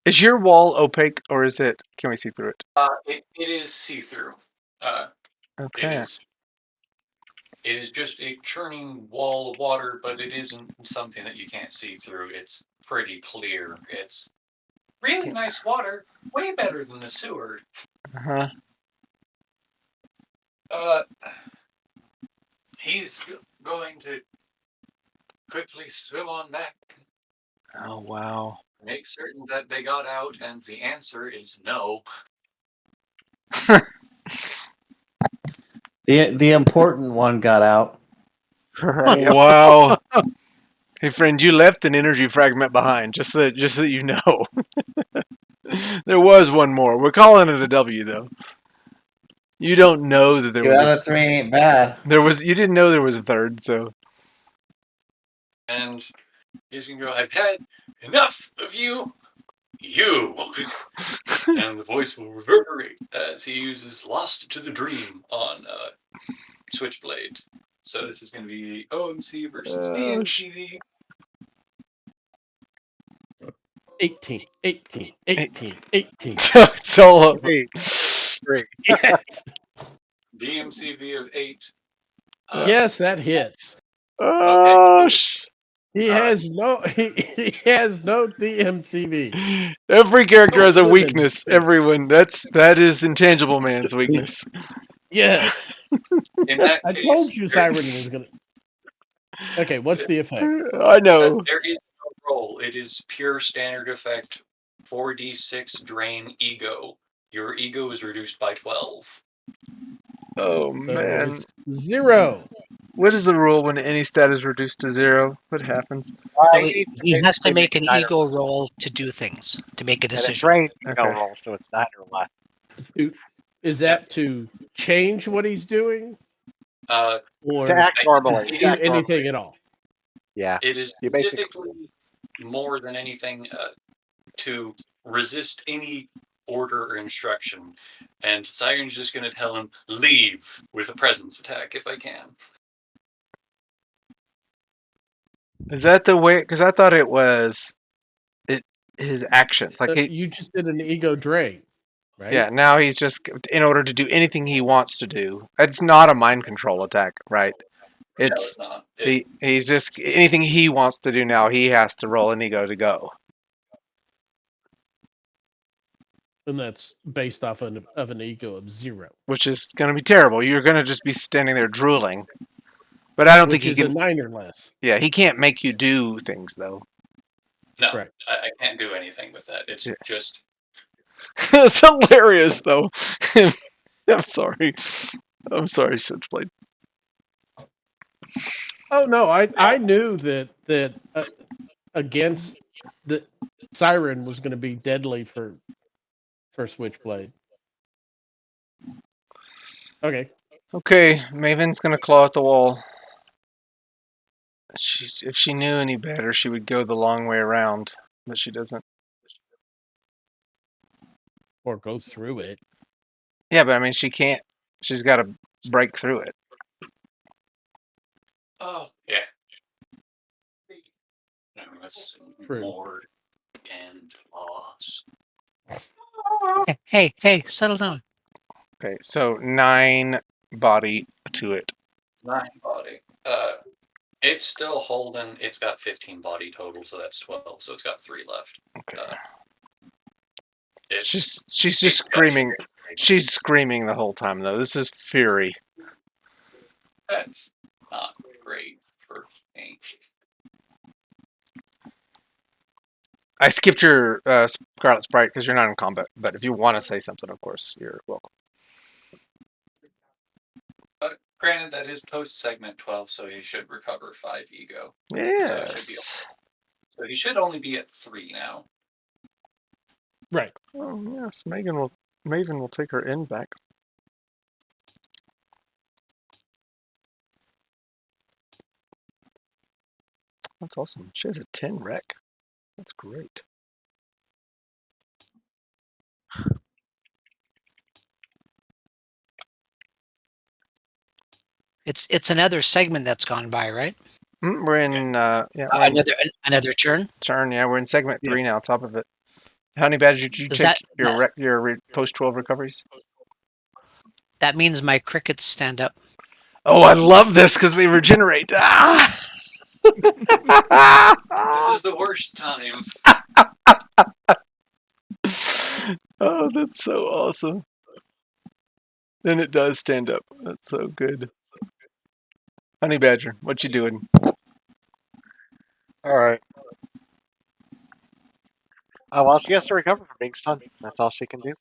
Is your wall opaque, or is it? Can we see through it?
It is see-through.
Okay.
It is just a churning wall of water, but it isn't something that you can't see through. It's pretty clear. It's Really nice water, way better than the sewer.
Uh-huh.
He's going to quickly swim on back,
Oh, wow.
make certain that they got out, and the answer is no.
The important one got out.
Right.
Wow. Hey, friend, you left an energy fragment behind, just so that you know. There was one more. We're calling it a W, though. You don't know that there
2
was
out of 3 ain't bad.
you didn't know there was a third, so.
And he's going to go, I've had enough of you. You. And the voice will reverberate as he uses Lost to the Dream on Switchblade. So this is going to be OMC versus DMCV.
18, 18, 18, 18.
It's all over.
Great.
Yes,
DMCV of 8.
yes, that hits.
Oh,
He has no he has no DMCV.
every character
No
has a
women.
weakness. Everyone. That is Intangible Man's weakness.
Yes.
In that
I
case,
told you
there-
Siren was gonna. Okay, what's the effect?
I know.
there is no roll. It is pure standard effect 4d6 drain ego. Your ego is reduced by 12.
Oh,
So
man.
it's 0.
What is the rule when any stat is reduced to 0? What happens?
So
you
he,
need
he has to
basically
make an
9 or
ego roll to do things, to make a
And it
decision.
drains ego
Okay.
roll, so it's 9 or less.
Is that to change what he's doing, or
To act normally.
do
To act normally.
anything at all?
Yeah.
It is
You basically-
specifically more than anything to resist any order or instruction. And Siren's just going to tell him, leave with a presence attack if I can.
Is that the way? Because I thought it was his actions. Like
You just did an ego drain, right?
yeah. Now he's just in order to do anything he wants to do. It's not a mind control attack, right?
No,
It's
it's not.
he's just anything he wants to do now. He has to roll an ego to go.
And that's based off of an ego of 0,
Which is going to be terrible. You're going to just be standing there drooling. But I don't
which
think he
is
can.
a 9 or less.
Yeah, he can't make you do things though.
No,
Right.
I can't do anything with that. It's
Yeah.
just
It's hilarious though. I'm sorry. I'm sorry, Switchblade.
Oh no, I knew that against the Siren was going to be deadly for Switchblade. Okay.
Okay, Maven's gonna claw at the wall. If she knew any better, she would go the long way around, but she doesn't.
Or go through it.
Yeah, but I mean, she can't. She's got to break through it.
oh yeah. No, that's
True.
more and loss.
Hey, settle down.
Okay, so 9 body to it.
9 body. It's still holding. It's got 15 body total, so that's 12. So it's got 3 left.
Okay.
It's
She's just screaming. She's screaming the whole time though. This is fury.
That's not great for me.
I skipped your Scarlet Sprite because you're not in combat. But if you want to say something, of course, you're welcome.
Granted, that is post segment 12, so he should recover 5 ego.
Yes.
So he should only be at 3 now.
Right.
Oh yes, Maven will take her end back. That's awesome. She has a 10 wreck. That's great.
It's another segment that's gone by, right?
We're in we're in
Another turn.
turn. Yeah, we're in segment 3 now. Top of it. Honey Badger, did you
Does
check
that-
your post 12 recoveries?
That means my crickets stand up.
Oh, I love this because they regenerate. Ah!
This is the worst time.
That's so awesome. Then it does stand up. That's so good. Honey Badger, what you doing?
All right. Well, she has to recover from being stunned. That's all she can do.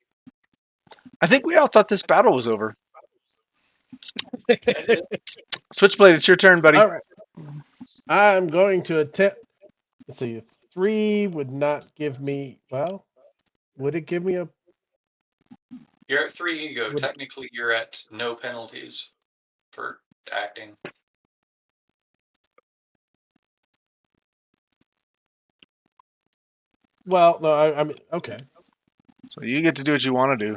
I think we all thought this battle was over. Switchblade, it's your turn, buddy.
All right. I'm going to attempt. Let's see. 3 would not give me. Well, would it give me a?
You're at 3 ego.
Would-
Technically, you're at no penalties for acting.
Well, no. I mean, okay.
So you get to do what you want to do.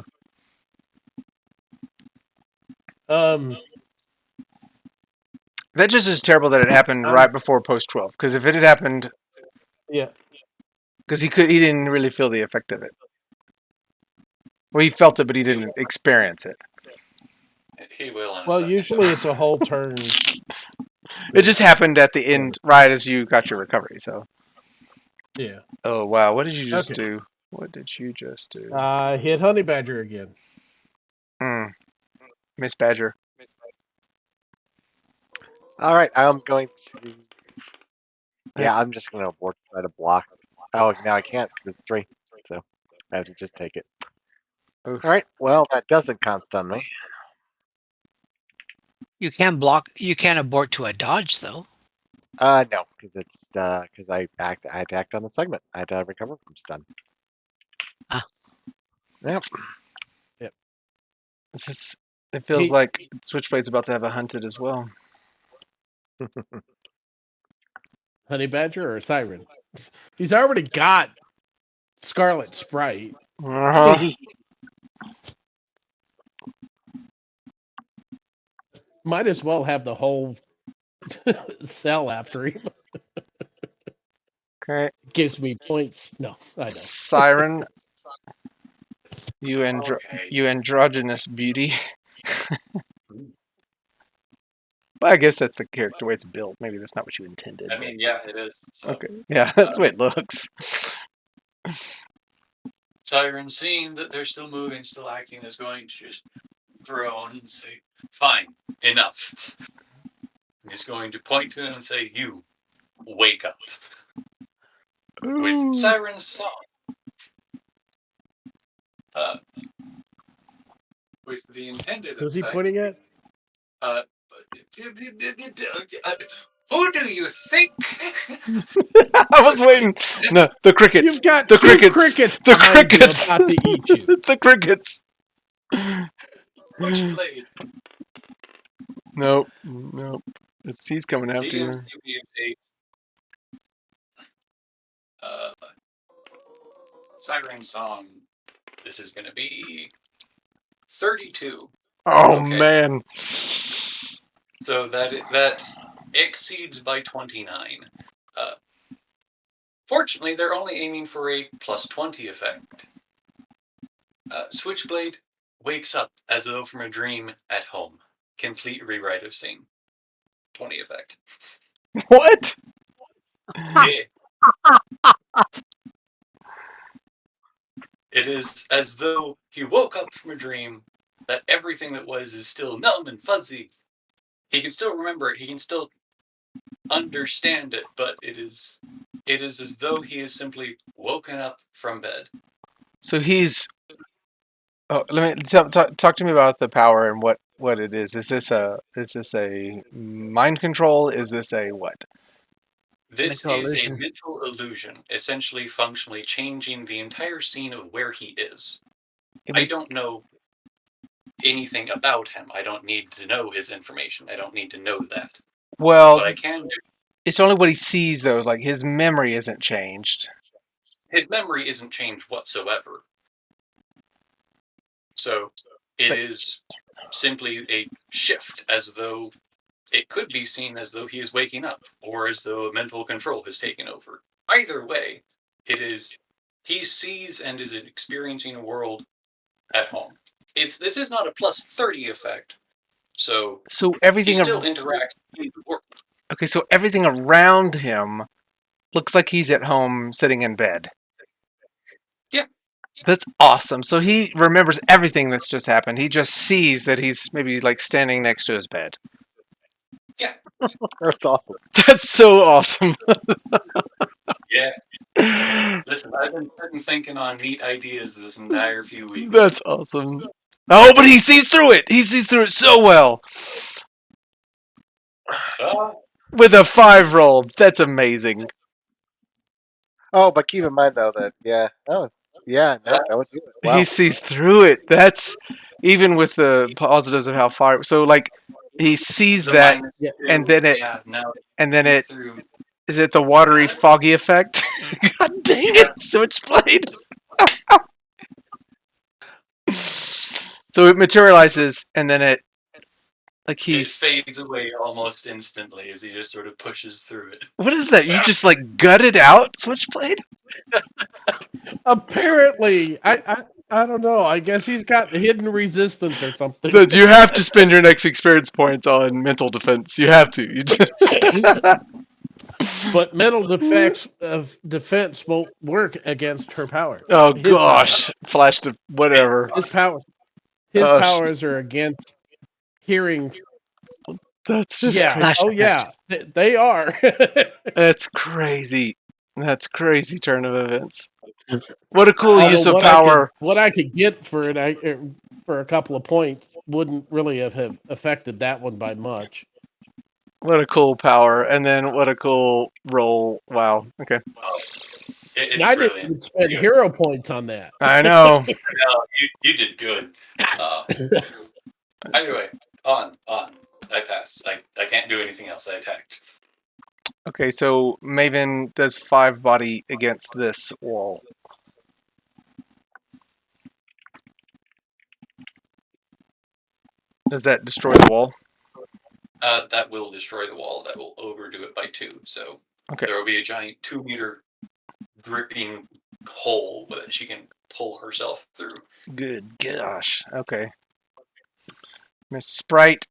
That just is terrible that it happened right before post 12. Because if it had happened,
Yeah.
because he didn't really feel the effect of it. Well, he felt it, but he didn't experience it.
He will in a
Well,
second.
usually it's a whole turn.
It just happened at the end, right as you got your recovery. So.
Yeah.
Oh wow! What did you just
Okay.
do? What did you just do?
Hit Honey Badger again.
Miss Badger.
All right, I'm going to. Yeah, I'm just going to abort try to block. Oh, now I can't because it's 3, so I have to just take it.
Oof.
All right, well, that doesn't stun me.
You can block. You can abort to a dodge, though.
No, because it's because I had to act on the segment. I had to recover from stun.
Ah.
Yep.
It's just, it feels like Switchblade's about to have a hunted as well.
Honey Badger or Siren? He's already got Scarlet Sprite.
Uh-huh.
Might as well have the whole cell after him.
Okay.
Gives me points. No, I don't.
Siren, you
Okay.
you androgynous beauty. But I guess that's the character way it's built. Maybe that's not what you intended.
I mean, yeah, it is. So.
Okay. Yeah, that's the way it looks.
Siren, seeing that they're still moving, still acting, is going to just groan and say, "Fine, enough." He's going to point to him and say, "You, wake up." With Siren's song. With the intended
Who's he
effect,
pointing at?
who do you think?
I was waiting. No, the crickets.
You've got
the
two crickets
The
behind you
crickets.
about to eat you.
The crickets.
Switchblade.
Nope. He's coming after
He
you.
gives you a Siren song. This is going to be 32.
Oh
Okay.
man.
So that exceeds by 29. Fortunately, they're only aiming for a plus 20 effect. Switchblade wakes up as though from a dream at home. Complete rewrite of scene. 20 effect.
What?
Yeah. It is as though he woke up from a dream that everything that was is still numb and fuzzy. He can still remember it. He can still understand it, but it is as though he is simply woken up from bed.
So he's. Oh, let me talk to me about the power and what it is. Is this a mind control? Is this a what?
This
Mental
is
illusion.
a mental illusion, essentially functionally changing the entire scene of where he is. I don't know anything about him. I don't need to know his information. I don't need to know that.
Well,
What I can do.
it's only what he sees though. Like his memory isn't changed.
His memory isn't changed whatsoever. So it is simply a shift, as though it could be seen as though he is waking up, or as though mental control has taken over. Either way, it is he sees and is experiencing a world at home. This is not a plus 30 effect, so
everything
he still interacts in the world.
Okay, so everything around him looks like he's at home sitting in bed.
Yeah.
That's awesome. So he remembers everything that's just happened. He just sees that he's maybe like standing next to his bed.
That's awesome.
That's so awesome.
Yeah. Listen, I've been sitting thinking on neat ideas this entire few weeks.
That's awesome. Oh, but he sees through it. He sees through it so well. With a 5 roll. That's amazing.
Oh, but keep in mind though that that would do it. Wow.
He sees through it. That's even with the positives of how far. So like he sees
The
that,
-2,
and then it,
now
and then it
through.
is it the watery foggy effect? God dang it, Switchblade. So it materializes, and then it like
It
he's.
fades away almost instantly as he just sort of pushes through it.
What is that? You just like gutted out Switchblade?
Apparently, I don't know. I guess he's got hidden resistance or something.
Dude, you have to spend your next experience points on mental defense. You have to. You just...
But mental defense won't work against her power.
Oh
His
gosh, flash to whatever.
His powers. His
Oh,
powers are against hearing.
That's just
Yeah.
crazy.
Oh yeah. They are.
That's crazy. That's crazy turn of events. What a cool
Although
use of
what
power.
what I could get for for a couple of points wouldn't really have affected that one by much.
What a cool power. And then what a cool roll. Wow. Okay.
It's
I didn't
brilliant.
even spend hero points on that.
I know.
No, you did good. Anyway, on. I pass. I can't do anything else. I attacked.
Okay, so Maven does 5 body against this wall. Does that destroy the wall?
That will destroy the wall. That will overdo it by 2. So
Okay.
there will be a giant 2-meter gripping hole that she can pull herself through.
Good gosh. Okay. Miss Sprite,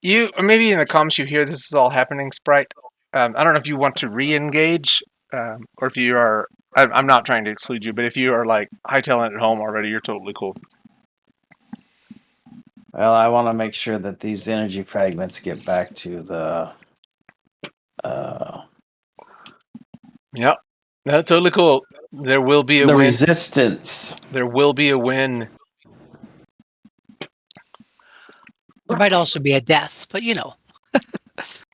you maybe in the comments you hear this is all happening, Sprite. I don't know if you want to re-engage, or if you are. I'm not trying to exclude you, but if you are like hightailing at home already, you're totally cool.
Well, I want to make sure that these energy fragments get back to the.
Yep, that's totally cool. There will be a
the
win.
resistance.
There will be a win.
There might also be a death, but you know.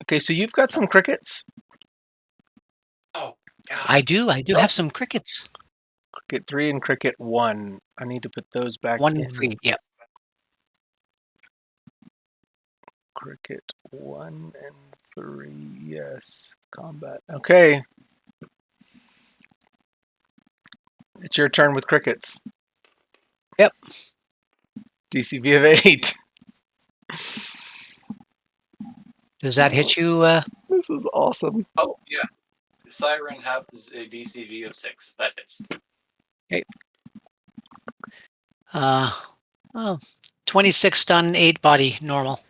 Okay, so you've got some crickets.
Oh, God.
I do have some crickets.
Cricket 3 and Cricket 1. I need to put those back
1
in.
and 3, yep.
Cricket 1 and 3, yes. Combat. Okay. It's your turn with crickets.
Yep.
DCV of 8.
Does that hit you?
This is awesome.
Oh, yeah. The Siren has a DCV of 6. That hits.
Well, 26 stun, 8 body, normal.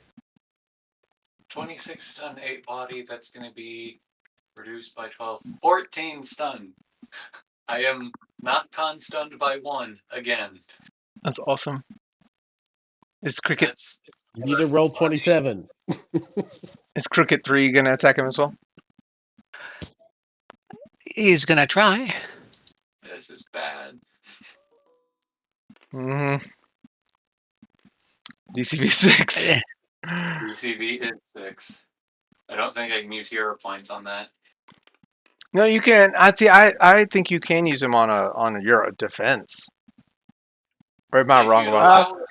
26 stun, 8 body. That's going to be reduced by 12. 14 stun. I am not con-stunned by 1 again.
That's awesome. Is Cricket
That's
You need to roll 27.
is Cricket 3 gonna attack him as well?
He's gonna try.
This is bad.
Mm-hmm. DCV 6.
DCV is 6. I don't think I can use hero points on that.
No, you can. I think you can use him on your defense. Or am I
If
wrong
you
about that?
allow-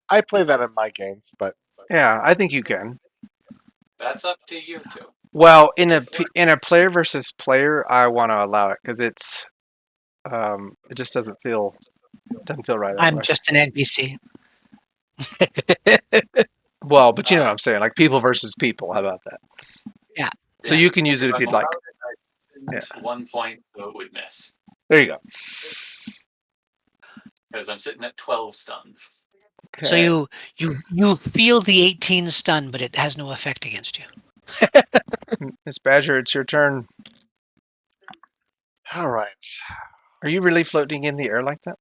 I play that in my games, but
Yeah, I think you can.
That's up to you two.
Well, in a player versus player, I want to allow it because it's it just doesn't feel right.
I'm
otherwise.
just an NPC.
Well, but you know what I'm saying, like people versus people. How about that?
Yeah.
So you can use it if you'd like.
Yeah. 1 point, so it would miss.
There you go.
Because I'm sitting at 12 stun.
Okay.
So you feel the 18 stun, but it has no effect against you.
Miss Badger, it's your turn.
all right.
Are you really floating in the air like that?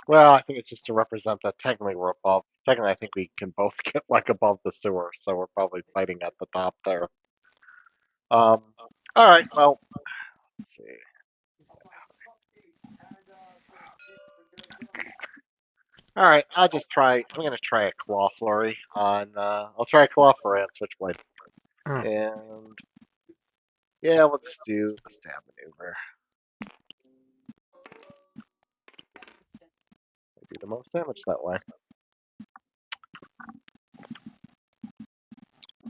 Well, I think it's just to represent that technically we're above. Technically, I think we can both get like above the sewer, so we're probably fighting at the top there. All right. Well, let's see. All right. I'll just try. I'm gonna try a claw flurry on. I'll try a claw flurry on Switchblade,
Hmm.
and yeah, we'll just do the stab maneuver. Do the most damage that way.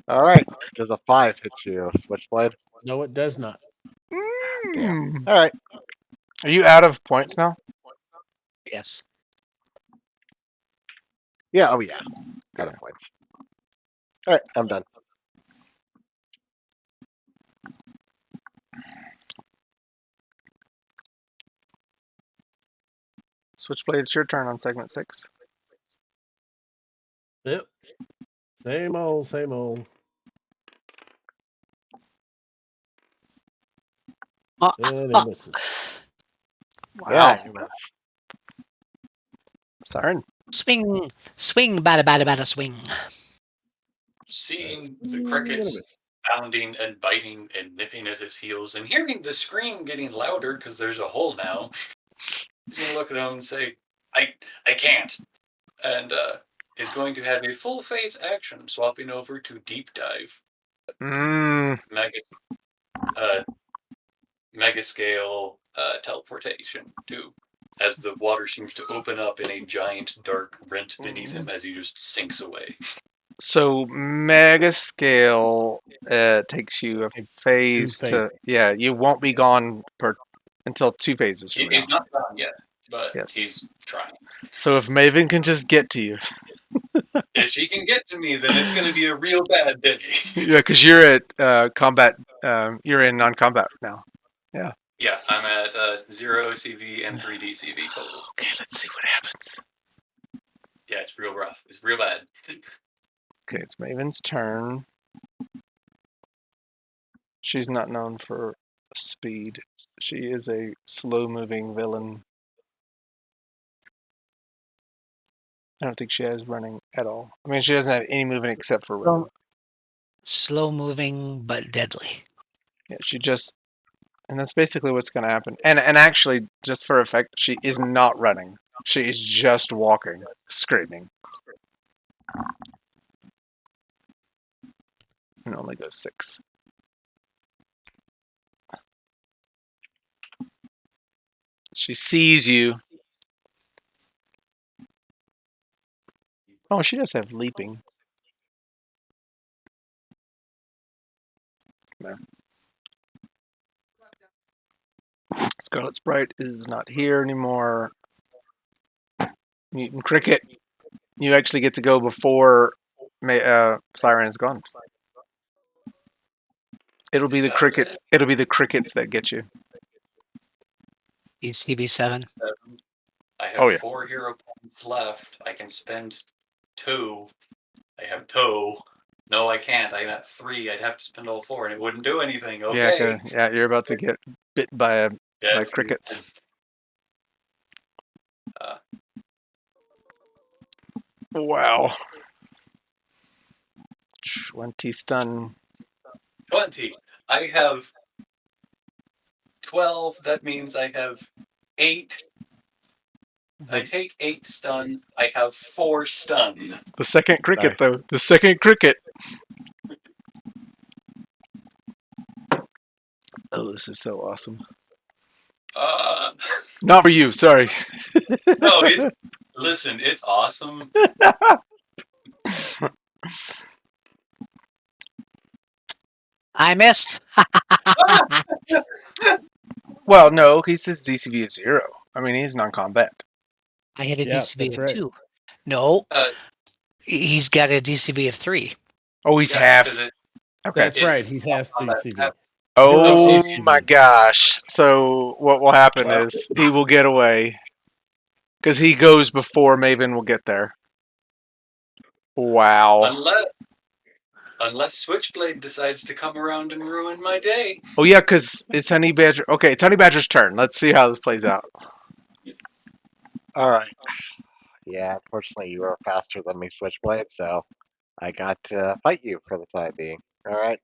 All right. Does a 5 hit you, Switchblade?
No, it does not.
Damn.
Hmm.
All right.
Are you out of points now?
Yes.
Yeah. Oh yeah. Out of points. All right. I'm done.
Switchblade, it's your turn on segment 6.
Yep. Same old, same old. And it misses.
Wow.
Yeah. You miss.
Siren.
Swing, swing, bada, swing.
Seeing the
And it
crickets
misses.
bounding and biting and nipping at his heels and hearing the scream getting louder because there's a hole now, he's going to look at him and say, I can't. And is going to have a full phase action, swapping over to deep dive.
Mm.
Mega scale teleportation, too. As the water seems to open up in a giant dark rent beneath him as he just sinks away.
So mega scale takes you a phase to you won't be gone until 2 phases from now.
He's not gone yet, but
Yes.
he's trying.
So if Maven can just get to you.
If she can get to me, then it's going to be a real bad day.
Yeah, because you're at combat. You're in non-combat now.
Yeah, I'm at 0 OCV and 3 DCV total.
Okay, let's see what happens.
Yeah, it's real rough. It's real bad.
Okay, it's Maven's turn. She's not known for speed. She is a slow-moving villain. I don't think she has running at all. I mean, she doesn't have any movement except for running.
Slow moving but deadly.
Yeah, she just, and that's basically what's going to happen. And actually, just for effect, she is not running. She is just walking, screaming. And only goes 6. She sees you. Oh, she does have leaping. No. Scarlet Sprite is not here anymore. Mutant Cricket, you actually get to go before Siren is gone. It'll be the crickets. It'll be the crickets that get you.
DCB 7.
I have
Oh, yeah.
4 hero points left. I can spend 2. I have 2. No, I can't. I got 3. I'd have to spend all 4, and it wouldn't do anything. Okay.
Yeah, you're about to get bit by crickets. Wow. 20 stun.
20. I have 12. That means I have 8. I take 8 stun. I have 4 stun.
The second cricket, though. The second cricket. Oh, this is so awesome. Not for you, sorry.
No, listen, it's awesome.
I missed.
Well, no, he says DCV of 0. I mean, he's non-combat.
I had a
Yeah,
DCV
that's
of
right.
2. No,
Uh,
he's got a DCV of 3.
Oh, he's
Yeah,
half.
'cause
Okay.
That's right. He has DCV.
Oh
DCV.
my gosh. So what will happen is he will get away. Because he goes before Maven will get there. Wow.
Unless Switchblade decides to come around and ruin my day.
Oh yeah, because it's Honey Badger. Okay, it's Honey Badger's turn. Let's see how this plays out.
All right. Yeah, unfortunately, you are faster than me, Switchblade, so I got to fight you for the time being. All right.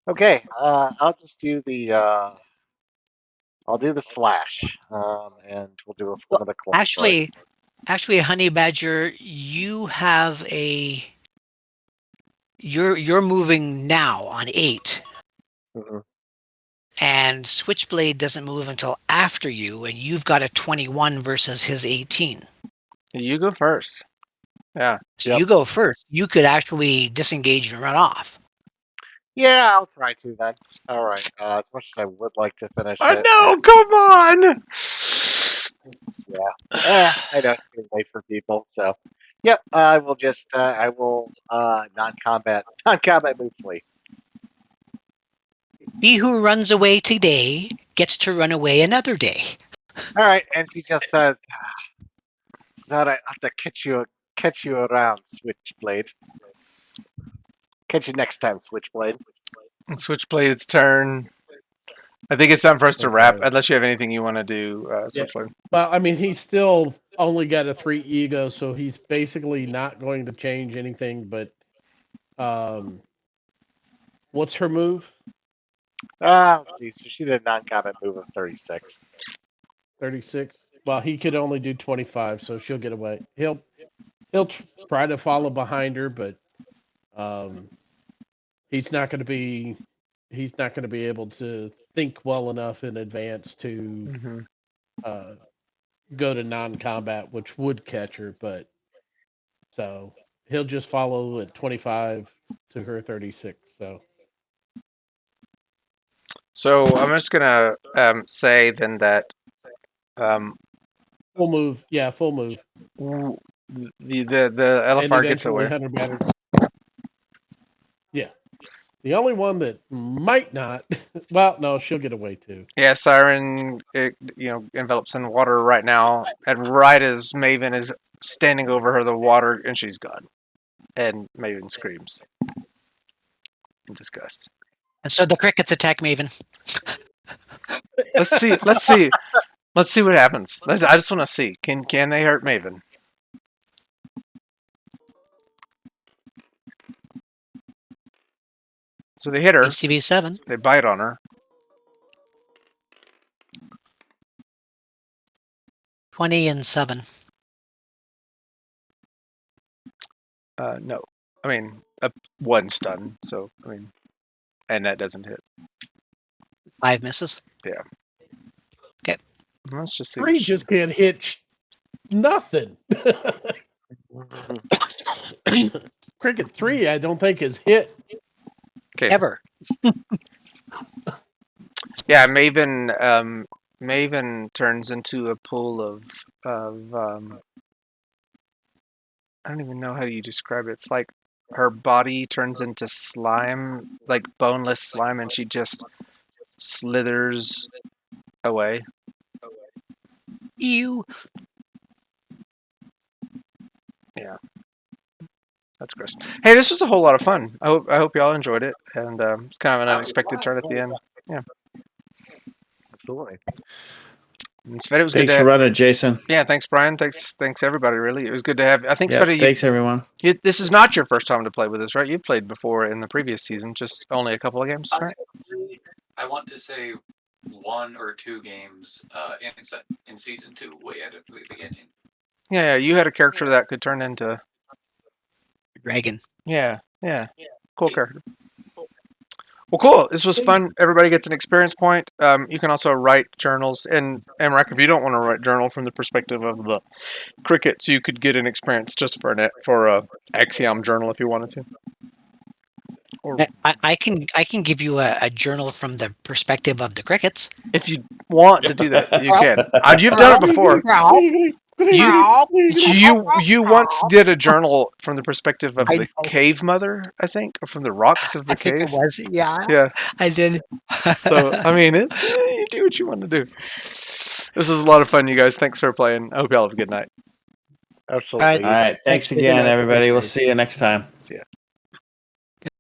Okay. I'll just do the. I'll do the slash. And we'll do a flip of the coin.
Actually, Honey Badger, you have a. You're moving now on 8,
Mm-hmm.
and Switchblade doesn't move until after you, and you've got a 21 versus his 18.
You go first. Yeah.
So
Yep.
you go first. You could actually disengage and run off.
Yeah, I'll try to then. All right. As much as I would like to finish
Oh
it.
no! Come on!
I know it's getting late for people, so yep. I will just. I will non-combat move flee.
He who runs away today gets to run away another day.
All right, and she just says, "Thought I have to catch you around, Switchblade. Catch you next time, Switchblade."
Switchblade's turn. I think it's time for us to wrap.
Okay.
Unless you have anything you want to do,
Yeah.
Switchblade.
Well, I mean, he's still only got a 3 ego, so he's basically not going to change anything. But, what's her move?
Let's see. So she did a non-combat move of 36.
36. Well, he could only do 25, so she'll get away. He'll try to follow behind her, but he's not going to be able to think well enough in advance to
Mm-hmm.
go to non-combat, which would catch her. But so he'll just follow at 25 to her 36.
So I'm just gonna say then that
Full move. Yeah, full move.
the LFR
And
gets away.
100 batter. Yeah. The only one that might not. Well, no, she'll get away too.
Yeah, Siren, envelops in water right now, and right as Maven is standing over her, the water, and she's gone. And Maven screams in disgust.
And so the crickets attack Maven.
Let's see what happens. I just want to see. Can they hurt Maven? So they hit her.
ACV7.
They bite on her.
20 and 7.
No. I mean, one stun. So, I mean, and that doesn't hit.
5 misses.
Yeah.
Okay.
Let's just see.
3 just can't hit nothing. Cricket 3, I don't think is hit.
Okay.
Ever.
Yeah, Maven turns into a pool of I don't even know how you describe it. It's like her body turns into slime, like boneless slime, and she just slithers away.
Ew.
Yeah. That's gross. Hey, this was a whole lot of fun. I hope y'all enjoyed it, and it's kind of an unexpected turn at the end. Yeah.
Absolutely.
And Sveta, it was
Thanks
good
for
to have.
running, Jason.
Yeah, thanks, Brian. Thanks everybody. Really, it was good to have. I think
Yeah,
Sveta,
thanks everyone.
this is not your first time to play with us, right? You've played before in the previous season, just only a couple of games, right?
I want to say 1 or 2 games in season 2, way at the beginning.
Yeah, you had a character that could turn into.
Dragon.
Yeah, cool character. Well, cool. This was fun. Everybody gets an experience point. You can also write journals. And Amrak, if you don't want to write journal from the perspective of the crickets, you could get an experience just for a Axiom journal if you wanted to. Or
I can give you a journal from the perspective of the crickets.
if you want to do that, you can. You've done it before. You once did a journal from the perspective of
I
the
know.
cave mother, I think, or from the rocks of the
I think
cave.
it was. Yeah,
Yeah.
I did.
So I mean, it's you do what you want to do. This was a lot of fun, you guys. Thanks for playing. I hope y'all have a good night.
Absolutely.
All right. Thanks again, everybody. We'll see you next time.
See ya.